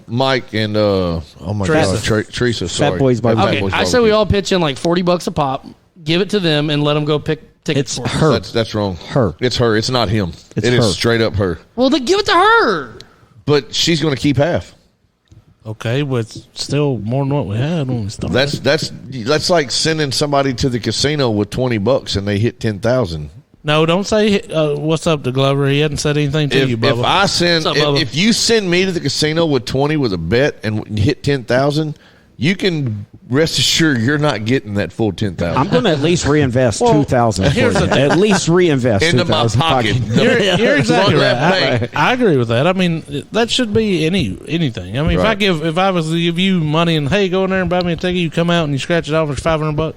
Speaker 1: Mike and oh my
Speaker 5: Teresa.
Speaker 1: God, Teresa. Sorry.
Speaker 6: Boys Barbecue.
Speaker 2: Okay,
Speaker 1: Boys
Speaker 2: I say we
Speaker 1: Barbecue.
Speaker 2: all pitch in like $40 a pop, give it to them, and let them go pick tickets.
Speaker 6: It's
Speaker 2: for us.
Speaker 6: her.
Speaker 1: That's wrong.
Speaker 6: Her.
Speaker 1: It's her. It's not him.
Speaker 6: It's
Speaker 1: It is
Speaker 6: her.
Speaker 1: straight up her.
Speaker 2: Well, then give it to her.
Speaker 1: But she's going to keep half.
Speaker 5: Okay, but it's still more than what we had when we started.
Speaker 1: That's like sending somebody to the casino with $20 and they hit 10,000.
Speaker 5: No, don't say what's up to Glover. He hadn't said anything to you, Bubba.
Speaker 1: If you send me to the casino with 20 with a bet and hit 10,000, you can rest assured you're not getting that full 10,000.
Speaker 6: I'm going to at least reinvest 2,000. At least reinvest
Speaker 1: into my pocket.
Speaker 5: You're exactly right. I agree with that. I mean, that should be anything. I mean,
Speaker 1: Right.
Speaker 5: if I was to give you money and hey, go in there and buy me a ticket, you come out and you scratch it off for $500.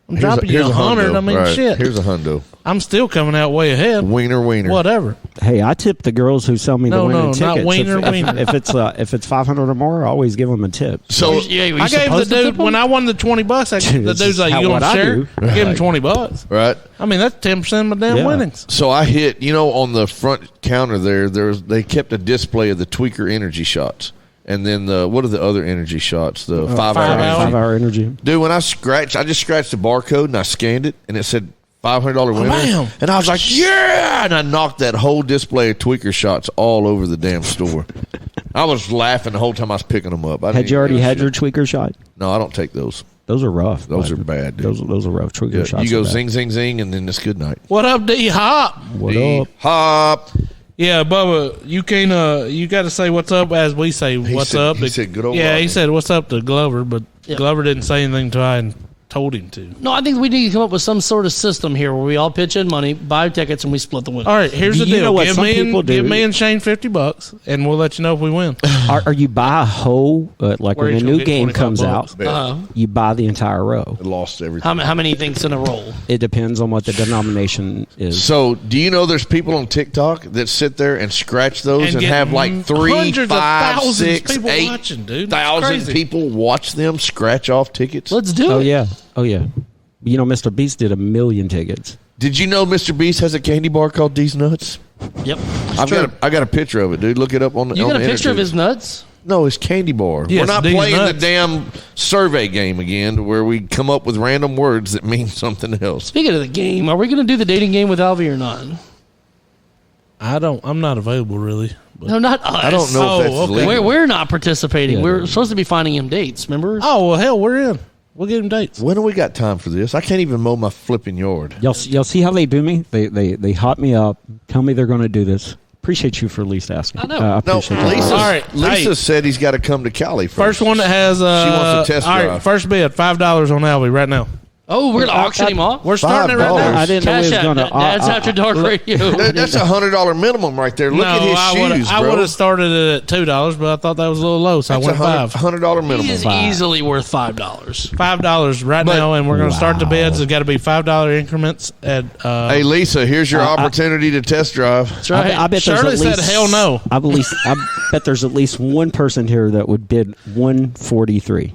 Speaker 5: I'm dropping you $100. I mean,
Speaker 1: right.
Speaker 5: shit.
Speaker 1: Here's $100.
Speaker 5: I'm still coming out way ahead.
Speaker 1: Wiener.
Speaker 5: Whatever.
Speaker 6: Hey, I tip the girls who sell me the winning tickets.
Speaker 5: not wiener.
Speaker 6: If it's 500 or more, I always give them a tip.
Speaker 1: So
Speaker 5: I gave the dude when I won the $20. The dude's like, "You gonna share?" I gave him $20.
Speaker 1: right.
Speaker 5: I mean, that's 10% of my damn winnings.
Speaker 1: So I hit, on the front counter they kept a display of the Tweaker energy shots. And then what are the other energy shots? The 5 hour energy.
Speaker 6: 5 hour energy.
Speaker 1: Dude, when I just scratched the barcode and I scanned it and it said $500 winner.
Speaker 5: Bam.
Speaker 1: And I was like, yeah! And I knocked that whole display of Tweaker shots all over the damn store. I was laughing the whole time I was picking them up.
Speaker 6: Had you already had your tweaker shot?
Speaker 1: No, I don't take those.
Speaker 6: Those are rough.
Speaker 1: Those are bad, dude.
Speaker 6: Those are rough. Tweaker shots.
Speaker 1: You go
Speaker 6: are bad.
Speaker 1: zing, zing, zing, and then it's good night.
Speaker 5: What up, D Hop?
Speaker 6: What up?
Speaker 1: Hop.
Speaker 5: Yeah, Bubba, you can't. You got to say what's up as we say what's up.
Speaker 1: He said good old
Speaker 5: Yeah,
Speaker 1: Rodney.
Speaker 5: he said what's up to Glover, but
Speaker 2: Yeah.
Speaker 5: Glover didn't say anything until I told him to.
Speaker 2: No, I think we need to come up with some sort of system here where we all pitch in money, buy tickets, and we split the win.
Speaker 5: All right, here's the
Speaker 6: You know
Speaker 5: deal.
Speaker 6: what some people do?
Speaker 5: Give me and Shane $50, and we'll let you know if we win.
Speaker 6: Or you buy a whole, like
Speaker 5: Where
Speaker 6: when a
Speaker 5: each
Speaker 6: new
Speaker 5: will get
Speaker 6: game
Speaker 5: 25
Speaker 6: comes
Speaker 5: bucks.
Speaker 6: out, you buy the entire row.
Speaker 1: It lost everything.
Speaker 2: How many thinks in a roll?
Speaker 6: It depends on what the denomination is.
Speaker 1: So, do you know there's people on TikTok that sit there and scratch those and
Speaker 5: get
Speaker 1: have like 3,
Speaker 5: hundreds of
Speaker 1: 5,
Speaker 5: thousands
Speaker 1: 6,
Speaker 5: people
Speaker 1: 8
Speaker 5: watching, dude. That's
Speaker 1: thousand
Speaker 5: crazy.
Speaker 1: people watch them scratch off tickets?
Speaker 2: Let's do
Speaker 6: Oh
Speaker 2: it.
Speaker 6: yeah, oh yeah. Mr. Beast did 1 million tickets.
Speaker 1: Did you know Mr. Beast has a candy bar called These Nuts?
Speaker 2: Yep.
Speaker 1: I got a picture of it, dude. Look it up on the
Speaker 2: You
Speaker 1: on
Speaker 2: got a
Speaker 1: the
Speaker 2: picture of
Speaker 1: internet.
Speaker 2: his nuts?
Speaker 1: No, it's candy bar.
Speaker 5: Yes,
Speaker 1: We're not
Speaker 5: These
Speaker 1: playing
Speaker 5: Nuts.
Speaker 1: the damn survey game again where we come up with random words that mean something else.
Speaker 2: Speaking of the game, are we going to do the dating game with Alve or not?
Speaker 5: I'm not available really. But.
Speaker 2: No, not us.
Speaker 1: I don't know if that's
Speaker 5: okay.
Speaker 1: legal.
Speaker 2: We're not participating.
Speaker 6: Yeah.
Speaker 2: We're supposed to be finding him dates, remember?
Speaker 5: Oh well, hell, we're in. We'll get him dates.
Speaker 1: When do we got time for this? I can't even mow my flipping yard.
Speaker 6: Y'all see how they do me? They hot me up, tell me they're going to do this. Appreciate you for at least asking.
Speaker 2: I know.
Speaker 6: I
Speaker 1: No,
Speaker 6: appreciate that.
Speaker 1: Lisa.
Speaker 5: All right,
Speaker 1: Lisa
Speaker 5: hey.
Speaker 1: said he's got to come to Cali first.
Speaker 5: First one that has
Speaker 1: She wants a test
Speaker 5: all right,
Speaker 1: drive.
Speaker 5: first bid $5 on Alve right now.
Speaker 2: Oh, we're going to auction him off?
Speaker 5: We're starting it right
Speaker 1: $5.
Speaker 5: now.
Speaker 6: I didn't know he
Speaker 2: Cash
Speaker 6: was
Speaker 2: out.
Speaker 6: going to.
Speaker 2: Dad's After Dark Radio.
Speaker 1: That's $100 minimum right there. Look at his shoes,
Speaker 5: I
Speaker 1: bro.
Speaker 5: would have started it at $2, but I thought that was a little low, so
Speaker 1: That's
Speaker 5: I went
Speaker 1: $100 minimum.
Speaker 2: He's easily worth $5.
Speaker 5: $5 right now, and we're going to start the bids. It's got to be $5 increments. At
Speaker 1: Hey, Lisa, here's your opportunity to test drive.
Speaker 2: That's right.
Speaker 6: I bet there's
Speaker 5: Shirley
Speaker 6: at
Speaker 5: said
Speaker 6: least,
Speaker 5: hell no.
Speaker 6: I bet there's at least one person here that would bid 143.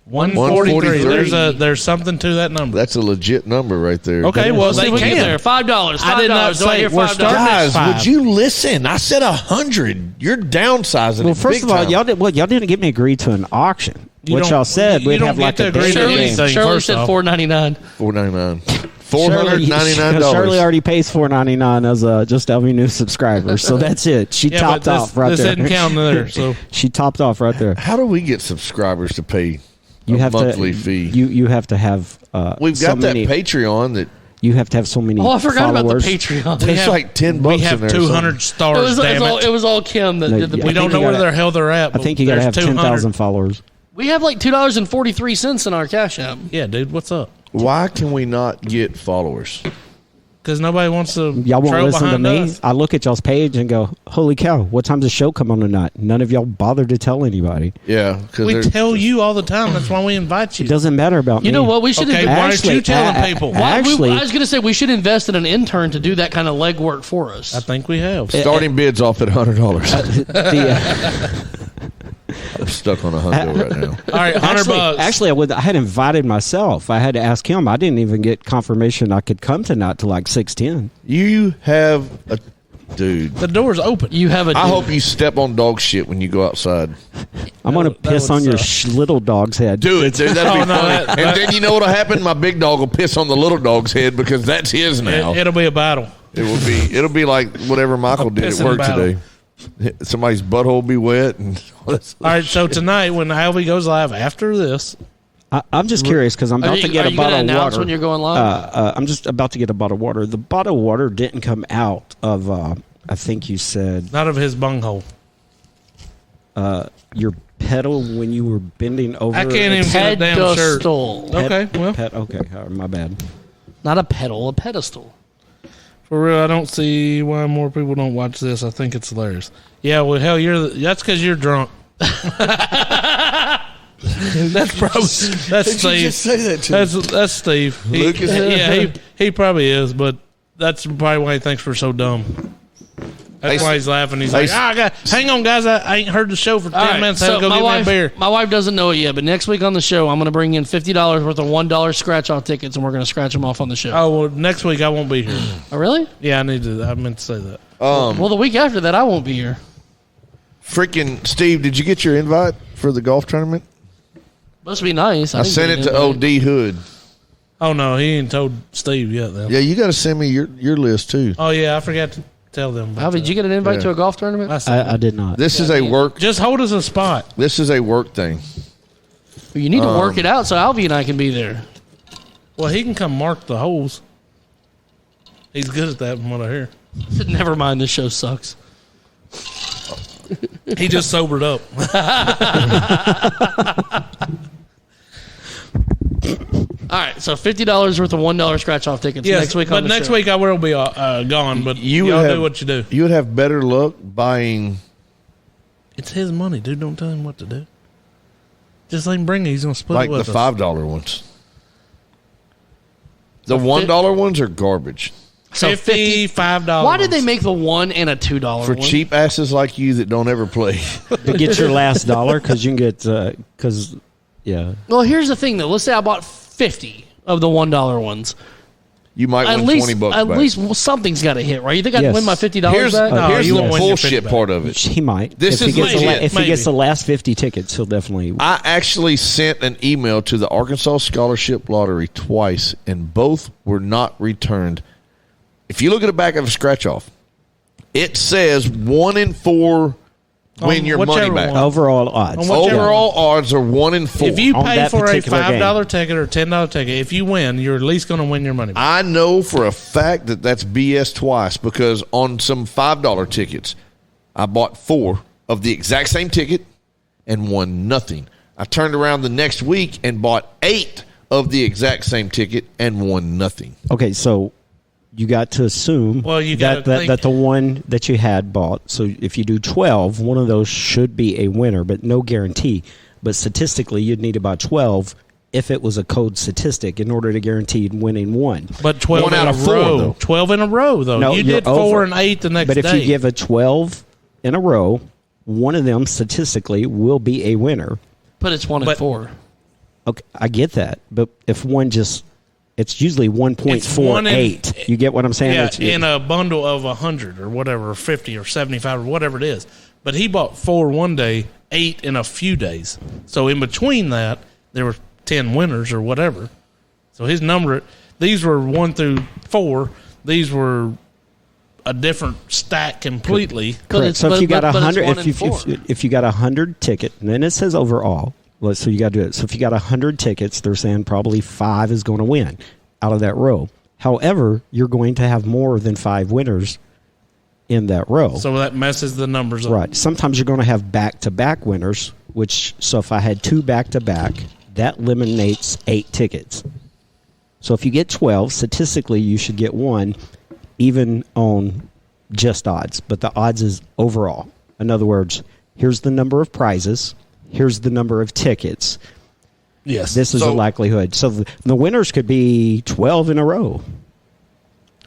Speaker 5: 143. There's something to that number.
Speaker 1: That's a legit number right there.
Speaker 5: Okay, well
Speaker 2: See
Speaker 5: they
Speaker 2: if we can get there.
Speaker 5: can.
Speaker 2: $5.
Speaker 5: I did not
Speaker 2: Do I
Speaker 5: say
Speaker 2: hear
Speaker 5: we're
Speaker 2: $5?
Speaker 5: starting at
Speaker 1: Guys,
Speaker 5: 5.
Speaker 1: would you listen? I said 100. You're downsizing.
Speaker 6: Well,
Speaker 1: it
Speaker 6: first
Speaker 1: big
Speaker 6: of all,
Speaker 1: time.
Speaker 6: y'all didn't get me agreed to an auction.
Speaker 5: You
Speaker 6: What
Speaker 5: don't-
Speaker 6: y'all said
Speaker 5: you
Speaker 6: we'd
Speaker 5: don't
Speaker 6: have
Speaker 5: get
Speaker 6: like
Speaker 5: to
Speaker 6: a
Speaker 5: agree to
Speaker 6: dating
Speaker 5: anything.
Speaker 6: game.
Speaker 2: Shirley
Speaker 5: First
Speaker 2: said
Speaker 5: off.
Speaker 2: $4.99.
Speaker 1: $4.99.
Speaker 6: Shirley
Speaker 1: $499.
Speaker 6: already pays $4.99 as a Just Elvie new subscriber, so that's it. She
Speaker 5: Yeah,
Speaker 6: topped
Speaker 5: but
Speaker 6: off right
Speaker 5: this
Speaker 6: there.
Speaker 5: isn't counting there. So
Speaker 6: She topped off right there.
Speaker 1: How do we get subscribers to pay
Speaker 6: You
Speaker 1: a
Speaker 6: have
Speaker 1: monthly
Speaker 6: to
Speaker 1: fee?
Speaker 6: You have to have.
Speaker 1: We've
Speaker 6: so
Speaker 1: got that
Speaker 6: many,
Speaker 1: Patreon that
Speaker 6: You have to have so many.
Speaker 2: Oh, I forgot about the
Speaker 6: followers.
Speaker 2: Patreon.
Speaker 1: it's like $10
Speaker 5: we
Speaker 1: in
Speaker 5: have
Speaker 1: there.
Speaker 5: 200 stars. Damn it!
Speaker 2: It was all Kim that
Speaker 6: No,
Speaker 2: did the
Speaker 6: yeah.
Speaker 5: We
Speaker 6: I
Speaker 5: don't
Speaker 6: think
Speaker 5: know
Speaker 6: you
Speaker 5: where
Speaker 6: gotta-
Speaker 5: the hell they're at.
Speaker 6: I think you got to have
Speaker 5: there's
Speaker 6: 10,000 followers.
Speaker 2: We have like $2.43 in our Cash App.
Speaker 5: Yeah, dude, what's up?
Speaker 1: Why can we not get followers?
Speaker 5: Because nobody wants to.
Speaker 6: Y'all won't
Speaker 5: trail
Speaker 6: listen to
Speaker 5: behind
Speaker 6: me.
Speaker 5: us.
Speaker 6: I look at y'all's page and go, "Holy cow! What time's the show come on tonight?" None of y'all bothered to tell anybody.
Speaker 1: Yeah,
Speaker 5: We
Speaker 1: because
Speaker 5: tell you all the time. That's why we invite you.
Speaker 6: It doesn't matter about me.
Speaker 2: You know what? We should
Speaker 5: Okay,
Speaker 2: have.
Speaker 5: why aren't you telling
Speaker 6: Actually,
Speaker 5: people?
Speaker 6: Actually,
Speaker 2: I was going to say we should invest in an intern to do that kind of legwork for us.
Speaker 5: I think we have.
Speaker 1: starting bids off at $100.
Speaker 6: the,
Speaker 1: I'm stuck on $100 right now.
Speaker 5: All right, $100.
Speaker 6: Actually, I had invited myself. I had to ask him. I didn't even get confirmation I could come tonight till like 6:10.
Speaker 1: You have a dude.
Speaker 5: The door's open.
Speaker 2: You have a.
Speaker 1: I hope you step on dog shit when you go outside.
Speaker 6: I'm gonna
Speaker 5: that
Speaker 6: piss
Speaker 5: would
Speaker 6: on your
Speaker 5: suck.
Speaker 6: little dog's head.
Speaker 1: Do it, dude. That'd be
Speaker 5: Oh, no,
Speaker 1: funny.
Speaker 5: that-
Speaker 1: and then you know what'll happen? My big dog will piss on the little dog's head because that's his now.
Speaker 5: It'll be a battle.
Speaker 1: It'll be like whatever Michael did at
Speaker 5: pissing
Speaker 1: work
Speaker 5: battle.
Speaker 1: today. Somebody's butthole will be wet. And
Speaker 5: All right, so tonight when Alve goes live after this,
Speaker 6: I'm just curious because I'm about to get a bottle of water.
Speaker 2: When you're going live?
Speaker 6: I'm just about to get a bottle of water. The bottle of water didn't come out of, I think you said,
Speaker 5: not of his bunghole.
Speaker 6: your pedal when you were bending over.
Speaker 5: I can't even get a damn shirt.
Speaker 2: Pedestal.
Speaker 5: Okay, well,
Speaker 6: Okay, my bad.
Speaker 2: Not a pedal, a pedestal.
Speaker 5: for real, I don't see why more people don't watch this. I think it's hilarious. Yeah, well, hell, that's because you're drunk. That's Steve.
Speaker 1: just say that to
Speaker 5: That's Steve.
Speaker 1: Lucas?
Speaker 5: He probably is, but that's probably why he thinks we're so dumb. That's why he's laughing. He's like, hang on, guys. I ain't heard the show for 10 minutes. I had to go get that beer.
Speaker 2: My wife doesn't know it yet, but next week on the show, I'm going to bring in $50 worth of $1 scratch-off tickets, and we're going to scratch them off on the show.
Speaker 5: Oh, well, next week I won't be here.
Speaker 2: Oh, really?
Speaker 5: Yeah, I meant to say that.
Speaker 2: Well, the week after that, I won't be here.
Speaker 1: Freaking Steve, did you get your invite for the golf tournament?
Speaker 2: Must be nice.
Speaker 1: I sent it to OD Hood.
Speaker 5: Oh, no, he ain't told Steve yet, then.
Speaker 1: Yeah, you got to send me your list, too.
Speaker 5: Oh, yeah, I forgot to tell them.
Speaker 2: Alve, did you get an invite to a golf tournament?
Speaker 6: I did not.
Speaker 1: This is a work.
Speaker 5: Just hold us a spot.
Speaker 1: This is a work thing.
Speaker 2: Well, you need to work it out so Alve and I can be there.
Speaker 5: Well, he can come mark the holes. He's good at that from what I hear.
Speaker 2: Never mind, this show sucks.
Speaker 5: He just sobered up.
Speaker 2: All right, so $50 worth of $1 scratch-off tickets
Speaker 5: Yes,
Speaker 2: next week on
Speaker 5: but
Speaker 2: the
Speaker 5: next
Speaker 2: show.
Speaker 5: week I will be gone, but y'all do what you do.
Speaker 1: You would have better luck buying.
Speaker 5: It's his money, dude. Don't tell him what to do. Just let him bring it. He's going to split
Speaker 1: Like
Speaker 5: it
Speaker 1: the
Speaker 5: with us.
Speaker 1: $5 ones. The $1 ones are garbage.
Speaker 2: So
Speaker 5: $55.
Speaker 2: Why did they make the $1 and a $2
Speaker 1: For
Speaker 2: one?
Speaker 1: cheap asses like you that don't ever play.
Speaker 6: To get your last dollar because you can get because
Speaker 2: Well, here's the thing, though. Let's say I bought 50 of the $1 ones.
Speaker 1: You might
Speaker 2: At
Speaker 1: win
Speaker 2: least,
Speaker 1: $20
Speaker 2: at
Speaker 1: back.
Speaker 2: least something's got to hit, right? You think I'd
Speaker 6: Yes.
Speaker 2: win my $50
Speaker 1: Here's
Speaker 2: back?
Speaker 1: here's
Speaker 5: you
Speaker 1: the
Speaker 5: won't win your
Speaker 1: bullshit
Speaker 5: 50 back.
Speaker 1: part of it.
Speaker 6: he might.
Speaker 1: This
Speaker 6: if
Speaker 1: is
Speaker 6: he gets
Speaker 1: legit.
Speaker 6: if he
Speaker 5: Maybe.
Speaker 6: gets the last 50 tickets, he'll definitely.
Speaker 1: I actually sent an email to the Arkansas Scholarship Lottery twice, and both were not returned. If you look at the back of a scratch-off, it says 1 in 4 win your money
Speaker 5: whichever
Speaker 1: back.
Speaker 5: one.
Speaker 6: Overall odds.
Speaker 5: On whichever
Speaker 1: Overall odds are 1 in 4.
Speaker 5: If you
Speaker 6: On
Speaker 5: pay
Speaker 6: that
Speaker 5: for a
Speaker 6: particular
Speaker 5: $5 ticket or $10 ticket, if you win, you're at least going to win your money back.
Speaker 1: I know for a fact that that's BS twice because on some $5 tickets, I bought 4 of the exact same ticket and won nothing. I turned around the next week and bought 8 of the exact same ticket and won nothing.
Speaker 6: Okay, so you got to assume
Speaker 5: You gotta think-
Speaker 6: that the one that you had bought. So if you do 12, one of those should be a winner, but no guarantee. But statistically, you'd need about 12 if it was a code statistic in order to guarantee winning one.
Speaker 5: But 12
Speaker 1: 1
Speaker 5: in
Speaker 1: out
Speaker 5: a
Speaker 1: of 4,
Speaker 5: row.
Speaker 1: though.
Speaker 5: 12 in a row, though.
Speaker 6: No,
Speaker 5: you
Speaker 6: you're
Speaker 5: did 4
Speaker 6: over.
Speaker 5: and 8 the next
Speaker 6: But
Speaker 5: day.
Speaker 6: if you give a 12 in a row, one of them statistically will be a winner.
Speaker 2: But it's 1 and 4.
Speaker 6: Okay, I get that, but if one it's usually 1.48. You get what I'm saying?
Speaker 5: Yeah,
Speaker 6: It's-
Speaker 5: in a bundle of 100 or whatever, or 50 or 75 or whatever it is. But he bought 4 one day, 8 in a few days. So in between that, there were 10 winners or whatever. So his number, these were 1 through 4. These were a different stack completely.
Speaker 6: Correct. So if you got
Speaker 2: but it's
Speaker 6: 100,
Speaker 2: 1 and 4.
Speaker 6: if you got 100 ticket, and then it says overall. So you got to do it. So if you got 100 tickets, they're saying probably 5 is going to win out of that row. However, you're going to have more than 5 winners in that row.
Speaker 5: So that messes the numbers up.
Speaker 6: Right. Sometimes you're going to have back-to-back winners, so if I had 2 back-to-back, that eliminates 8 tickets. So if you get 12, statistically you should get 1 even on just odds, but the odds is overall. In other words, here's the number of prizes, here's the number of tickets.
Speaker 5: Yes.
Speaker 6: This is the likelihood. So the winners could be 12 in a row.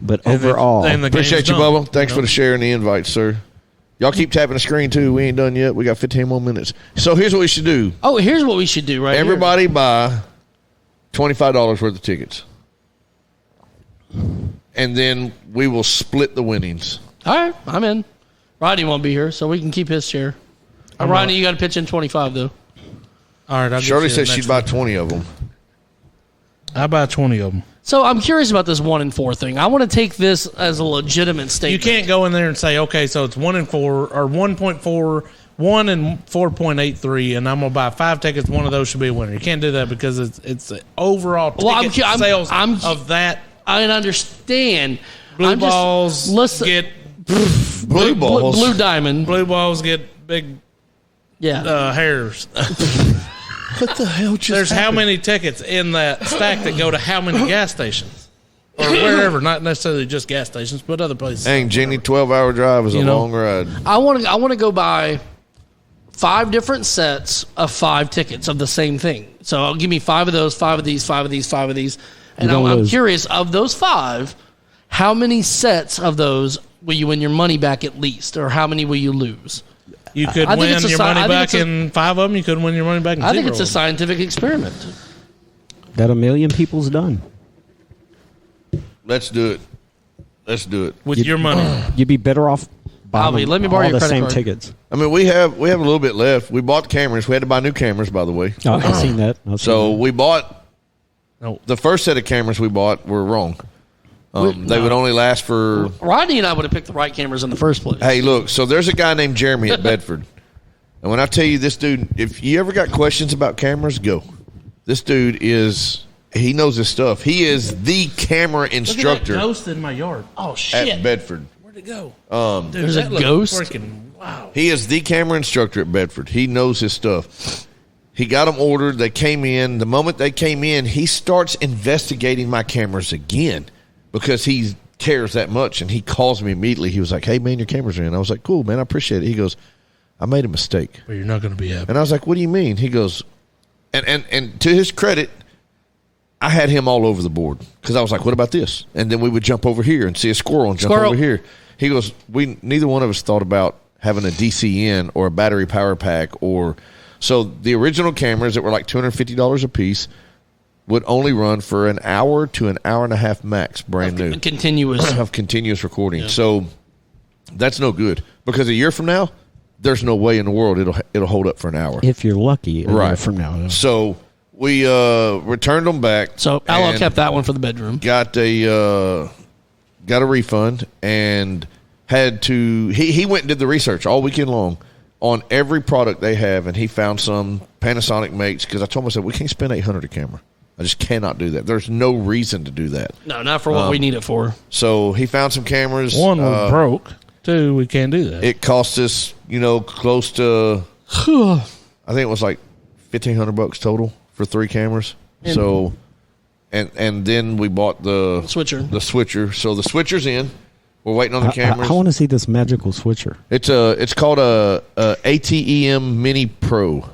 Speaker 6: But overall,
Speaker 5: and the
Speaker 1: Appreciate
Speaker 5: game's
Speaker 1: you,
Speaker 5: done,
Speaker 1: Bubba. Thanks
Speaker 5: you
Speaker 1: for
Speaker 5: know?
Speaker 1: the share and the invite, sir. Y'all keep tapping the screen, too. We ain't done yet. We got 15 more minutes. So here's what we should do.
Speaker 2: Oh, here's what we should do right
Speaker 1: Everybody buy $25 worth of tickets. And then we will split the winnings.
Speaker 2: here. All right, I'm in. Rodney won't be here, so we can keep his share. Rodney, you got to pitch in 25, though.
Speaker 5: All right. I'll get
Speaker 1: Shirley
Speaker 5: you
Speaker 1: said
Speaker 5: next
Speaker 1: she'd buy
Speaker 5: week.
Speaker 1: 20 of them.
Speaker 5: I buy 20 of them.
Speaker 2: So I'm curious about this 1 and 4 thing. I want to take this as a legitimate statement.
Speaker 5: You can't go in there and say, okay, so it's 1 and 4 or 1.4, 1 and 4.83, and I'm gonna buy 5 tickets. One of those should be a winner. You can't do that because it's the overall ticket sales of that.
Speaker 2: I understand.
Speaker 5: Blue balls get
Speaker 1: Blue balls.
Speaker 2: Blue diamond.
Speaker 5: blue balls get big
Speaker 2: Yeah.
Speaker 5: hairs.
Speaker 1: What the hell just
Speaker 5: There's how many tickets in that stack that go to how many gas stations or wherever, not necessarily just gas stations, but other places.
Speaker 1: Dang, Jenny, 12-hour drive is a long ride.
Speaker 2: I want to go buy 5 different sets of 5 tickets of the same thing. So I'll give me 5 of those, 5 of these, 5 of these, 5 of these. And I'm curious, of those 5, how many sets of those will you win your money back at least, or how many will you lose?
Speaker 5: You could win your money back in 5 of them. You could win your money back in 0
Speaker 2: I think it's a
Speaker 5: of them.
Speaker 2: scientific experiment.
Speaker 6: That 1 million people's done.
Speaker 1: Let's do it. Let's do it.
Speaker 5: With your money.
Speaker 6: You'd be better off buying
Speaker 2: Alve, let me borrow
Speaker 6: all
Speaker 2: your
Speaker 6: the
Speaker 2: credit
Speaker 6: same
Speaker 2: card.
Speaker 6: tickets.
Speaker 1: I mean, we have a little bit left. We bought the cameras. We had to buy new cameras, by the way.
Speaker 6: Oh, I've seen that.
Speaker 1: So we bought
Speaker 5: No.
Speaker 1: the first set of cameras we bought were wrong. They would only last for.
Speaker 2: Rodney and I would have picked the right cameras in the first place.
Speaker 1: Hey, look. So there's a guy named Jeremy at Bedford, and when I tell you this dude, if you ever got questions about cameras, go. This dude he knows his stuff. He is the camera
Speaker 5: Look at that
Speaker 1: instructor
Speaker 5: ghost in my yard. Oh, shit.
Speaker 1: at Bedford.
Speaker 5: Where'd it go? Dude,
Speaker 2: There's a
Speaker 5: that looks
Speaker 2: ghost?
Speaker 5: Freaking, wow.
Speaker 1: He is the camera instructor at Bedford. He knows his stuff. He got them ordered. They came in. The moment they came in, he starts investigating my cameras again because he cares that much. And he calls me immediately. He was like, "Hey, man, your cameras are in." I was like, "Cool, man. I appreciate it." He goes, "I made a mistake."
Speaker 5: Well, you're not going to be happy.
Speaker 1: And I was like, "What do you mean?" He goes, and to his credit, I had him all over the board because I was like, "What about this?" And then we would jump over here and see a squirrel and jump over here. He goes, neither one of us thought about having a DCN or a battery power pack or so the original cameras that were like $250 a piece would only run for an hour to an hour and a half max, brand new
Speaker 2: Continuous.
Speaker 1: of continuous recording. So that's no good because a year from now, there's no way in the world it'll hold up for an hour.
Speaker 6: If you're lucky, a year
Speaker 1: Right.
Speaker 6: from now.
Speaker 1: So we returned them back.
Speaker 2: So Aloe
Speaker 1: and
Speaker 2: kept that one for the bedroom.
Speaker 1: got a refund and had to. He went and did the research all weekend long on every product they have, and he found some Panasonic makes because I told him, I said, we can't spend $800 a camera. I just cannot do that. There's no reason to do that.
Speaker 2: No, not for what we need it for.
Speaker 1: So he found some cameras.
Speaker 5: One was broke. 2, we can't do that.
Speaker 1: It cost us, close to. I think it was like $1,500 total for 3 cameras. So, and then we bought the
Speaker 2: Switcher.
Speaker 1: So the switcher's in. We're waiting on the cameras.
Speaker 6: I want to see this magical switcher.
Speaker 1: It's called a ATEM Mini Pro.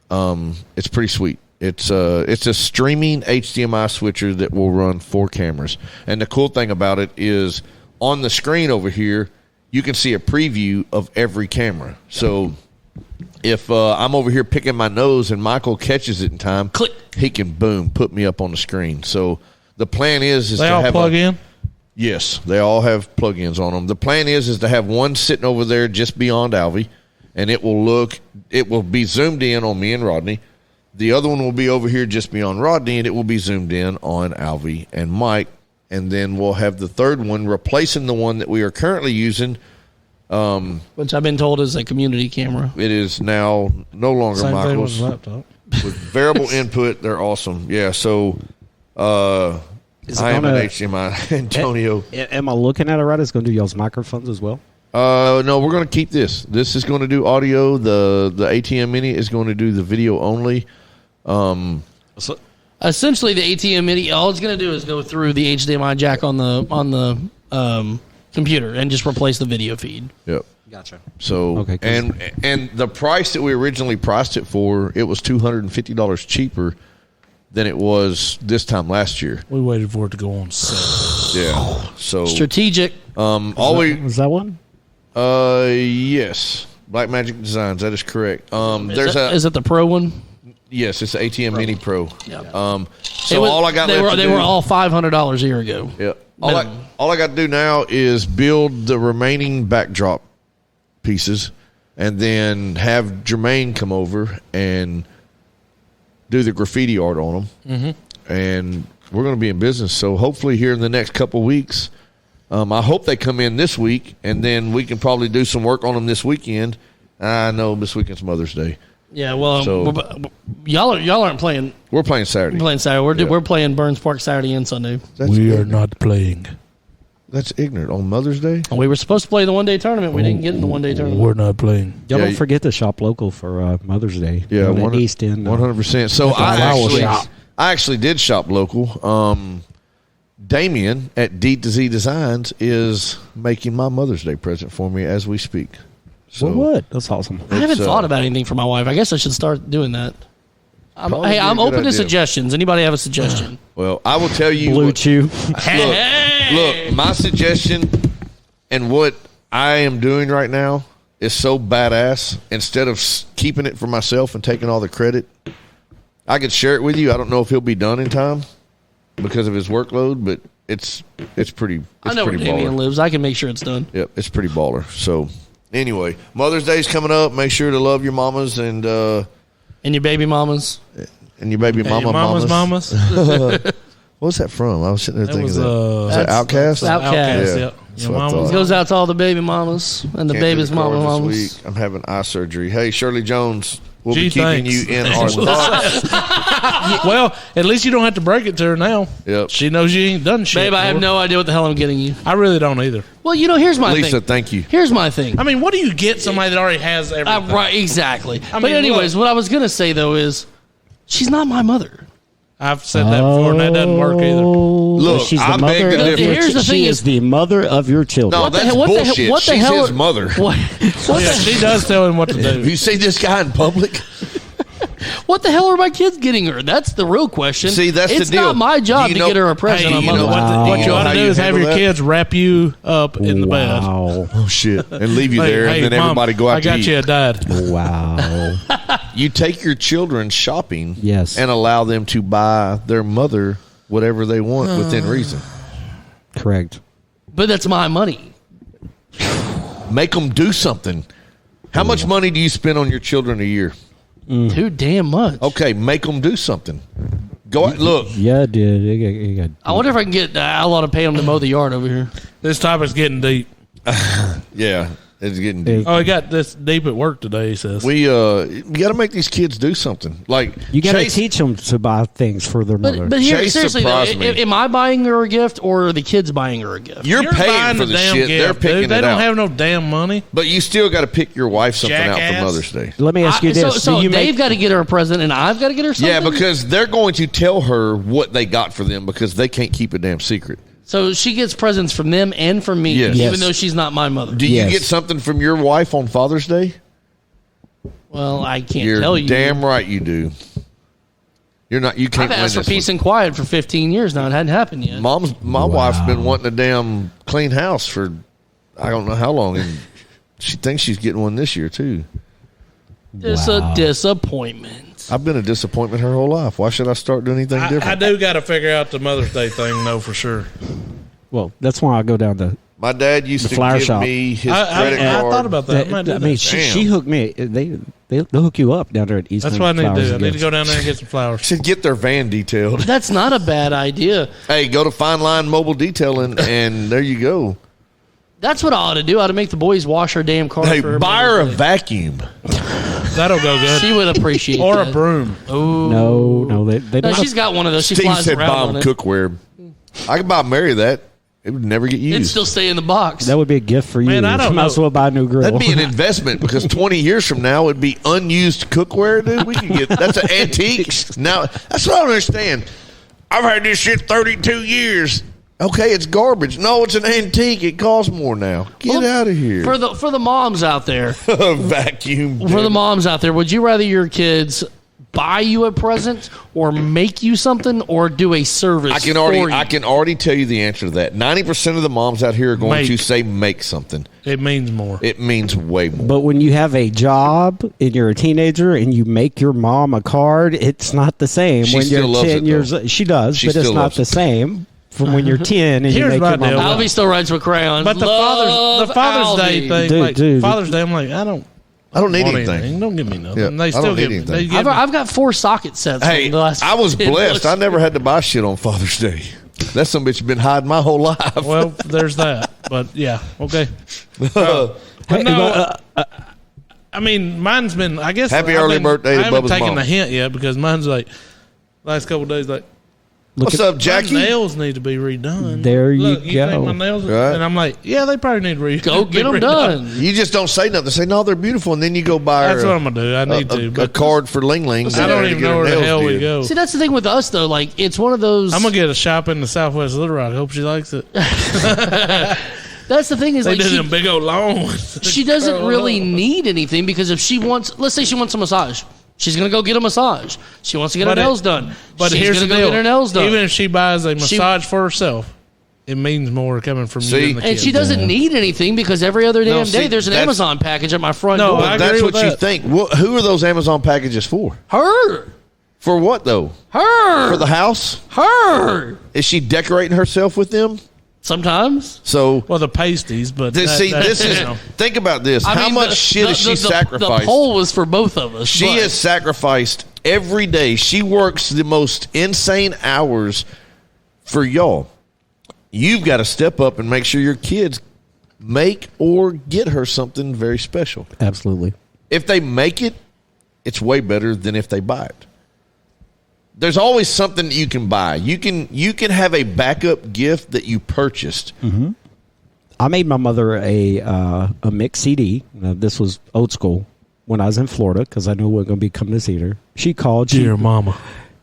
Speaker 1: It's pretty sweet. It's a streaming HDMI switcher that will run 4 cameras. And the cool thing about it is on the screen over here, you can see a preview of every camera. So if I'm over here picking my nose and Michael catches it in time,
Speaker 2: Click.
Speaker 1: he can put me up on the screen. So the plan is
Speaker 5: they
Speaker 1: to
Speaker 5: all
Speaker 1: have
Speaker 5: plug in?
Speaker 1: Yes, they all have plugins on them. The plan is to have one sitting over there just beyond Alve, and it will be zoomed in on me and Rodney. The other one will be over here just beyond Rodney, and it will be zoomed in on Alve and Mike. And then we'll have the third one replacing the one that we are currently using.
Speaker 2: Which I've been told is a community camera.
Speaker 1: It is now no longer
Speaker 5: Same thing with
Speaker 1: Michael's.
Speaker 5: the laptop.
Speaker 1: With variable input, they're awesome. Yeah, so I am an HDMI, Antonio.
Speaker 6: Am I looking at it right? It's going to do y'all's microphones as well?
Speaker 1: No, we're going to keep this. This is going to do audio. The ATM Mini is going to do the video only.
Speaker 2: Essentially, the ATM Mini, all it's going to do is go through the HDMI jack on the computer and just replace the video feed.
Speaker 1: Yep.
Speaker 6: Gotcha.
Speaker 1: So
Speaker 6: Okay,
Speaker 1: and the price that we originally priced it for, it was $250 cheaper than it was this time last year.
Speaker 5: We waited for it to go on sale.
Speaker 1: Yeah. So
Speaker 2: Strategic.
Speaker 6: Was that one?
Speaker 1: yes, Black Magic Designs. That is correct.
Speaker 2: Is it the Pro one?
Speaker 1: Yes, it's the ATM Mini Pro.
Speaker 2: Yeah.
Speaker 1: So all I got
Speaker 2: they
Speaker 1: left to
Speaker 2: were
Speaker 1: do,
Speaker 2: all $500 a year ago.
Speaker 1: Yeah.
Speaker 2: Minimum.
Speaker 1: All I got to do now is build the remaining backdrop pieces, and then have Jermaine come over and do the graffiti art on them, and we're going to be in business. So hopefully here in the next couple weeks, I hope they come in this week, and then we can probably do some work on them this weekend. I know this weekend's Mother's Day.
Speaker 2: Yeah, well,
Speaker 1: So-
Speaker 2: y'all aren't playing.
Speaker 1: We're playing Saturday.
Speaker 2: We're playing Saturday. We're playing Burns Park Saturday and Sunday.
Speaker 1: That's
Speaker 5: We are
Speaker 1: ignorant.
Speaker 5: not playing.
Speaker 1: That's ignorant. On Mother's Day?
Speaker 2: We were supposed to play the one-day tournament. We didn't get in the one-day tournament.
Speaker 5: We're not playing.
Speaker 6: Y'all
Speaker 1: Yeah,
Speaker 6: don't forget to shop local for Mother's Day.
Speaker 1: Yeah,
Speaker 6: Down at East End.
Speaker 1: 100%. So I actually did shop local. Damien at D2Z Designs is making my Mother's Day present for me as we speak. So
Speaker 6: Well, what? That's awesome.
Speaker 2: I haven't thought about anything for my wife. I guess I should start doing that.
Speaker 1: Probably
Speaker 2: Hey,
Speaker 1: be a
Speaker 2: I'm
Speaker 1: good
Speaker 2: open to
Speaker 1: idea.
Speaker 2: suggestions. Anybody have a suggestion?
Speaker 1: Well, I will tell you.
Speaker 6: Blue
Speaker 1: what-
Speaker 6: Chew.
Speaker 1: Look, my suggestion and what I am doing right now is so badass. Instead of keeping it for myself and taking all the credit, I could share it with you. I don't know if he'll be done in time because of his workload, but it's pretty. It's
Speaker 2: I know where
Speaker 1: pretty
Speaker 2: Damien
Speaker 1: baller.
Speaker 2: lives. I can make sure it's done.
Speaker 1: Yep, it's pretty baller. So, anyway, Mother's Day's coming up. Make sure to love your mamas and
Speaker 2: And your baby mamas.
Speaker 1: your baby
Speaker 5: Hey,
Speaker 1: mamas.
Speaker 5: mamas.
Speaker 1: What's that from? I was sitting there
Speaker 5: That
Speaker 1: thinking
Speaker 5: was,
Speaker 1: that. Is that Outcast?
Speaker 2: Outcast.
Speaker 5: Outcast,
Speaker 1: Yeah,
Speaker 5: yeah.
Speaker 1: that's
Speaker 5: Your
Speaker 1: what I
Speaker 5: mamas.
Speaker 1: thought.
Speaker 2: Goes out to all the baby mamas and the
Speaker 1: Can't do
Speaker 2: baby's
Speaker 1: the card
Speaker 2: mama
Speaker 1: this
Speaker 2: mamas.
Speaker 1: week. I'm having eye surgery. Hey, Shirley Jones, we'll
Speaker 5: Gee,
Speaker 1: be keeping
Speaker 5: thanks.
Speaker 1: you in our thoughts.
Speaker 5: Well, at least you don't have to break it to her now.
Speaker 1: Yep.
Speaker 5: She knows you ain't done shit.
Speaker 2: Babe, I have
Speaker 5: for her.
Speaker 2: no idea what the hell I'm getting you.
Speaker 5: I really don't either.
Speaker 2: Well, here's my
Speaker 1: Lisa,
Speaker 2: thing.
Speaker 1: thank you.
Speaker 2: Here's my thing.
Speaker 5: I mean, what do you get somebody that already has everything?
Speaker 2: Right, exactly. But
Speaker 5: mean,
Speaker 2: anyways,
Speaker 5: look.
Speaker 2: what I was going to say, though, is she's not my mother.
Speaker 5: I've said that before, and that doesn't work either.
Speaker 1: Look,
Speaker 6: she's the
Speaker 1: I beg
Speaker 6: mother.
Speaker 1: to
Speaker 6: of
Speaker 1: differ.
Speaker 6: your
Speaker 2: Here's the
Speaker 6: she
Speaker 2: thing
Speaker 6: is
Speaker 2: is-
Speaker 6: the mother of your children.
Speaker 1: No, that's bullshit.
Speaker 2: What the
Speaker 1: She's
Speaker 2: hell?
Speaker 1: his mother.
Speaker 2: What
Speaker 5: Yeah, she does tell him what to
Speaker 1: Have
Speaker 5: do.
Speaker 1: you seen this guy in public?
Speaker 2: What the hell are my kids getting her? That's the real question.
Speaker 1: See, that's
Speaker 2: it's
Speaker 1: the deal.
Speaker 2: not my job
Speaker 1: Do
Speaker 2: to
Speaker 1: you know-
Speaker 2: get her a present.
Speaker 5: Hey,
Speaker 2: on
Speaker 5: you know
Speaker 2: Mother's
Speaker 5: what?
Speaker 2: Day.
Speaker 6: Wow.
Speaker 5: What you ought
Speaker 1: how
Speaker 5: to do
Speaker 1: you
Speaker 5: is have
Speaker 1: handle
Speaker 5: your
Speaker 1: that?
Speaker 5: kids wrap you up in the bed.
Speaker 6: Wow.
Speaker 1: Oh, shit. And leave you there,
Speaker 5: Hey,
Speaker 1: and then
Speaker 5: Mom,
Speaker 1: everybody go out
Speaker 5: I
Speaker 1: to
Speaker 5: got
Speaker 1: eat.
Speaker 5: you a dad.
Speaker 6: Wow.
Speaker 1: You take your children shopping
Speaker 6: Yes.
Speaker 1: and allow them to buy their mother whatever they want within reason.
Speaker 6: Correct.
Speaker 2: But that's my money.
Speaker 1: Make them do something. How much money do you spend on your children a year?
Speaker 2: Too damn much.
Speaker 1: Okay, make them do something. Go out, look.
Speaker 6: Yeah, dude. You got-
Speaker 2: I wonder if I can get Outlaw to pay him to mow the yard over here.
Speaker 5: This topic's getting deep.
Speaker 1: Yeah, it's getting deep.
Speaker 5: Oh, he got this deep at work today, he says.
Speaker 1: We got to make these kids do something. Like
Speaker 6: You got to
Speaker 1: Chase-
Speaker 6: teach them to buy things for their mother.
Speaker 2: But here,
Speaker 1: Chase
Speaker 2: seriously, though,
Speaker 1: surprised me.
Speaker 2: am I buying her a gift or are the kids buying her a gift?
Speaker 1: You're
Speaker 5: buying
Speaker 1: paying for the
Speaker 5: damn
Speaker 1: shit.
Speaker 5: gift,
Speaker 1: They're picking
Speaker 5: dude. They
Speaker 1: it
Speaker 5: don't
Speaker 1: out.
Speaker 5: have no damn money.
Speaker 1: But you still got to pick your wife something out
Speaker 5: Jackass.
Speaker 1: for Mother's Day.
Speaker 6: Let me ask you this:
Speaker 2: So
Speaker 6: Do you
Speaker 2: they've
Speaker 6: make?
Speaker 2: got to get her a present and I've got to get her something?
Speaker 1: Yeah, because they're going to tell her what they got for them because they can't keep a damn secret.
Speaker 2: So she gets presents from them and from me,
Speaker 1: Yes.
Speaker 2: even
Speaker 6: Yes.
Speaker 2: though she's not my mother.
Speaker 1: Do you
Speaker 6: Yes.
Speaker 1: get something from your wife on Father's Day?
Speaker 2: Well, I can't
Speaker 1: You're
Speaker 2: tell you.
Speaker 1: damn right you do. You're not. You can't
Speaker 2: I've
Speaker 1: win
Speaker 2: asked for
Speaker 1: this
Speaker 2: peace
Speaker 1: one.
Speaker 2: and quiet for 15 years now. It hadn't happened yet.
Speaker 1: My wife's been wanting a damn clean house for I don't know how long, and she thinks she's getting one this year too.
Speaker 2: It's a disappointment.
Speaker 1: I've been a disappointment her whole life. Why should I start doing anything
Speaker 5: I
Speaker 1: different?
Speaker 5: do got to figure out the Mother's Day thing, though, for sure.
Speaker 6: Well, that's why I go down to.
Speaker 1: My dad used
Speaker 6: The
Speaker 1: to
Speaker 6: flower
Speaker 1: give
Speaker 6: shop.
Speaker 1: me his
Speaker 5: I
Speaker 1: credit card.
Speaker 5: thought about that. I might do
Speaker 6: I mean,
Speaker 5: that.
Speaker 6: she hooked me. They'll hook you up down there at East.
Speaker 5: That's
Speaker 6: End
Speaker 5: what I need to
Speaker 6: Flowers
Speaker 5: do. I
Speaker 6: and
Speaker 5: need to
Speaker 6: Gifts.
Speaker 5: go down there and get some flowers.
Speaker 1: Should get their van detailed.
Speaker 2: That's not a bad idea.
Speaker 1: Hey, go to Fine Line Mobile Detailing, and there you go.
Speaker 2: That's what I ought to do. I ought to make the boys wash her damn car.
Speaker 1: Hey,
Speaker 2: for her
Speaker 1: buy her a
Speaker 2: Mother's Day.
Speaker 1: vacuum.
Speaker 5: That'll go good.
Speaker 2: She would appreciate
Speaker 5: Or
Speaker 2: that.
Speaker 5: a broom.
Speaker 6: No, they
Speaker 2: No,
Speaker 6: don't.
Speaker 2: she's got one of those. She
Speaker 1: Steve
Speaker 2: flies
Speaker 1: said
Speaker 2: around
Speaker 1: buy
Speaker 2: on
Speaker 1: him
Speaker 2: it.
Speaker 1: cookware. I could buy Mary that. It would never get used.
Speaker 2: It'd still stay in the box.
Speaker 6: That would be a gift for you.
Speaker 5: Man, I don't
Speaker 6: Might as
Speaker 5: know.
Speaker 6: well buy a new grill.
Speaker 1: That'd be an investment because 20 years from now it'd be unused cookware, dude. We could get that's an antique. Now that's what I don't understand. I've had this shit 32 years. Okay, it's garbage. No, it's an antique. It costs more now. Get
Speaker 2: Well,
Speaker 1: out of here.
Speaker 2: For the moms out there,
Speaker 1: Vacuum.
Speaker 2: for the moms out there, would you rather your kids buy you a present or make you something or do a service?
Speaker 1: I can
Speaker 2: for you?
Speaker 1: already tell you the answer to that. 90% of the moms out here are going
Speaker 5: Make.
Speaker 1: to say make something.
Speaker 5: It means more.
Speaker 1: It means way more.
Speaker 6: But when you have a job and you're a teenager and you make your mom a card, it's not the same.
Speaker 1: She
Speaker 6: when
Speaker 1: still
Speaker 6: you're
Speaker 1: loves
Speaker 6: 10
Speaker 1: it,
Speaker 6: years,
Speaker 1: though.
Speaker 6: she does,
Speaker 1: She
Speaker 6: but it's
Speaker 1: still
Speaker 6: not
Speaker 1: loves
Speaker 6: the
Speaker 1: it.
Speaker 6: same from when you're 10 and you
Speaker 5: Here's
Speaker 6: make
Speaker 5: my
Speaker 6: your mom.
Speaker 5: deal.
Speaker 6: a card.
Speaker 2: Alvy still rides with crayons.
Speaker 5: But the
Speaker 2: Love
Speaker 5: Father's Day
Speaker 2: Alvy.
Speaker 5: thing,
Speaker 6: Dude,
Speaker 5: like
Speaker 6: dude.
Speaker 5: Father's Day, I'm like, I don't
Speaker 1: I don't need
Speaker 5: want
Speaker 1: anything.
Speaker 5: Don't give me nothing.
Speaker 1: Yeah,
Speaker 5: They
Speaker 1: I
Speaker 5: still
Speaker 1: don't
Speaker 5: give
Speaker 1: need
Speaker 5: me. They
Speaker 1: anything.
Speaker 5: give me.
Speaker 2: I've got 4 socket sets.
Speaker 1: Hey,
Speaker 2: from the last
Speaker 1: I was
Speaker 2: 10
Speaker 1: blessed. I never had to buy shit on Father's Day. That some bitch been hiding my whole life.
Speaker 5: Well, there's that. But yeah, okay.
Speaker 6: Hey,
Speaker 5: No, I mean, mine's been. I guess
Speaker 1: Happy early birthday to
Speaker 5: I haven't
Speaker 1: Bubba's
Speaker 5: taken
Speaker 1: mom.
Speaker 5: the hint yet because mine's like last couple of days like.
Speaker 1: What's up,
Speaker 5: My
Speaker 1: Jackie?
Speaker 5: nails need to be redone.
Speaker 6: There you
Speaker 5: Look, you
Speaker 6: go.
Speaker 5: think my nails?
Speaker 1: Right.
Speaker 5: And I'm like, yeah, they probably need to
Speaker 2: Go get them done.
Speaker 1: You just don't say nothing. Say, no, they're beautiful. And then you go buy
Speaker 5: That's
Speaker 1: her
Speaker 5: what I'm gonna do. I need to.
Speaker 1: a
Speaker 5: But
Speaker 1: card for Ling Ling.
Speaker 5: I don't even know where the hell we go.
Speaker 2: See, that's the thing with us, though. Like, it's one of those.
Speaker 5: I'm gonna get a shop in the Southwest Little Rock. I hope she likes it.
Speaker 2: That's the thing is,
Speaker 5: They
Speaker 2: like,
Speaker 5: did them big old long ones.
Speaker 2: she doesn't really need anything because if she wants, let's say she wants a massage, she's gonna go get a massage. She wants to get her nails done.
Speaker 5: But
Speaker 2: she's
Speaker 5: here's the
Speaker 2: gonna
Speaker 5: deal:
Speaker 2: go get her nails done.
Speaker 5: even if she buys a massage for herself, it means more coming from
Speaker 1: See?
Speaker 5: you and the
Speaker 2: and
Speaker 5: kids.
Speaker 2: she doesn't need anything because every other damn
Speaker 1: see,
Speaker 2: day there's an
Speaker 1: that's-
Speaker 2: Amazon package at my front
Speaker 5: No,
Speaker 2: door.
Speaker 5: I
Speaker 1: That's
Speaker 5: agree
Speaker 1: what
Speaker 5: with
Speaker 1: you
Speaker 5: that.
Speaker 1: think. Who are those Amazon packages for?
Speaker 2: Her,
Speaker 1: For what, though?
Speaker 2: her,
Speaker 1: For the house?
Speaker 2: her.
Speaker 1: Is she decorating herself with them?
Speaker 2: Sometimes.
Speaker 1: So,
Speaker 5: Well, the pasties, but
Speaker 1: this,
Speaker 5: that- that's,
Speaker 1: this is.
Speaker 5: you know.
Speaker 1: Think about this.
Speaker 2: I
Speaker 1: How
Speaker 2: mean,
Speaker 1: much shit has she
Speaker 2: The
Speaker 1: sacrificed?
Speaker 2: poll was for both of us.
Speaker 1: She
Speaker 2: but
Speaker 1: has sacrificed every day. She works the most insane hours for y'all. You've got to step up and make sure your kids make or get her something very special.
Speaker 6: Absolutely.
Speaker 1: If they make it, it's way better than if they buy it. There's always something that you can buy. You can have a backup gift that you purchased.
Speaker 6: I made my mother a mix CD. This was old school when I was in Florida because I knew we were going to be coming to see her. She called.
Speaker 5: Dear Mama.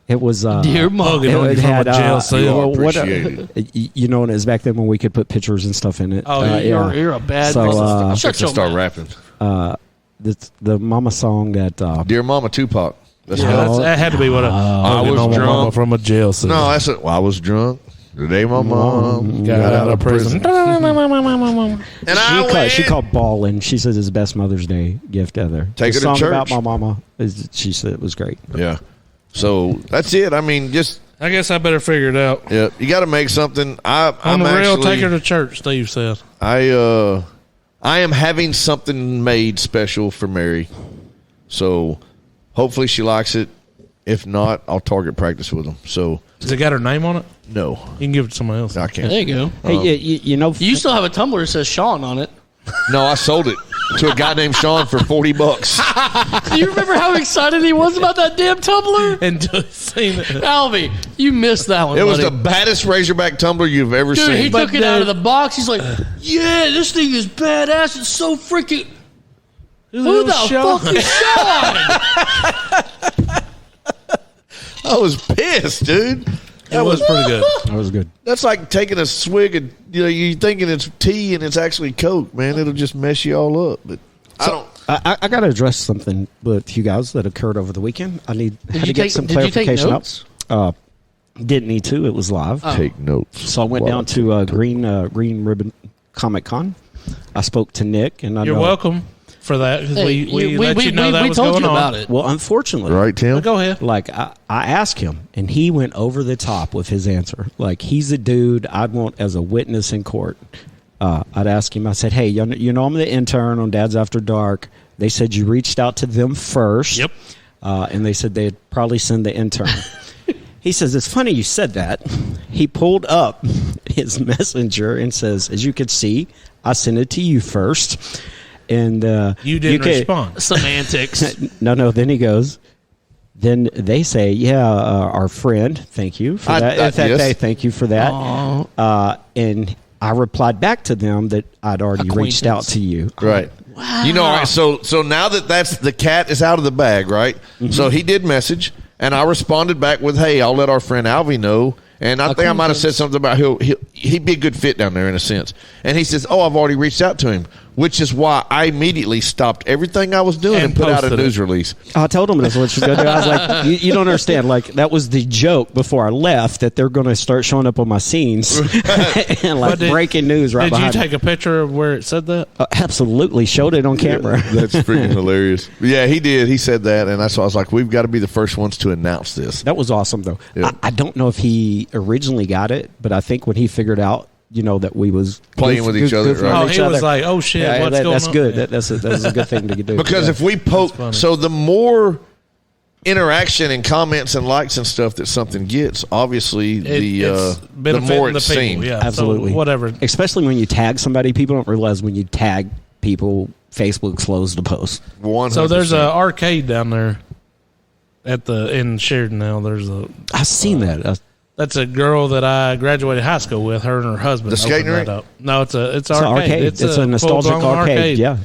Speaker 6: It was
Speaker 2: Dear Mom.
Speaker 5: Hugging on you from a jail cell.
Speaker 1: Appreciate
Speaker 6: you know, and it was back then when we could put pictures and stuff in it.
Speaker 5: Oh, yeah.
Speaker 2: You're a bad
Speaker 6: So,
Speaker 2: person.
Speaker 1: I'm
Speaker 2: Shut
Speaker 1: fixing
Speaker 2: your
Speaker 1: to start
Speaker 2: mouth.
Speaker 1: rapping.
Speaker 6: The Mama song that
Speaker 1: Dear Mama Tupac. That's
Speaker 5: Yeah,
Speaker 1: what
Speaker 5: that had to be what
Speaker 1: I was
Speaker 5: Mama
Speaker 1: drunk.
Speaker 5: from a jail cell.
Speaker 1: No, that's it. Well, I was drunk the day my mom
Speaker 5: got out of prison.
Speaker 1: And
Speaker 6: she called ballin'. She said it's the best Mother's Day gift ever.
Speaker 1: Take
Speaker 6: the
Speaker 1: her to
Speaker 6: song
Speaker 1: church.
Speaker 6: about my mama. She said it was great.
Speaker 1: Yeah. So that's it. I mean, just
Speaker 5: I guess I better figure it out.
Speaker 1: yeah. You got to make something.
Speaker 5: On
Speaker 1: I'm
Speaker 5: the real,
Speaker 1: actually,
Speaker 5: take her to church, Steve said.
Speaker 1: I am having something made special for Mary. So hopefully she likes it. If not, I'll target practice with them. So
Speaker 5: Has it got her name on it?
Speaker 1: no,
Speaker 5: You can give it to somebody else.
Speaker 1: I can't.
Speaker 2: There you go.
Speaker 6: Hey, you know,
Speaker 2: You still have a Tumblr that says Sean on it.
Speaker 1: No, I sold it to a guy named Sean for $40.
Speaker 2: Do you remember how excited he was about that damn Tumblr?
Speaker 5: And seen it.
Speaker 2: Alvy, you missed that one.
Speaker 1: It was
Speaker 2: buddy.
Speaker 1: the baddest Razorback tumbler you've ever
Speaker 2: Dude, he
Speaker 1: seen.
Speaker 2: took it out of the box. He's like, "Yeah, this thing is badass. It's so freaking." Who the
Speaker 5: Sean?
Speaker 2: fuck is Sean?
Speaker 1: I was pissed, dude.
Speaker 5: It was pretty good.
Speaker 6: that was good.
Speaker 1: That's like taking a swig of, you thinking it's tea and it's actually Coke, man. It'll just mess you all up. But
Speaker 6: I got to address something with you guys that occurred over the weekend. I had
Speaker 2: you
Speaker 6: to get
Speaker 2: take-
Speaker 6: some
Speaker 2: did you take
Speaker 6: clarification
Speaker 2: notes?
Speaker 6: up. Didn't need to. It was live.
Speaker 1: take notes.
Speaker 6: So I went down to Green Ribbon Comic Con. I spoke to Nick, and I
Speaker 5: You're
Speaker 6: know.
Speaker 5: welcome for that because
Speaker 2: Hey,
Speaker 5: we let you know that
Speaker 2: we
Speaker 5: was
Speaker 2: told
Speaker 5: going
Speaker 2: you
Speaker 5: on.
Speaker 2: about it.
Speaker 6: Well, unfortunately,
Speaker 1: Right, Tim?
Speaker 5: But go ahead.
Speaker 6: like I asked him, and he went over the top with his answer. Like he's a dude I'd want as a witness in court. I'd ask him. I said, "Hey, you know I'm the intern on Dad's After Dark. They said you reached out to them first.
Speaker 5: Yep.
Speaker 6: And they said they'd probably send the intern." He says, "It's funny you said that." He pulled up his messenger and says, "As you could see, I sent it to you first." And
Speaker 5: You didn't
Speaker 6: can-
Speaker 5: respond.
Speaker 2: Semantics.
Speaker 6: No. Then he goes. Then they say, "Yeah, our friend, thank you for that." In fact,
Speaker 1: yes.
Speaker 6: they thank you for that. And I replied back to them that I'd already reached out to you.
Speaker 1: Right. Wow. You know, all right, so now that's the cat is out of the bag, right?
Speaker 6: Mm-hmm.
Speaker 1: So he did message, and I responded back with, "Hey, I'll let our friend Alve know." And I think I might have said something about he'd be a good fit down there in a sense. And he says, "Oh, I've already reached out to him," which is why I immediately stopped everything I was doing and put out a
Speaker 5: posted it.
Speaker 1: news release.
Speaker 6: I told them that's what you're going to do. I was like, you don't understand. Like, that was the joke before I left that they're going to start showing up on my scenes and like
Speaker 5: But
Speaker 6: breaking news right
Speaker 5: Did you
Speaker 6: behind me.
Speaker 5: take a picture of where it said that?
Speaker 6: Absolutely. Showed it on camera.
Speaker 1: That's freaking hilarious. Yeah, he did. He said that, and that's why I was like, we've got to be the first ones to announce this.
Speaker 6: That was awesome, though.
Speaker 1: Yeah.
Speaker 6: I don't know if he originally got it, but I think when he figured out that we was
Speaker 1: Playing with each other, right?
Speaker 5: Oh, he was like, "Oh shit, what's going
Speaker 6: that's
Speaker 5: on?"
Speaker 6: good.
Speaker 5: Yeah.
Speaker 6: That's a good thing to do.
Speaker 1: Because if we poke, so the more interaction and comments and likes and stuff that something gets, obviously
Speaker 5: It's
Speaker 1: the more it's
Speaker 5: people,
Speaker 1: seen.
Speaker 5: Yeah,
Speaker 6: absolutely,
Speaker 5: so whatever.
Speaker 6: Especially when you tag somebody, people don't realize when you tag people, Facebook slows the post.
Speaker 1: 100%.
Speaker 5: So there's an arcade down there in Sheridan now.
Speaker 6: I've seen that.
Speaker 5: That's a girl that I graduated high school with. Her and her husband.
Speaker 1: The skating
Speaker 5: opened that
Speaker 1: rink?
Speaker 5: up. No, it's an
Speaker 6: It's
Speaker 5: arcade.
Speaker 6: It's a nostalgic
Speaker 5: full-blown
Speaker 6: arcade. Yeah,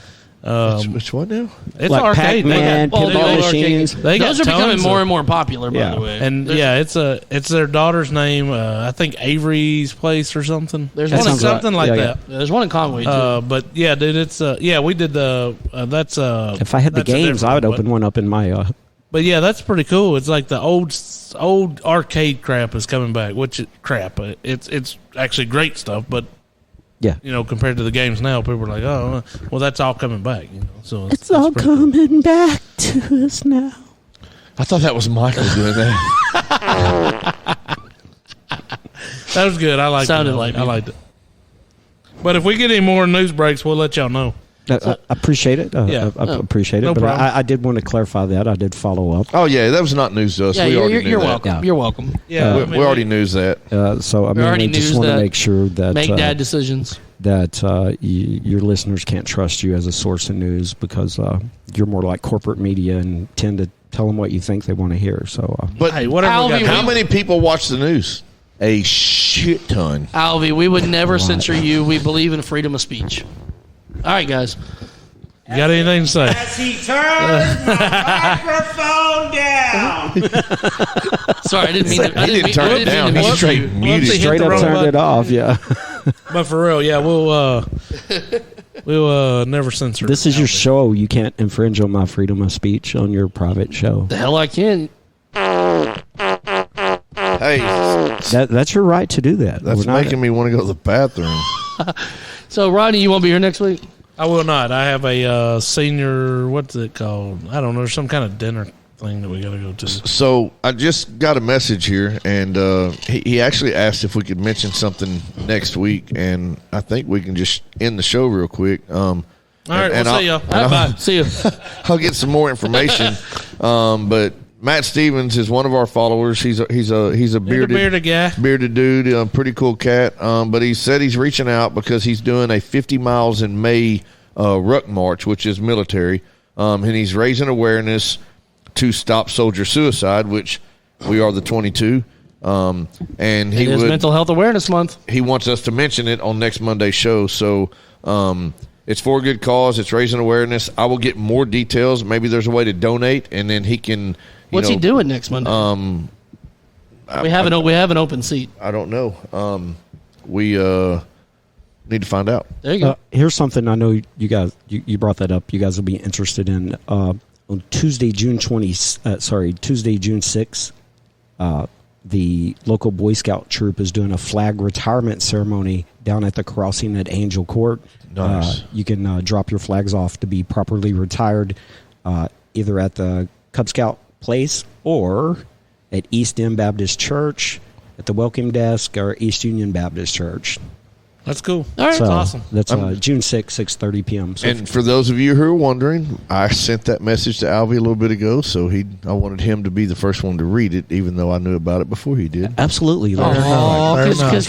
Speaker 1: Which one now?
Speaker 5: It's
Speaker 6: like
Speaker 5: arcade.
Speaker 6: Pac-Man,
Speaker 2: Well, the
Speaker 6: pinball
Speaker 2: old
Speaker 6: machines.
Speaker 5: They got
Speaker 2: Those are becoming
Speaker 5: tons
Speaker 2: more
Speaker 5: of-
Speaker 2: and more popular, by
Speaker 6: Yeah.
Speaker 2: the way.
Speaker 5: And yeah, it's their daughter's name. I think Avery's Place or something.
Speaker 2: There's
Speaker 6: That
Speaker 2: one in,
Speaker 6: sounds right.
Speaker 5: something like
Speaker 6: Yeah,
Speaker 5: that.
Speaker 2: there's one in Conway too.
Speaker 5: But yeah, dude, it's we did the that's
Speaker 6: If I had the
Speaker 5: that's a
Speaker 6: games,
Speaker 5: different
Speaker 6: I would
Speaker 5: one,
Speaker 6: open one up in my.
Speaker 5: But yeah, that's pretty cool. It's like the old arcade crap is coming back. It's actually great stuff, but
Speaker 6: Yeah,
Speaker 5: compared to the games now, people are like, oh, well, that's all coming back. So
Speaker 6: it's all
Speaker 5: pretty cool.
Speaker 6: coming back to us now.
Speaker 1: I thought that was Michael doing that.
Speaker 5: That was good. I liked
Speaker 2: Sounded
Speaker 5: it.
Speaker 2: like
Speaker 5: I
Speaker 2: me.
Speaker 5: liked it. But if we get any more news breaks, we'll let y'all know.
Speaker 6: I appreciate it.
Speaker 5: Yeah.
Speaker 6: I appreciate it.
Speaker 5: No
Speaker 6: but
Speaker 5: problem.
Speaker 6: I did want to clarify that. I did follow up.
Speaker 1: Oh yeah, that was not news to us.
Speaker 2: Yeah,
Speaker 1: we already knew
Speaker 2: you're
Speaker 1: that.
Speaker 2: welcome.
Speaker 6: Yeah.
Speaker 2: You're welcome.
Speaker 5: Yeah,
Speaker 1: We already knew that.
Speaker 6: So I
Speaker 2: We already
Speaker 6: just
Speaker 2: knew
Speaker 6: want to
Speaker 2: that.
Speaker 6: make sure that
Speaker 2: Make dad decisions.
Speaker 6: that your listeners can't trust you as a source of news because you're more like corporate media and tend to tell them what you think they want to hear. So
Speaker 1: But
Speaker 5: Hey, whatever.
Speaker 2: Alvy,
Speaker 5: we got
Speaker 1: how many people watch the news? A shit ton.
Speaker 2: Alvy, we would never censor you. We believe in freedom of speech. All right, guys.
Speaker 5: You got anything to say?
Speaker 8: As he turns my microphone down.
Speaker 2: Sorry, I didn't mean to. I
Speaker 1: He didn't turn it down. He straight
Speaker 5: Whoopsie,
Speaker 1: muted.
Speaker 5: hit
Speaker 6: straight
Speaker 5: the
Speaker 6: up
Speaker 5: wrong
Speaker 6: turned
Speaker 5: button.
Speaker 6: it off. Yeah.
Speaker 5: But for real, yeah, we'll never censor.
Speaker 6: This is your
Speaker 5: Alvy.
Speaker 6: show. You can't infringe on my freedom of speech on your private show.
Speaker 2: The hell I can.
Speaker 1: Hey,
Speaker 6: That's your right to do that.
Speaker 1: that's
Speaker 6: We're not-
Speaker 1: making me want to go to the bathroom.
Speaker 2: So, Rodney, you won't be here next week?
Speaker 5: I will not. I have a senior. What's it called? I don't know. There's some kind of dinner thing that we got to go to.
Speaker 1: So I just got a message here, and he actually asked if we could mention something next week, and I think we can just end the show real quick.
Speaker 5: All right,
Speaker 1: and
Speaker 5: we'll see y'all.
Speaker 2: All right, bye. See you.
Speaker 1: I'll get some more information. But Matt Stevens is one of our followers. He's a bearded
Speaker 5: guy.
Speaker 1: bearded dude, pretty cool cat. But he said he's reaching out because he's doing a 50 miles in May ruck march, which is military, and he's raising awareness to stop soldier suicide, which we are the 22. And he
Speaker 2: It is Mental Health Awareness Month.
Speaker 1: he wants us to mention it on next Monday's show. So it's for a good cause. It's raising awareness. I will get more details. Maybe there's a way to donate, and then he can.
Speaker 2: What's he doing next Monday? We have an open seat.
Speaker 1: I don't know. We need to find out.
Speaker 2: There you go.
Speaker 6: Here's something I know you guys you brought that up. You guys will be interested in on Tuesday, June 6th. The local Boy Scout troop is doing a flag retirement ceremony down at the crossing at Angel Court.
Speaker 1: Nice.
Speaker 6: You can drop your flags off to be properly retired, either at the Cub Scout place or at East End Baptist Church, at the welcome desk, or East Union Baptist Church.
Speaker 5: That's cool.
Speaker 2: All right.
Speaker 6: So
Speaker 5: That's awesome.
Speaker 6: That's June 6th, 6:30 p.m. So
Speaker 1: And for those of you who are wondering, I sent that message to Alve a little bit ago, so I wanted him to be the first one to read it, even though I knew about it before he did.
Speaker 6: absolutely.
Speaker 2: Because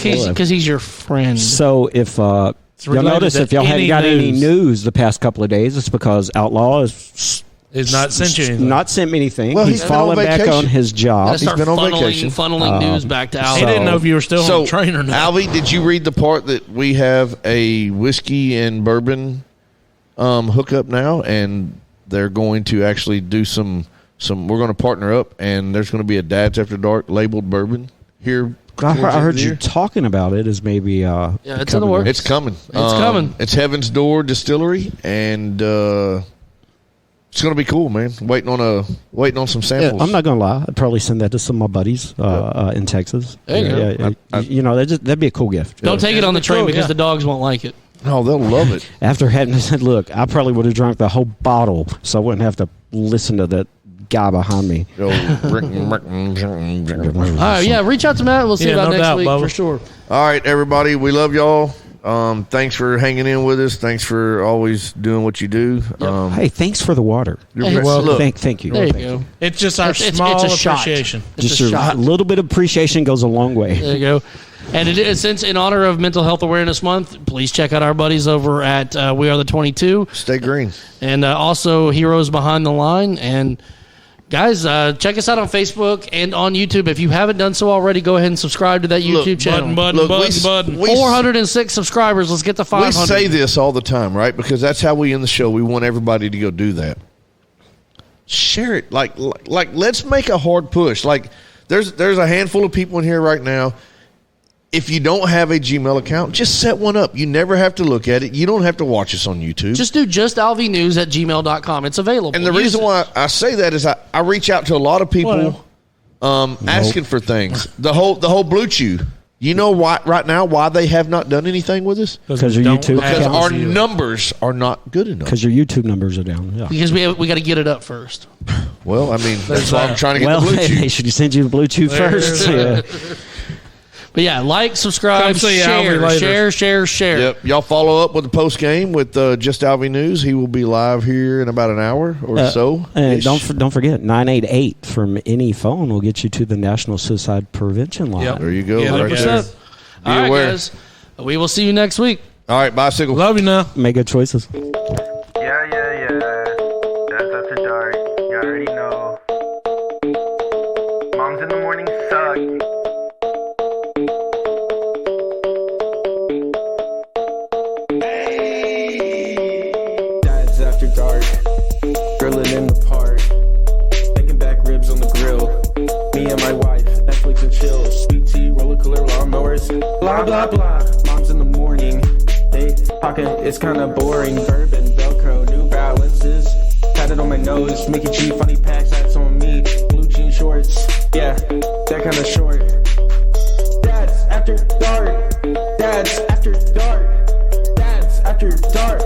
Speaker 2: he's your friend.
Speaker 6: So if y'all
Speaker 5: related
Speaker 6: notice,
Speaker 5: to
Speaker 6: if y'all haven't
Speaker 5: any
Speaker 6: got any
Speaker 5: news.
Speaker 6: news the past couple of days, it's because Outlaw is
Speaker 5: It's not sent you anything.
Speaker 6: not sent me anything.
Speaker 1: Well,
Speaker 6: he's
Speaker 1: he's been on
Speaker 6: fallen back
Speaker 1: vacation.
Speaker 6: on his job.
Speaker 2: Gotta start
Speaker 1: been on vacation.
Speaker 2: funneling news back to Al.
Speaker 5: He didn't know if you were still on
Speaker 1: So,
Speaker 5: the train or not.
Speaker 1: Alve, did you read the part that we have a whiskey and bourbon hookup now, and they're going to actually do some. We're going to partner up, and there's going to be a Dad's After Dark labeled bourbon here.
Speaker 6: I heard you
Speaker 1: Here.
Speaker 6: talking about it as maybe.
Speaker 2: Yeah, it's in the
Speaker 6: coming
Speaker 2: works.
Speaker 1: It's coming.
Speaker 2: It's coming.
Speaker 1: It's Heaven's Door Distillery, and it's going to be cool, man. Waiting on some
Speaker 6: Yeah,
Speaker 1: samples.
Speaker 6: I'm not gonna lie. I'd probably send that to some of my buddies in Texas.
Speaker 2: There you go.
Speaker 6: That'd be a cool gift.
Speaker 2: Don't take it on the train
Speaker 5: cool,
Speaker 2: because
Speaker 5: yeah.
Speaker 2: the dogs won't like it.
Speaker 1: Oh, they'll love it.
Speaker 6: After having said, look, I probably would have drunk the whole bottle, so I wouldn't have to listen to that guy behind me.
Speaker 1: All
Speaker 2: right, yeah, reach out to Matt. We'll see about next week for sure.
Speaker 1: All right, everybody, we love y'all. Thanks for hanging in with us. Thanks for always doing what you do.
Speaker 6: Hey, thanks for the water.
Speaker 2: Hey,
Speaker 1: look,
Speaker 6: thank you.
Speaker 2: There you go.
Speaker 5: It's just our small appreciation.
Speaker 6: Just a little bit of appreciation goes a long way.
Speaker 2: There you go. And it is, since in honor of Mental Health Awareness Month, please check out our buddies over at We Are the 22.
Speaker 1: Stay green.
Speaker 2: And also Heroes Behind the Line. And guys, check us out on Facebook and on YouTube. If you haven't done so already, go ahead and subscribe to that YouTube channel.
Speaker 5: Button.
Speaker 2: 406 subscribers. Let's get to 500.
Speaker 1: We say this all the time, right? Because that's how we end the show. We want everybody to go do that. Share it. Like let's make a hard push. Like there's a handful of people in here right now. If you don't have a Gmail account, just set one up. You never have to look at it. You don't have to watch us on YouTube.
Speaker 2: Just do justalvnews@gmail.com. It's available.
Speaker 1: And the reason why I say that is I reach out to a lot of people asking for things. The whole Blue Chew. You know why right now why they have not done anything with us?
Speaker 6: Because your YouTube
Speaker 1: because our numbers are not good enough.
Speaker 6: Because your YouTube numbers are down. Yeah.
Speaker 2: Because we got to get it up first.
Speaker 1: Well, I mean, that's why I'm trying to get the Blue Chew.
Speaker 6: Hey, should you send you the Blue Chew first? Yeah.
Speaker 2: But yeah, like, subscribe, share.
Speaker 1: Yep. Y'all follow up with the post game with Just Alve News. He will be live here in about an hour or so.
Speaker 6: And don't forget, 988 from any phone will get you to the National Suicide Prevention Line.
Speaker 1: Yep. There you go.
Speaker 2: Yeah,
Speaker 1: right there.
Speaker 2: All right, guys. We will see you next week.
Speaker 1: All right, bicycle.
Speaker 5: Love you now.
Speaker 6: Make good choices.
Speaker 3: Yeah. That's after dark. You already know. Moms in the morning suck.
Speaker 4: Dad's after dark. Grilling in the park. Making back ribs on the grill. Me and my wife, Netflix and chill. Sweet tea, roller cooler, lawnmowers. Blah, blah, blah. Mom's in the morning. They talking, it's kinda boring. Bourbon, Velcro, New Balances. Tatted on my nose. Mickey G, funny packs, hats on me. Blue jean shorts. Yeah, that kinda short. Dad's after dark. Dad's after dark. Dad's after dark.